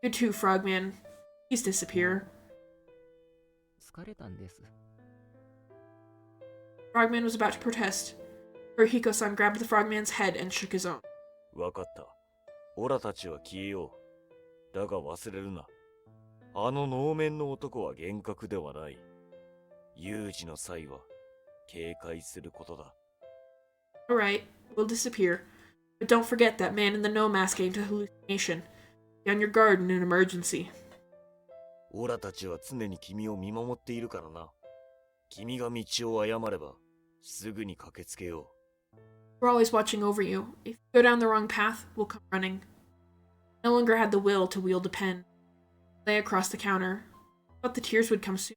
you too, Frogman. Please disappear. 疲れたんです。 Frogman was about to protest. Haruhiko-san grabbed the Frogman's head and shook his own. わかった。オラたちは消えよう。だが忘れるな。あの能面の男は幻覚ではない。有事の際は警戒することだ。 Alright, we'll disappear. But don't forget that man in the no mask ain't a hallucination. Be on your guard in an emergency. オラたちは常に君を見守っているからな。君が道を誤れば、すぐに駆けつけよう。 We're always watching over you. If you go down the wrong path, we'll come running. I no longer had the will to wield a pen. I lay across the counter. I thought the tears would come soon.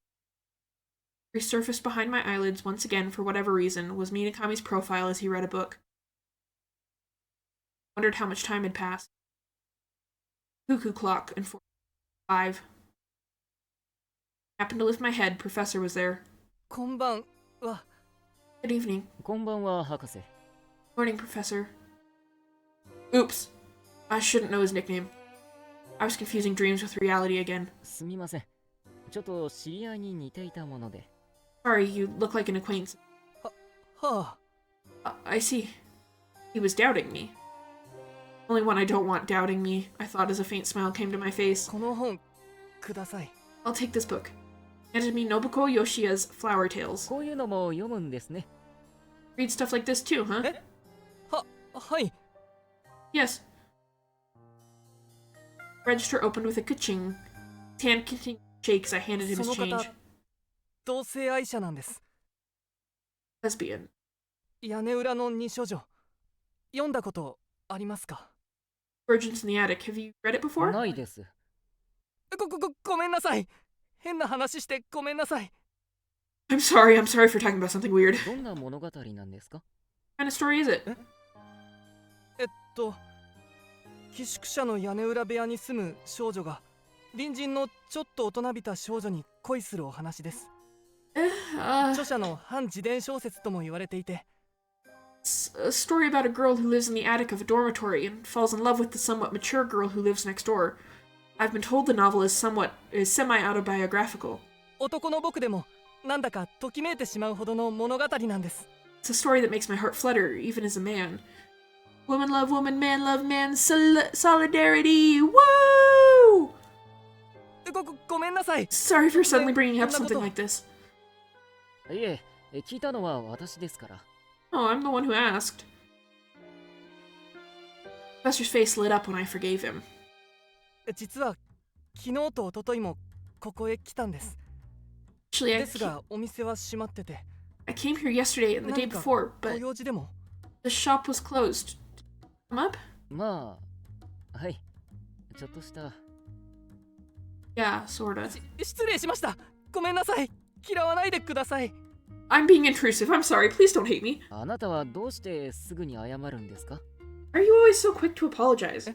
Resurfaced behind my eyelids once again for whatever reason was Minakami's profile as he read a book. I wondered how much time had passed. Cuckoo clock and 5. Happened to lift my head. Professor was there. こんばんは。 Good evening. こんばんは、博士。 Morning, Professor. Oops. I shouldn't know his nickname. I was confusing dreams with reality again. すみません。ちょっと知り合いに似ていたもので。 Sorry, you look like an acquaintance. はあ。I see. He was doubting me. Only one I don't want doubting me, I thought as a faint smile came to my face. この本ください。 I'll take this book. Handed me Nobuko Yoshiya's Flower Tales. こういうのも読むんですね。 Read stuff like this too, huh? はい。 Yes. Register opened with a ka-ching. His hand continued to shake as I handed him そ his の change. 方、同性愛者なんです。 Lesbian. 屋根裏の二少女。読んだことありますか？ Virgins in the Attic. Have you read it before? ないです。ごめんなさい。変な話してごめんなさい。I'm sorry for talking about something weird. どんな物語なんですか？ What kind of story is it? 寄宿舎の屋根裏部屋に住む少女が隣人のちょっと大人びた少女に恋するお話です。著者の反自伝小説とも言われていて。It's a story about a girl who lives in the attic of a dormitory and falls in love with the somewhat mature girl who lives next door. I've been told the novel is semi-autobiographical. 男の僕でもなんだかときめいてしまうほどの物語なんです。It's a story that makes my heart flutter, even as a man. Woman love woman, man love man, solidarity, woo! ごめんなさい。Sorry for suddenly bringing up something like this. いえ、聞いたのは私ですから。Oh, I'm the one who asked. Professor's face lit up when I forgave him. 実は昨日と一昨日もここへ来たんです。Actually,ですがお店は閉まってて。I came here yesterday and the day before, but ご用事でも the shop was closed. Come up? まあ、はい。ちょっとした。Yeah, sorta. 失礼しました。ごめんなさい。嫌わないでください。I'm being intrusive. I'm sorry. Please don't hate me. あなたはどうしてすぐに謝るんですか？ Are you always so quick to apologize?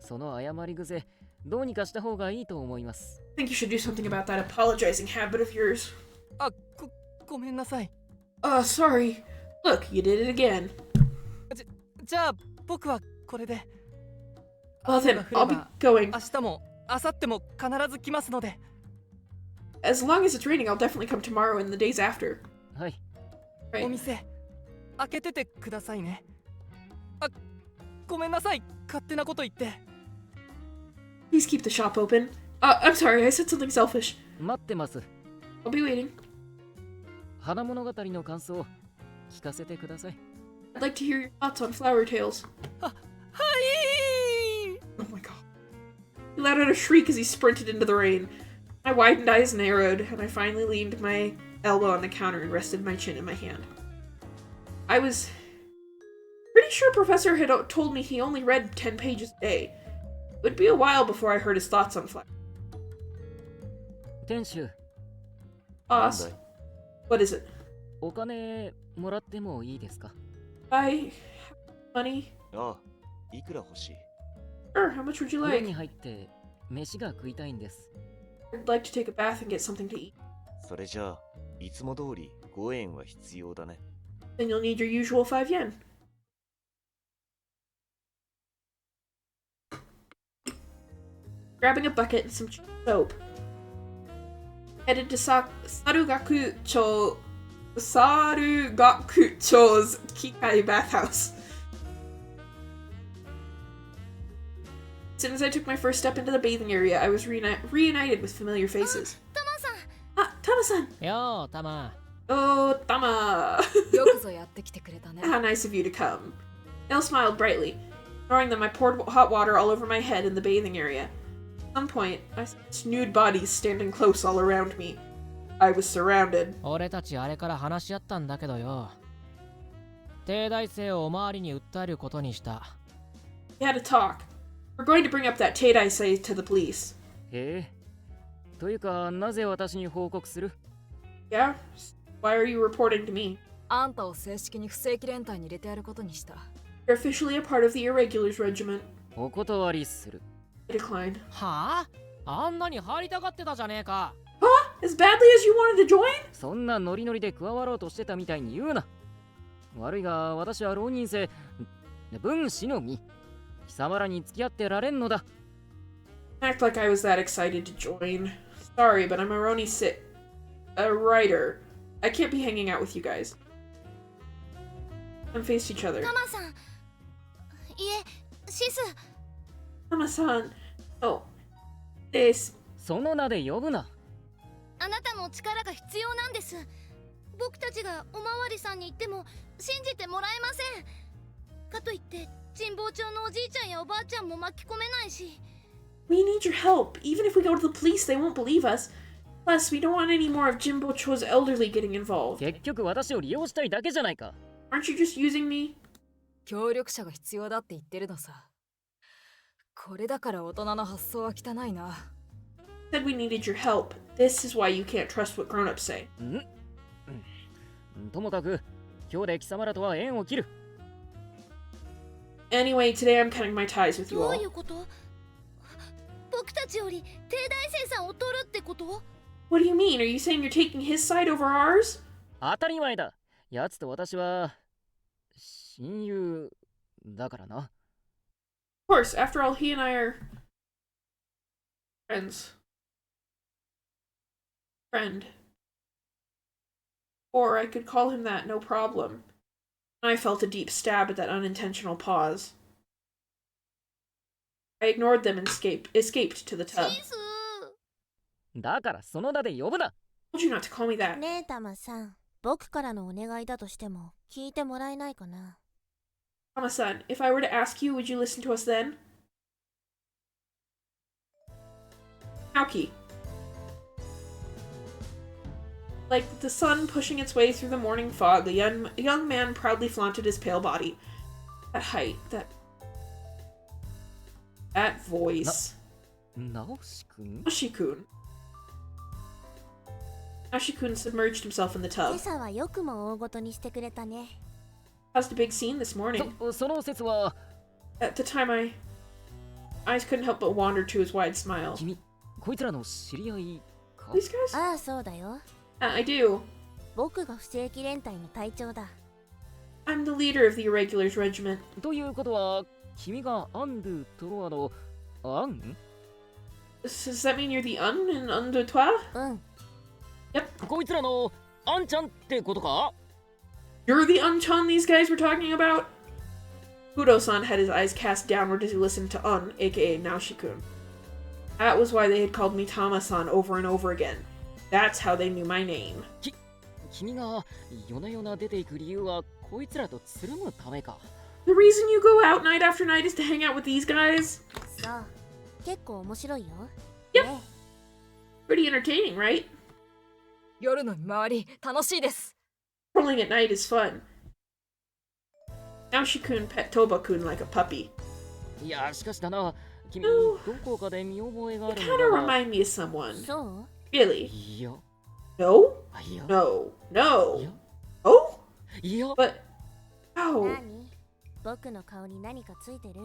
その謝り癖、どうにかした方がいいと思います。I think you should do something about that apologizing habit of yours. ごめんなさい。Sorry. Look, you did it again. じゃあ僕はこれで。Well then, I'll be going. 明日も明後日も必ず来ますので。As long as it's raining, I'll definitely come tomorrow and the days after. はい。Right. お店開けててくださいね。ごめんなさい。勝手なこと言って。Please keep the shop open. I'm sorry, I said something selfish. 待ってます。I'll be waiting. 花物語の感想聞かせてください。I'd like to hear your thoughts on Flower Tales. はい。 Oh my god. He let out a shriek as he sprinted into the rain. My widened eyes narrowed, and I finally leaned my elbow on the counter and rested my chin in my hand. I was pretty sure Professor had told me he only read 10 pages a day. It would be a while before I heard his thoughts on Flower. 店主、Boss, what is it? お金もらってもいいですか？ I have money. ああ、いくら欲しい？ Sure, how much would you 家 like? に入って飯が食いたいんです。I'd like to take a bath and get something to eat. それじゃあ、いつも通り5円は必要だね。Then you'll need your usual 5 yen. Grabbing a bucket and some soap. Headed to Sarugakucho's Kikai bathhouse. As soon as I took my first step into the bathing area, I was reunited with familiar faces. Tama-san! よー、たま。 Oh, Tama! よくぞやってきてくれたね。 How nice of you to come. Nell smiled brightly. Ignoring them, I poured hot water all over my head in the bathing area. At some point, I saw nude bodies standing close all around me. I was surrounded. 俺たちあれから話し合ったんだけどよ。帝大生をおまわりに訴えることにした。We had a talk. We're going to bring up that Teidai-sei to the police. へえ。というか、なぜ私に報告する？ Yeah? Why are you reporting to me? あんたを正式に不正規連隊に入れてやることにした。You're officially a part of the Irregulars Regiment. お断りする。I declined. はあ？あんなに入りたがってたじゃねえか。Huh? As badly as you wanted to join? そんなノリノリで加わろうとしてたみたいに言うな。悪いが、私は浪人生、分子の身。貴様らに付き合ってられんのだ。Act like I was that excited to join. Sorry, but I'm a writer. I can't be hanging out with you guys. And faced each other. タマさん。いえ、シス。Tama-san. Oh. This. その名で呼ぶな。あなたの力が必要なんです。僕たちがおまわりさんに言っても信じてもらえません。かといって神保町のおじいちゃんやおばあちゃんも巻き込めないし。We need your help. Even if we go to the police, they won't believe us. Plus, we don't want any more of Jimbo Cho's elderly getting involved. 結局私を利用したいだけじゃないか。Aren't you just using me? 協力者が必要だって言ってるのさ。これだから大人の発想は汚いな。Said we needed your help. This is why you can't trust what grown-ups say. ともかく、今日で貴様らとは縁を切る。Anyway, today I'm cutting my ties with you どう all. いうこと？僕たちより帝大生さんを取るってこと？ What do you mean? Are you saying you're taking his side over ours? 当たり前だ。奴と私は親友だからな。Of course, after all, he and I are friends. Friend. Or I could call him that, no problem. I felt a deep stab at that unintentional pause. I ignored them and escaped to the tub. だからその名で呼ぶな。I told you not to call me that. ねえタマさん、僕からのお願いだとしても聞いてもらえないかな。Tama-san, if I were to ask you, would you listen to us then? Naoki. Like the sun pushing its way through the morning fog, a young man proudly flaunted his pale body. That height, that voice. Naoshi-kun? Naoshi-kun. Naoshi-kun submerged himself in the 今 tub. 朝はよくも大ごとにしてくれたね。Caused a big scene this morning. その説は At the time, eyes couldn't help but wander to his wide smile. 君、こいつらの知り合いか？ These guys? ああ、そうだよ。I do. 僕が不正規連隊の隊長だ。I'm the leader of the Irregulars Regiment. ということは、君がアンドゥ・トロワのアン？ Does that mean you're the un de toi? うん。こいつらのアンちゃんってことか？ You're the Unchan these guys were talking about? Kudo-san had his eyes cast downward as he listened to aka Naoshi-kun. That was why they had called me Tama-san over and over again. That's how they knew my name. 君が夜な夜な出ていく理由はこいつらとつるむためか。 The reason you go out night after night is to hang out with these guys? そう。結構面白いよ。 Yep. ね Pretty entertaining, right? 夜の見回り楽しいです。 Rolling at night is fun. Naoshi-kun pet Toba-kun like a puppy. いや、しかしだな、君、 No. どこかで見覚えがあ They るの kind of だが。 remind me of someone. そう Really? いや、 No? いや、 No. No. いや、 Oh? いや。 But... Oh. 何僕の顔に何かついてる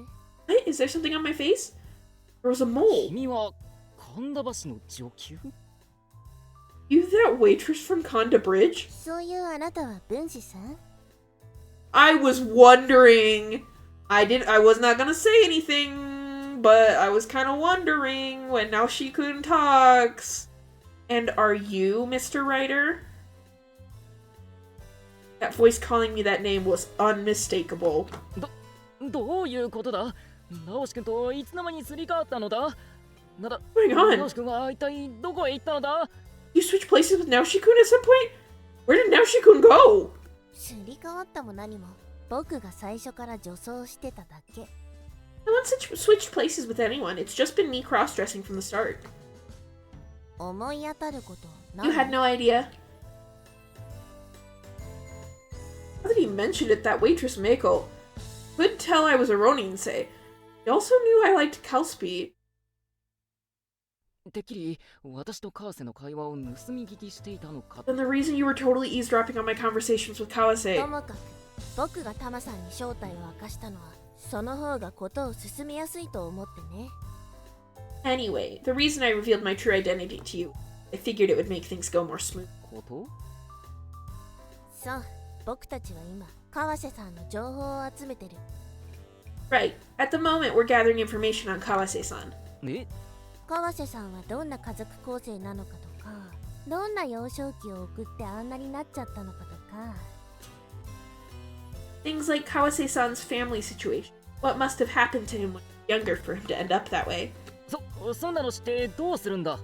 What? Is there something on my face? There was a mole. 君は神田橋の女給？ You that waitress from Konda Bridge? そういうあなたは分子さん I was wondering. I was not gonna say anything, but I was kind of wondering when Naoshi-kun talks. And are you Mr. Writer? That voice calling me that name was unmistakable. どういうことだ？直し君といつの間にすり替わったのだ？なんだ、 What's going on? 直し君は一体どこへ行ったのだ？ You switched places with Naoshi-kun at some point? Where did Naoshi-kun go? すり替わったも何も僕が最初から女装してただけ No one switched places with anyone. It's just been me cross-dressing from the start. 思い当たること You 何 had no idea. Now that he mentioned it, that waitress Mako could tell I was a Ronin-sei. He also knew I liked Kelspi. てっきり私と川瀬の会話を盗み聞きしていたのか。 Then the reason you were totally eavesdropping on my conversations with Kawase. ともかく僕がタマさんに正体を明かしたのはその方がことを進めやすいと思ってね Anyway, the reason I revealed my true identity to you, I figured it would make things go more smooth. こと？そう僕たちは今川瀬さんの情報を集めてる Right. At the moment, we're gathering information on Kawase-san. え？川瀬さんはどんな家族構成なのかとかどんな幼少期を送ってあんなになっちゃったのかとか Things like Kawase-san's family situation. What must have happened to him when he was younger for him to end up that way? そんなの知ってどうするんだ？ Why would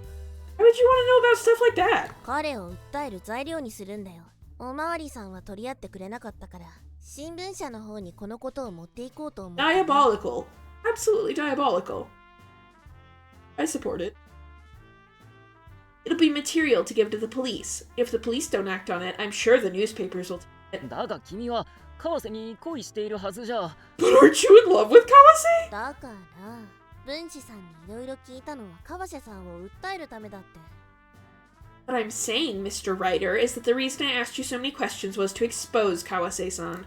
you want to know about stuff like that? 彼を訴える材料にするんだよおまわりさんは取り合ってくれなかったから新聞社の方にこのことを持っていこうと思って、 Diabolical. Absolutely diabolical. I support it. It'll be material to give to the police. If the police don't act on it, I'm sure the newspapers will. だが君は川瀬に恋しているはずじゃ。 But aren't you in love with Kawase? だから分子さんにいろいろ聞いたのは川瀬さんを訴えるためだって What I'm saying, Mr. Writer, is that the reason I asked you so many questions was to expose Kawase-san.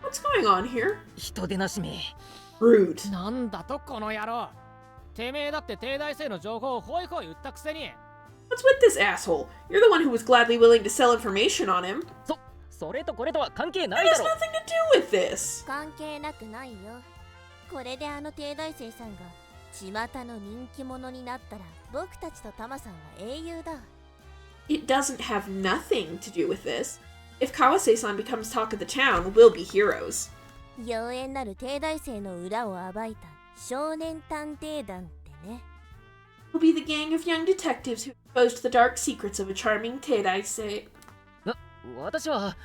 What's going on here? 人でなしめ。 Rude. なんだとこの野郎。てめえだって帝大生の情報をホイホイ売ったくせに。 What's with this asshole? You're the one who was gladly willing to sell information on him. それとこれとは関係な That いだ has ろ。 nothing to do with this. 関係なくないよ。これであの帝大生さんが巷の人気者になったら僕たちとタマさんは英雄だ。 It doesn't have nothing to do with this. If Kawase-san becomes talk of the town, we'll be heroes. 妖艶なる帝大生の裏を暴いた少年探偵団ってね。 We'll be the gang of young detectives who exposed the dark secrets of a charming Teidaisei. 私は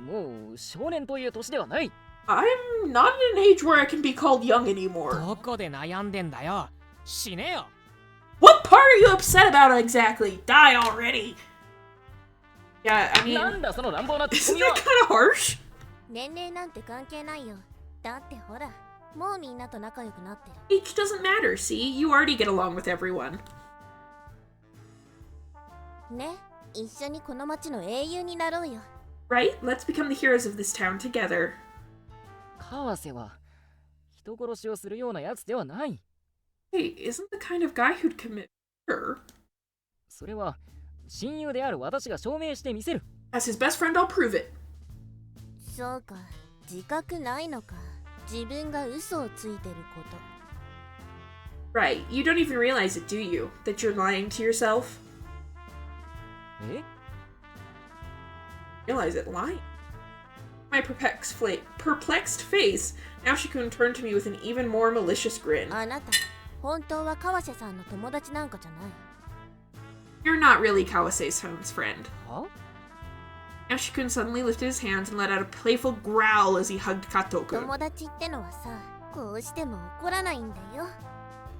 もう少年という年ではない。 I'm not at an age where I can be called young anymore. どこで悩んでんだよ。死ねよ。 What part are you upset about exactly? Die already. Yeah, I な mean, んだその乱暴なツッコ isn't ミは。 that kind of harsh? 年齢なんて関係ないよ。だってほら、もうみんなと仲良くなってる。 Age doesn't matter, see? You already get along with everyone. ね、一緒にこの町の英雄になろうよ。 Right? Let's become the heroes of this town together. 川瀬は人殺しをするようなやつではない。 Hey, isn't the kind of guy who'd commit murder? それは親友である私が証明してみせる。 As his best friend, I'll prove it. そうか、自覚ないのか。自分が嘘をついてること。 Right, you don't even realize it, do you? That you're lying to yourself? え Realize it, lying? My perplexed face, Nashikun turned to me with an even more malicious grin. あなた、本当は川瀬さんの友達なんかじゃない。 You're not really Kawase-san's friend. は Nashikun suddenly lifted his hands and let out a playful growl as he hugged Katoku. 友達ってのはさ、こうしても怒らないんだよ。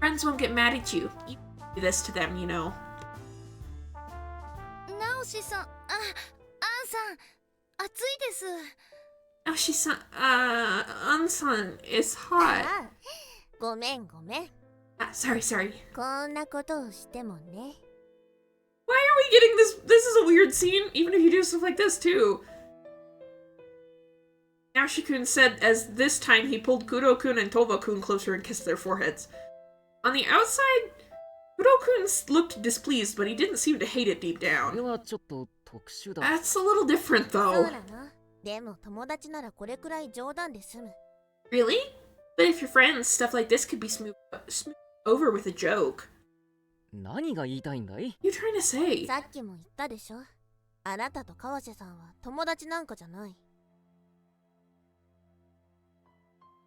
Friends won't get mad at you. You do this to them, you know. ナオシさん、アンさん、暑いです。 Naoshi-san, An-san, it's hot. あ、ごめん。 Sorry. こんなことをしてもね。 Why are we getting this? This is a weird scene, even if you do stuff like this, too. Nashikun said as this time he pulled Kuro-kun and Toba-kun closer and kissed their foreheads. On the outside, Kuro-kun looked displeased, but he didn't seem to hate it deep これ down. はちょっと特殊だ。 That's a little different, そう though. なの。でも友達ならこれくらい冗談で済む。 Really? But if you're friends, stuff like this could be smoothed over with a joke. 何が言いたいんだい？ You trying to say? さっきも言ったでしょ。あなたと川瀬さんは友達なんかじゃない。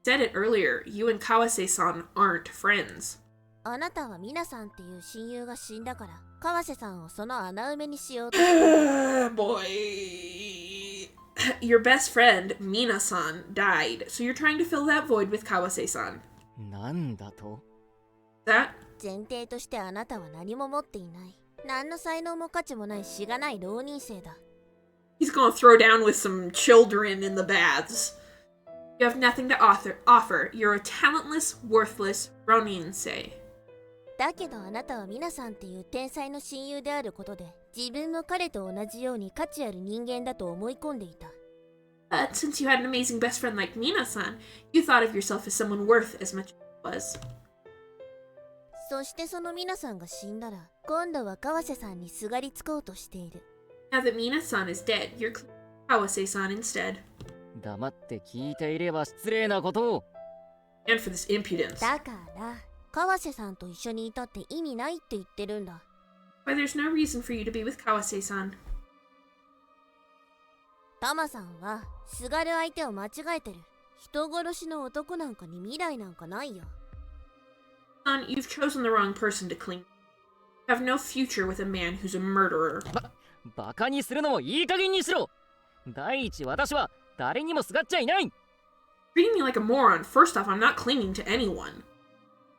Said it earlier, you and Kawase-san aren't friends. あなたはミナさんっていう親友が死んだから、川瀬さんをその穴埋めにしようと。Boy. Your best friend, Mina-san, died, so you're trying to fill that void with Kawase-san. なんだと？ That? 前提としてあなたは何も持っていない。何の才能も価値もないしがない浪人生だ。 He's gonna throw down with some children in the baths. You have nothing to offer. You're a talentless, worthless Ronin-sei. だけどあなたはミナさんっていう天才の親友であることで、自分も彼と同じように価値ある人間だと思い込んでいた。But since you had an amazing best friend like Mina-san, you thought of yourself as someone worth as much as he was. そしてそのミナさんが死んだら、今度は川瀬さんにすがりつこうとしている。 Now that Mina-san is dead, you're Kawase-san instead. 黙って聞いていれば失礼なことを。 And for this impudence. だから川瀬さんと一緒にいたって意味ないって言ってるんだ。 Why, there's no reason for you to be with Kawase-san. タマさんはすがる相手を間違えてる。人殺しの男なんかに未来なんかないよ。 Son, you've chosen the wrong person to cling. You have no future with a man who's a murderer. バカにするのもいい加減にしろ。第一、私は誰にもすがっちゃいない。 Treating me like a moron. First off, I'm not clinging to anyone.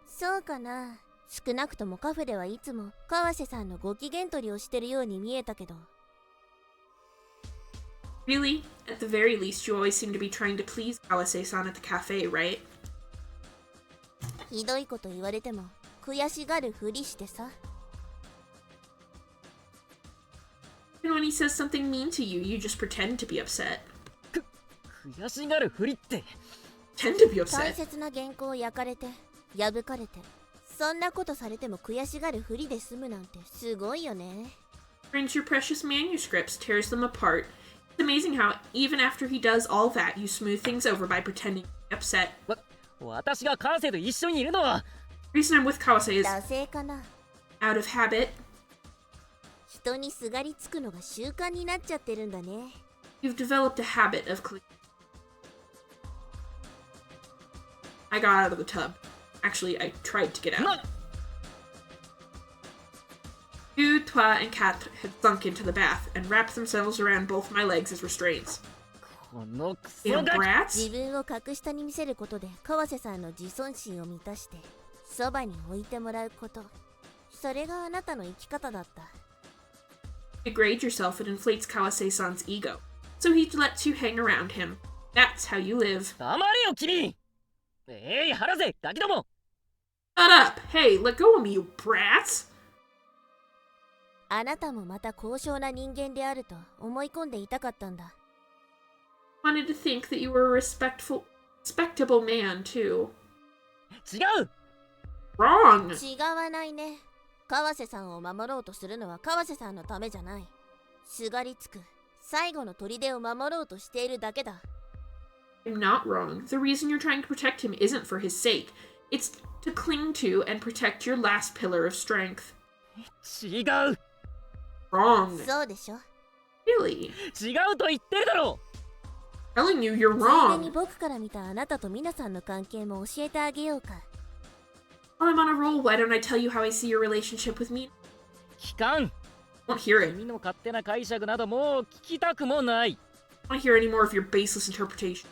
そうかな。少なくともカフェではいつも川瀬さんのご機嫌取りをしてるように見えたけど。 Really? At the very least, you always seem to be trying to please Kawase-san at the cafe, right? ひどいこと言われても悔しがるふりしてさ。 And when he says something mean to you, you just pretend to be upset. 悔しがるふりって。 Pretend to be 大 upset? 切な原稿を焼かれて破かれて、そんなことされても悔しがるふりで済むなんてすごいよね。Brings your precious manuscripts, tears them apart. It's amazing how, even after he does all that, you smooth things over by pretending to be upset. 私が川瀬と一緒にいるのは The reason I'm with Kawase is 惰性かな。 out of habit. 人にすがりつくのが習慣になっちゃってるんだね。 You've developed a habit of cleaning. I got out of the tub. Actually, I tried to get out. Two, Trois, and Quatre had sunk into the bath and wrapped themselves around both my legs as restraints. このクソ Damn ガキ brats! 自分を格下に見せることで川瀬さんの自尊心を満たしてそばに置いてもらうこと、それがあなたの生き方だった。 Degrade yourself, it inflates Kawase-san's ego. So he lets you hang around him. That's how you live. 黙れよ君原瀬ガキども Shut up! Hey, let go of me, you brats! あなたもまた高尚な人間であると思い込んでいたかったんだ。 Wanted to think that you were a respectable man, too. 違う Wrong! 違わないね。川瀬さんを守ろうとするのは川瀬さんのためじゃない。すがりつく最後の砦を守ろうとしているだけだ。 I'm not wrong. The reason you're trying to protect him isn't for his sake. It's to cling to and protect your last pillar of strength. 違う Wrong. そうでしょ。 Really? 違うと言ってるだろ Telling you you're ついでに wrong. 僕から見たあなたと皆さんの関係も教えてあげようか。 While I'm on a roll, why don't I tell you how I see your relationship with me? 聞かん Won't hear it. 君の勝手な解釈などもう聞きたくもない I won't hear any more of your baseless interpretation.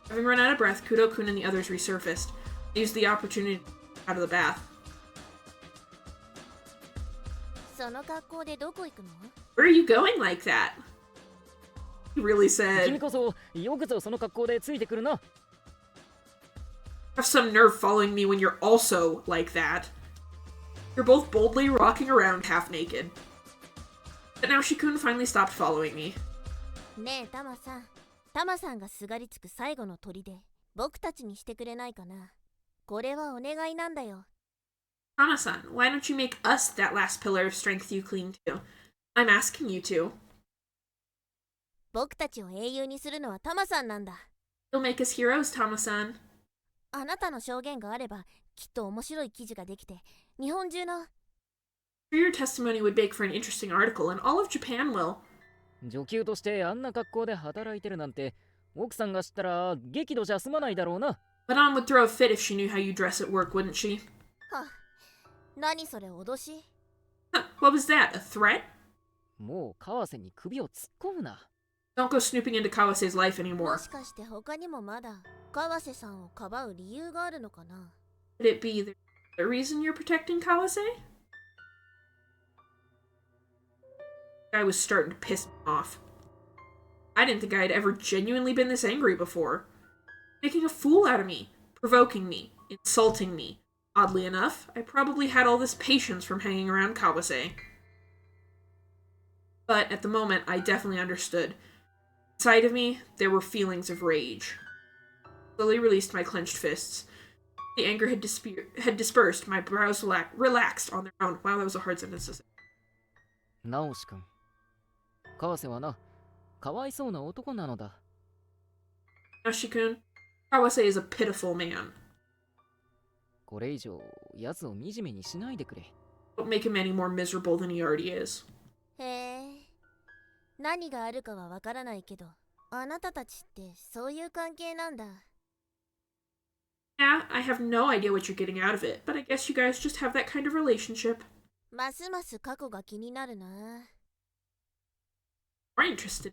Having run out of breath, Kudo-kun and the others resurfaced. They used the opportunity out of the bath. その格好でどこ行くの？ Where are you going like that? He really 君 said, こそよくぞその格好でついてくるな have some nerve following me when you're also like that. You're both boldly walking around half naked. But now Shikun finally stopped following me. ねえタマさん。タマさんがすがりつく最後の砦、僕たちにしてくれないかな。これはお願いなんだよ。 Tama-san, why don't you make us that last pillar of strength you cling to? I'm asking you to. 僕たちを英雄にするのはタマさんなんだ。 You'll make us heroes, Tama-san. あなたの証言があれば、きっと面白い記事ができて、日本中の Your testimony would make for an interesting article, and all of Japan will. 女給としてあんな格好で働いてるなんて奥さんが知ったら激怒じゃ済まないだろうな Madame would throw a fit if she knew how you dress at work, wouldn't she? は何それ脅し？ Huh, what was that? A threat? もう川瀬に首を突っ込むな Don't go snooping into Kawase's life も anymore. しかして他にもまだ川瀬さんをかばう理由があるのかな？ Could it be the reason you're protecting Kawase? I was starting to piss me off. I didn't think I had ever genuinely been this angry before. Making a fool out of me, provoking me, insulting me. Oddly enough, I probably had all this patience from hanging around Kawase. But at the moment, I definitely understood. Inside of me, there were feelings of rage. Slowly released my clenched fists. The anger had dispersed, my brows relaxed on their own. Wow, that was a hard sentence to say. 直し君川瀬はなかわいそうな男なのだ Yoshi-kun, Kawase is a pitiful man. これ以上奴を惨めにしないでくれ Don't make him any more miserable than he already is. へえ。何があるかはわからないけど、あなたたちってそういう関係なんだ。Yeah, I have no idea what you're getting out of it, but I guess you guys just have that kind of relationship. ますます過去が気になるな。More interested.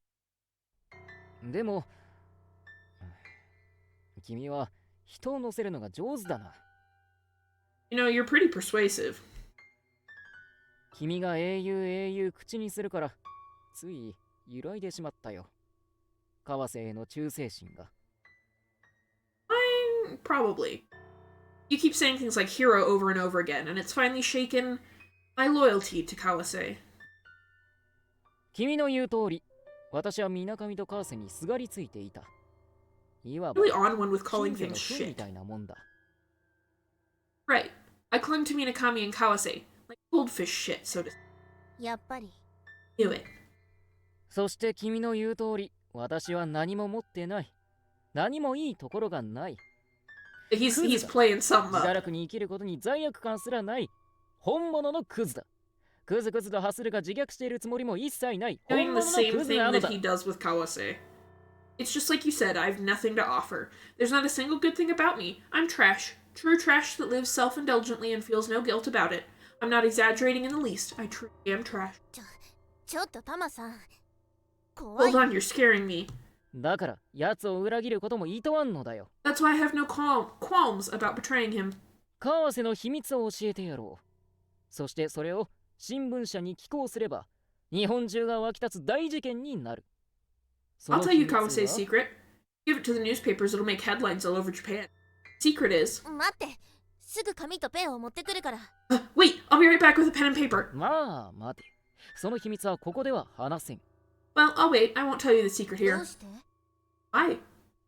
でも君は人を乗せるのが上手だな You know, you're pretty persuasive. 君が英雄口にするからつい揺らいでしまったよ川瀬への忠誠心が Probably. You keep saying things like hero over and over again, and it's finally shaken my loyalty to Kawase. 君の言う通り私は水上と川瀬にすがりついていたいわば Really on one with calling 近所の things 君み shit. たいなもんだ Right. I clung to Minakami and Kawase, like goldfish shit, so to speak. やっぱり Do it. そして君の言う通り、私は何も持ってない。何もいいところがない。He's playing something 自堕 up. 落に生きることに罪悪感すらない。本物のクズだ。クズクズとハスルが自虐しているつもりも一切ない。本 Doing 物 the の same クズ thing なの that だ。 he does with Kawase. It's just like you said, I have nothing to offer. There's not a single good thing about me. I'm trash. True trash that lives self-indulgently and feels no guilt about it. I'm not exaggerating in the least. I truly am trash. ちょっとタマさん怖い Hold on, you're scaring me. だから、奴を裏切ることも厭わんのだよ。That's why I have no qualms about betraying him. 川瀬の秘密を教えてやろう。そしてそれを新聞社に寄稿すれば、日本中が沸き立つ大事件になる。そ I'll の tell 秘 you 密は Kawase's secret. Give it to the newspapers, it'll make headlines all over Japan. Secret is... 待ってすぐ紙とペンを持ってくるから Wait, I'll be right back with a pen and paper. まあ、待て。その秘密はここでは話せん。Well, I'll wait. I won't tell you the secret ど here. うして Why?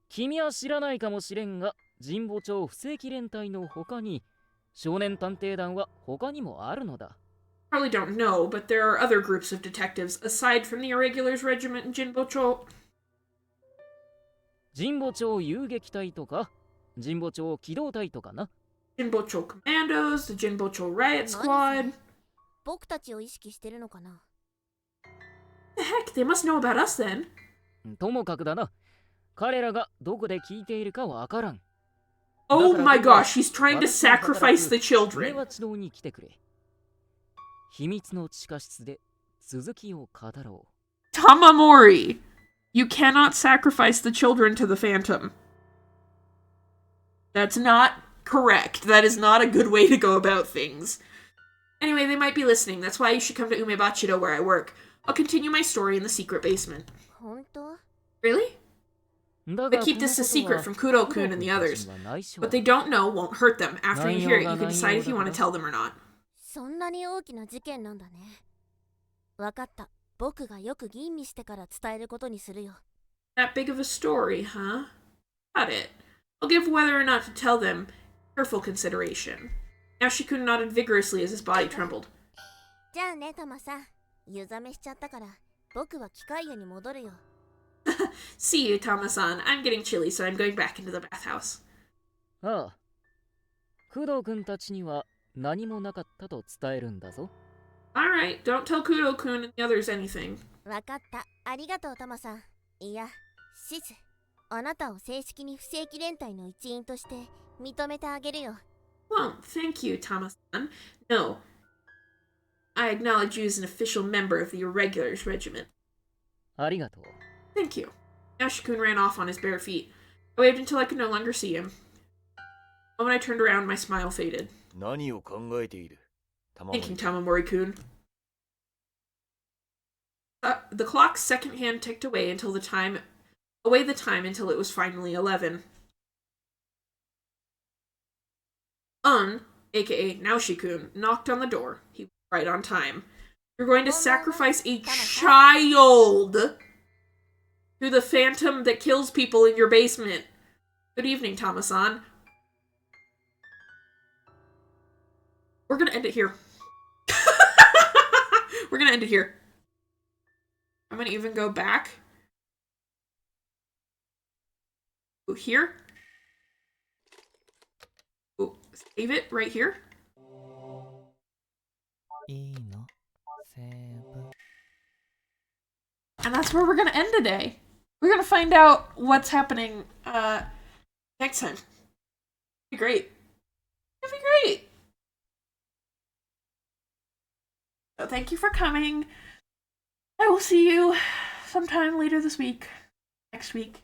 君は知らないかもしれんが、神保町不正規連隊の他に、少年探偵団は他にもあるのだ。Probably don't know, but there are other groups of detectives aside from the Irregulars Regiment in Jinbocho. 神保町遊撃隊とか、神保町機動隊とかな。Jinbocho Commandos, the Jinbocho Riot Squad. 僕たちを意識してるのかな The heck, they must know about us then. ともかくだな。彼らがどこで聞いているかわからん。 Oh my gosh, he's trying to sacrifice the 平 children. 和地道に来てくれ。秘密の地下室で続きを語ろう。 Tamamori! You cannot sacrifice the children to the Phantom. That's not correct. That is not a good way to go about things. Anyway, they might be listening. That's why you should come to Umebachido where I work. I'll continue my story in the secret basement. 本当 Really? だ They が keep this a secret from Kudo-kun and the others. は内緒 What だ they don't know won't hurt them. After you hear it, you can decide if you want to tell them or not. そんなに大きな事件なんだねわかった僕がよく吟味してから伝えることにするよ That big of a story, huh? Got it. I'll give whether or not to tell them careful consideration. Yashikun nodded vigorously as his body trembled. じゃあねタマさん湯冷めしちゃったから僕は機械屋に戻るよ See you, Tama-san. I'm getting chilly, so I'm going back into the bathhouse. ああ。工藤君たちには何もなかったと伝えるんだぞ。Alright, don't tell Kudo-kun and the others anything. わかったありがとうタマさんいやシズあなたを正式に不正規連隊の一員として認めてあげるよ Well, thank you, Tama-san. No. I acknowledge you as an official member of the Irregulars Regiment. ありがとう。 Thank you. Yashikun ran off on his bare feet. I waved until I could no longer see him. When I turned around, my smile faded. 何を考えている Thinking, Tamamori-kun. The clock's second hand ticked away until the time until it was finally 11. Aka Naoshi-kun, knocked on the door. He was right on time. You're going to sacrifice a child to the phantom that kills people in your basement. Good evening, Tama-san. We're gonna end it here. We're gonna end it here. I'm gonna even go back. Ooh, here. Ooh, save it right here. And that's where we're gonna end today. We're gonna find out what's happening next time. It'd be great. It'd be great. So thank you for coming. I will see you sometime later this week. Next week.